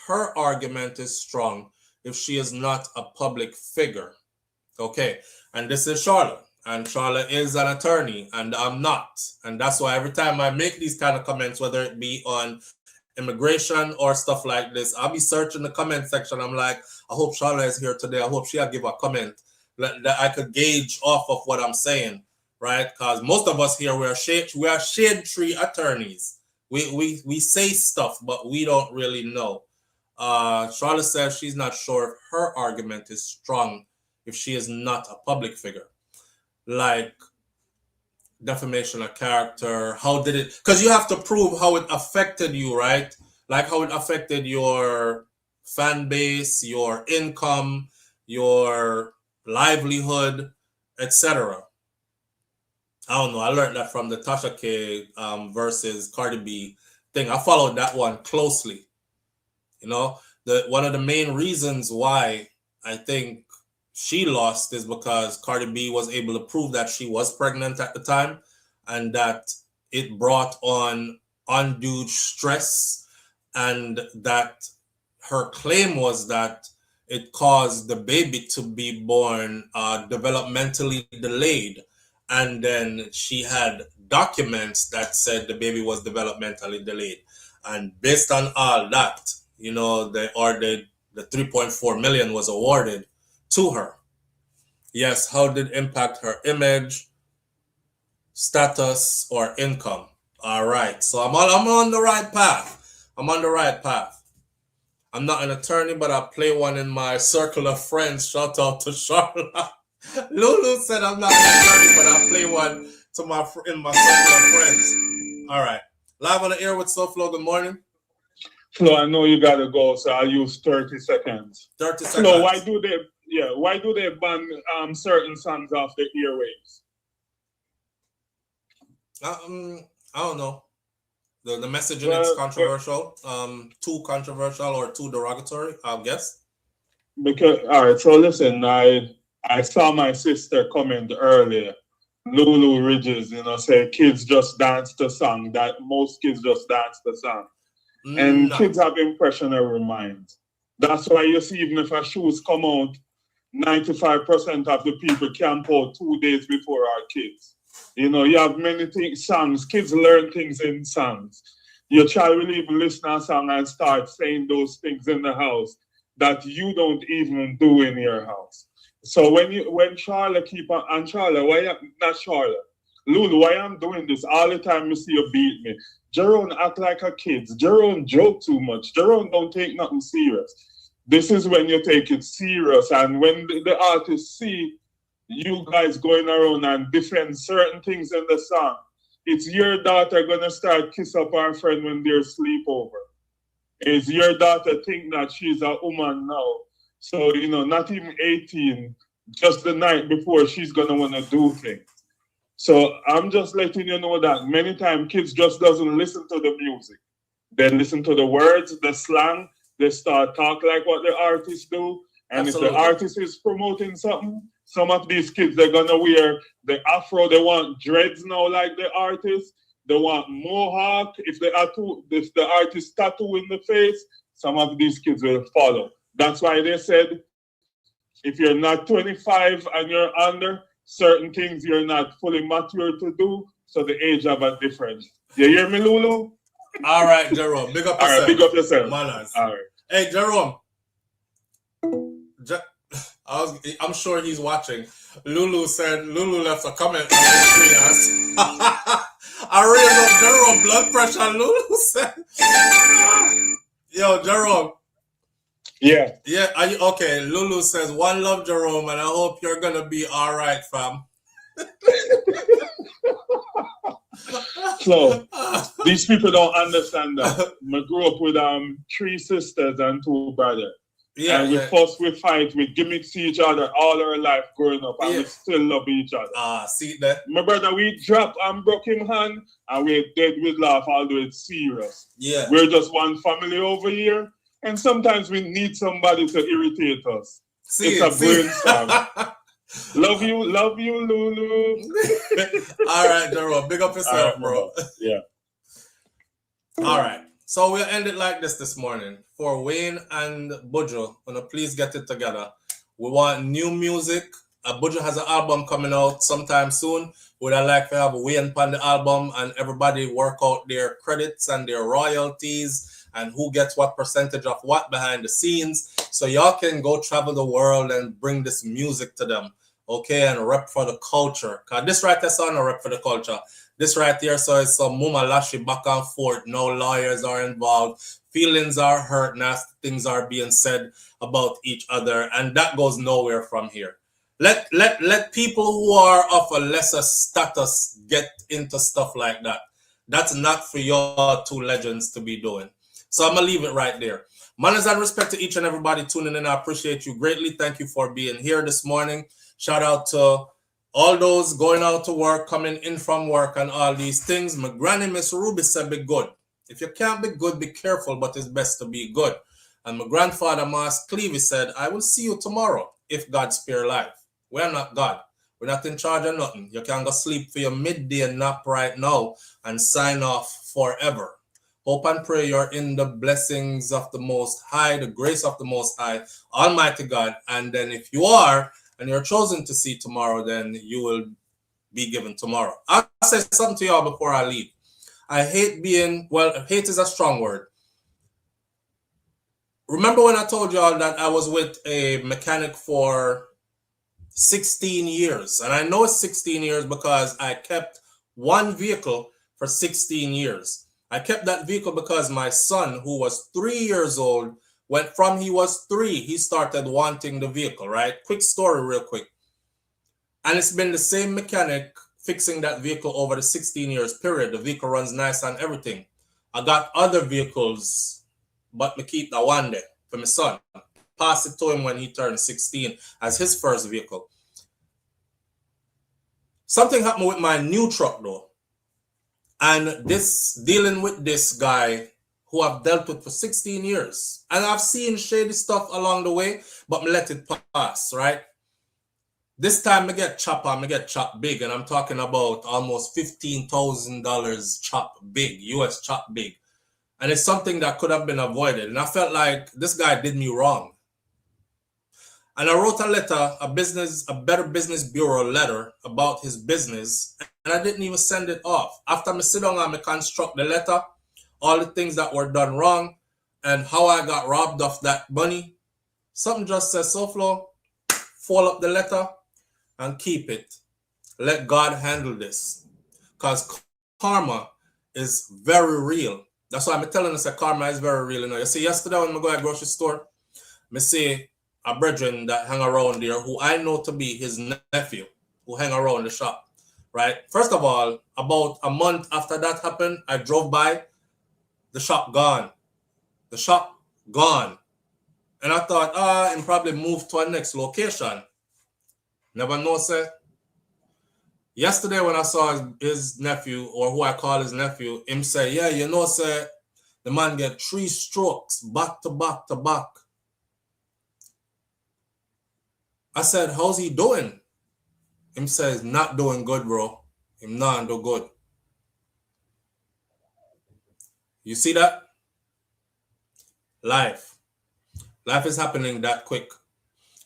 her argument is strong if she is not a public figure. Okay. And this is Charlotte. And Charlotte is an attorney, and I'm not. And that's why every time I make these kind of comments, whether it be on immigration or stuff like this, I'll be searching the comment section. I'm like, I hope Charlotte is here today. I hope she'll give a comment that I could gauge off of what I'm saying, right? Because most of us here, we are shade tree attorneys. We say stuff, but we don't really know. Charlotte says she's not sure if her argument is strong if she is not a public figure. Like defamation of character, how did it, because you have to prove how it affected you, right? Like how it affected your fan base, your income, your livelihood, etc. I don't know. I learned that from the Tasha K versus Cardi B thing. I followed that one closely. You know, one of the main reasons why I think she lost is because Cardi B was able to prove that she was pregnant at the time, and that it brought on undue stress, and that her claim was that it caused the baby to be born developmentally delayed. And then she had documents that said the baby was developmentally delayed. And based on all that, you know, the 3.4 million was awarded to her. Yes, how did it impact her image, status, or income? All right, so I'm on the right path. I'm on the right path. I'm not an attorney, but I play one in my circle of friends. Shout out to Charlotte. Lulu said I'm not an attorney, but I play one in my circle of friends. All right, live on the air with SouFLo. Good morning. Flo, I know you gotta go, so I'll use 30 seconds. 30 seconds. Flo, why do they ban certain songs off the airwaves? I don't know. The messaging is controversial. Too controversial or too derogatory, I guess. Because all right, so listen, I saw my sister comment earlier. Lulu Ridges, you know, say kids just dance the song. That most kids just dance the song. And kids have impressionable minds. That's why you see, even if a shoes come out, 95% of the people camp out 2 days before our kids. You know, you have many things, songs. Kids learn things in songs. Your child will even listen to a song and start saying those things in the house that you don't even do in your house. So when Charlotte keep on, and Charlotte, not Charlotte, Lulu, why I'm doing this all the time? You see you beat me. Jerome act like a kid. Jerome joke too much. Jerome don't take nothing serious. This is when you take it serious, and when the artists see you guys going around and defend certain things in the song, it's your daughter gonna start kiss up her friend when they're sleepover. Is your daughter think that she's a woman now? So, you know, not even 18, just the night before, she's gonna wanna do things. So I'm just letting you know that many times kids just doesn't listen to the music. They listen to the words, the slang, they start talk like what the artists do. And Absolutely. If the artist is promoting something, some of these kids, they're gonna wear the afro, they want dreads now like the artist, they want mohawk. If the artist tattoo in the face, some of these kids will follow. That's why they said, if you're not 25 and you're under, certain things you're not fully mature to do, so the age have a difference. You hear me, Lulu? All right, Jerome. Big up yourself. All right, big up yourself. Manners. All right. Hey, Jerome. I'm sure he's watching. Lulu left a comment on the screen. I raised up Jerome blood pressure. Lulu said, yo, Jerome. Yeah. Yeah, are you okay? Lulu says, one love, Jerome, and I hope you're gonna be all right, fam. So these people don't understand that. I grew up with 3 sisters and 2 brothers. Yeah, and we fuss, we fight, we gimmicks each other all our life growing up, and we still love each other. See that? My brother, we dropped and broke him hand, and we're dead with laugh, although it's serious. Yeah. We're just one family over here, and sometimes we need somebody to irritate us. It's a brainstorm. Love you, Lulu. All right, Jerome, big up yourself, bro. Yeah. All right. So we'll end it like this morning. For Wayne and Buju, please get it together. We want new music. Buju has an album coming out sometime soon. Would I like to have Wayne on the album and everybody work out their credits and their royalties and who gets what percentage of what behind the scenes, so y'all can go travel the world and bring this music to them, okay, and rep for the culture. Cause this right here sound a rep for the culture. This right here, so it's some muma lashy back and forth. No lawyers are involved. Feelings are hurt. Nasty things are being said about each other, and that goes nowhere from here. Let people who are of a lesser status get into stuff like that. That's not for your two legends to be doing. So I'm gonna leave it right there. Manners and respect to each and everybody tuning in. I appreciate you greatly. Thank you for being here this morning. Shout out to all those going out to work, coming in from work, and all these things. My granny, Miss Ruby, said be good. If you can't be good, be careful, but it's best to be good. And my grandfather, Mas Clevey, said, I will see you tomorrow if God spare life. We're not God. We're not in charge of nothing. You can go sleep for your midday nap right now and sign off forever. Hope and pray you're in the blessings of the Most High, the grace of the Most High, Almighty God. And then if you are, and you're chosen to see tomorrow, then you will be given tomorrow. I'll say something to y'all before I leave. I hate being, well, hate is a strong word. Remember when I told y'all that I was with a mechanic for 16 years? And I know it's 16 years because I kept one vehicle for 16 years. I kept that vehicle because my son, who was 3 years old, from he was 3, he started wanting the vehicle, right? Quick story real quick. And it's been the same mechanic fixing that vehicle over the 16 years period. The vehicle runs nice and everything. I got other vehicles, but me keep that one there for my son. Pass it to him when he turned 16 as his first vehicle. Something happened with my new truck though. And dealing with this guy who I've dealt with for 16 years. And I've seen shady stuff along the way, but me let it pass, right? This time I get chopped big, and I'm talking about almost $15,000 chop big, US chop big. And it's something that could have been avoided. And I felt like this guy did me wrong. And I wrote a letter, a Better Business Bureau letter about his business, and I didn't even send it off. After I sit down and I construct the letter, all the things that were done wrong, and how I got robbed of that money, something just says, SouFlo, fold up the letter and keep it. Let God handle this. Because karma is very real. That's why I'm telling us that karma is very real. You know, you see, yesterday when I go to the grocery store, I see a brethren that hang around there who I know to be his nephew, who hang around the shop, right? First of all, about a month after that happened, I drove by, the shop gone. The shop gone. And I thought, and probably moved to a next location. Never know, sir. Yesterday when I saw his nephew, or who I call his nephew, him say, yeah, you know, sir, the man get 3 strokes back to back to back. I said, how's he doing? Him says, not doing good, bro. Him not do good. You see that? Life is happening that quick.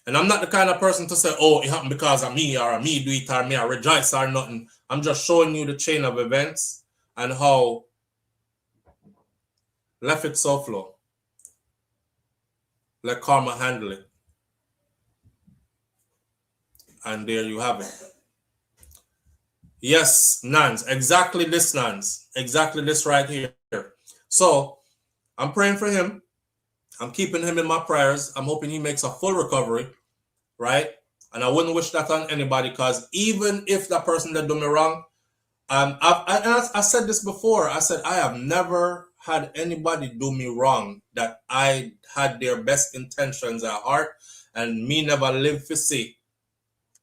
And I'm not the kind of person to say, oh, it happened because of me, or me do it, or me, I rejoice, or nothing. I'm just showing you the chain of events and how left it SouFlo. Let karma handle it. And there you have it. Yes, Nans. Exactly this, Nans. Exactly this right here. So, I'm praying for him. I'm keeping him in my prayers. I'm hoping he makes a full recovery, right? And I wouldn't wish that on anybody, because even if that person that did me wrong, I said this before. I said I have never had anybody do me wrong that I had their best intentions at heart and me never live to see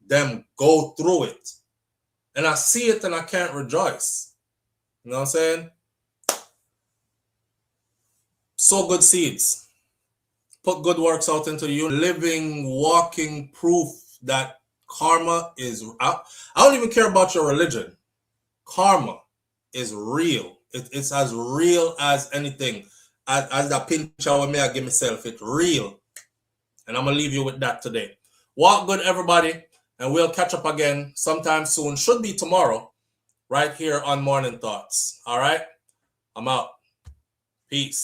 them go through it. And I see it and I can't rejoice. You know what I'm saying? Sow good seeds. Put good works out into you. Living, walking proof that karma is... I don't even care about your religion. Karma is real. It's as real as anything. As that pinch of me I give myself. It's real. And I'm going to leave you with that today. Walk good, everybody. And we'll catch up again sometime soon. Should be tomorrow. Right here on Morning Thoughts. All right? I'm out. Peace.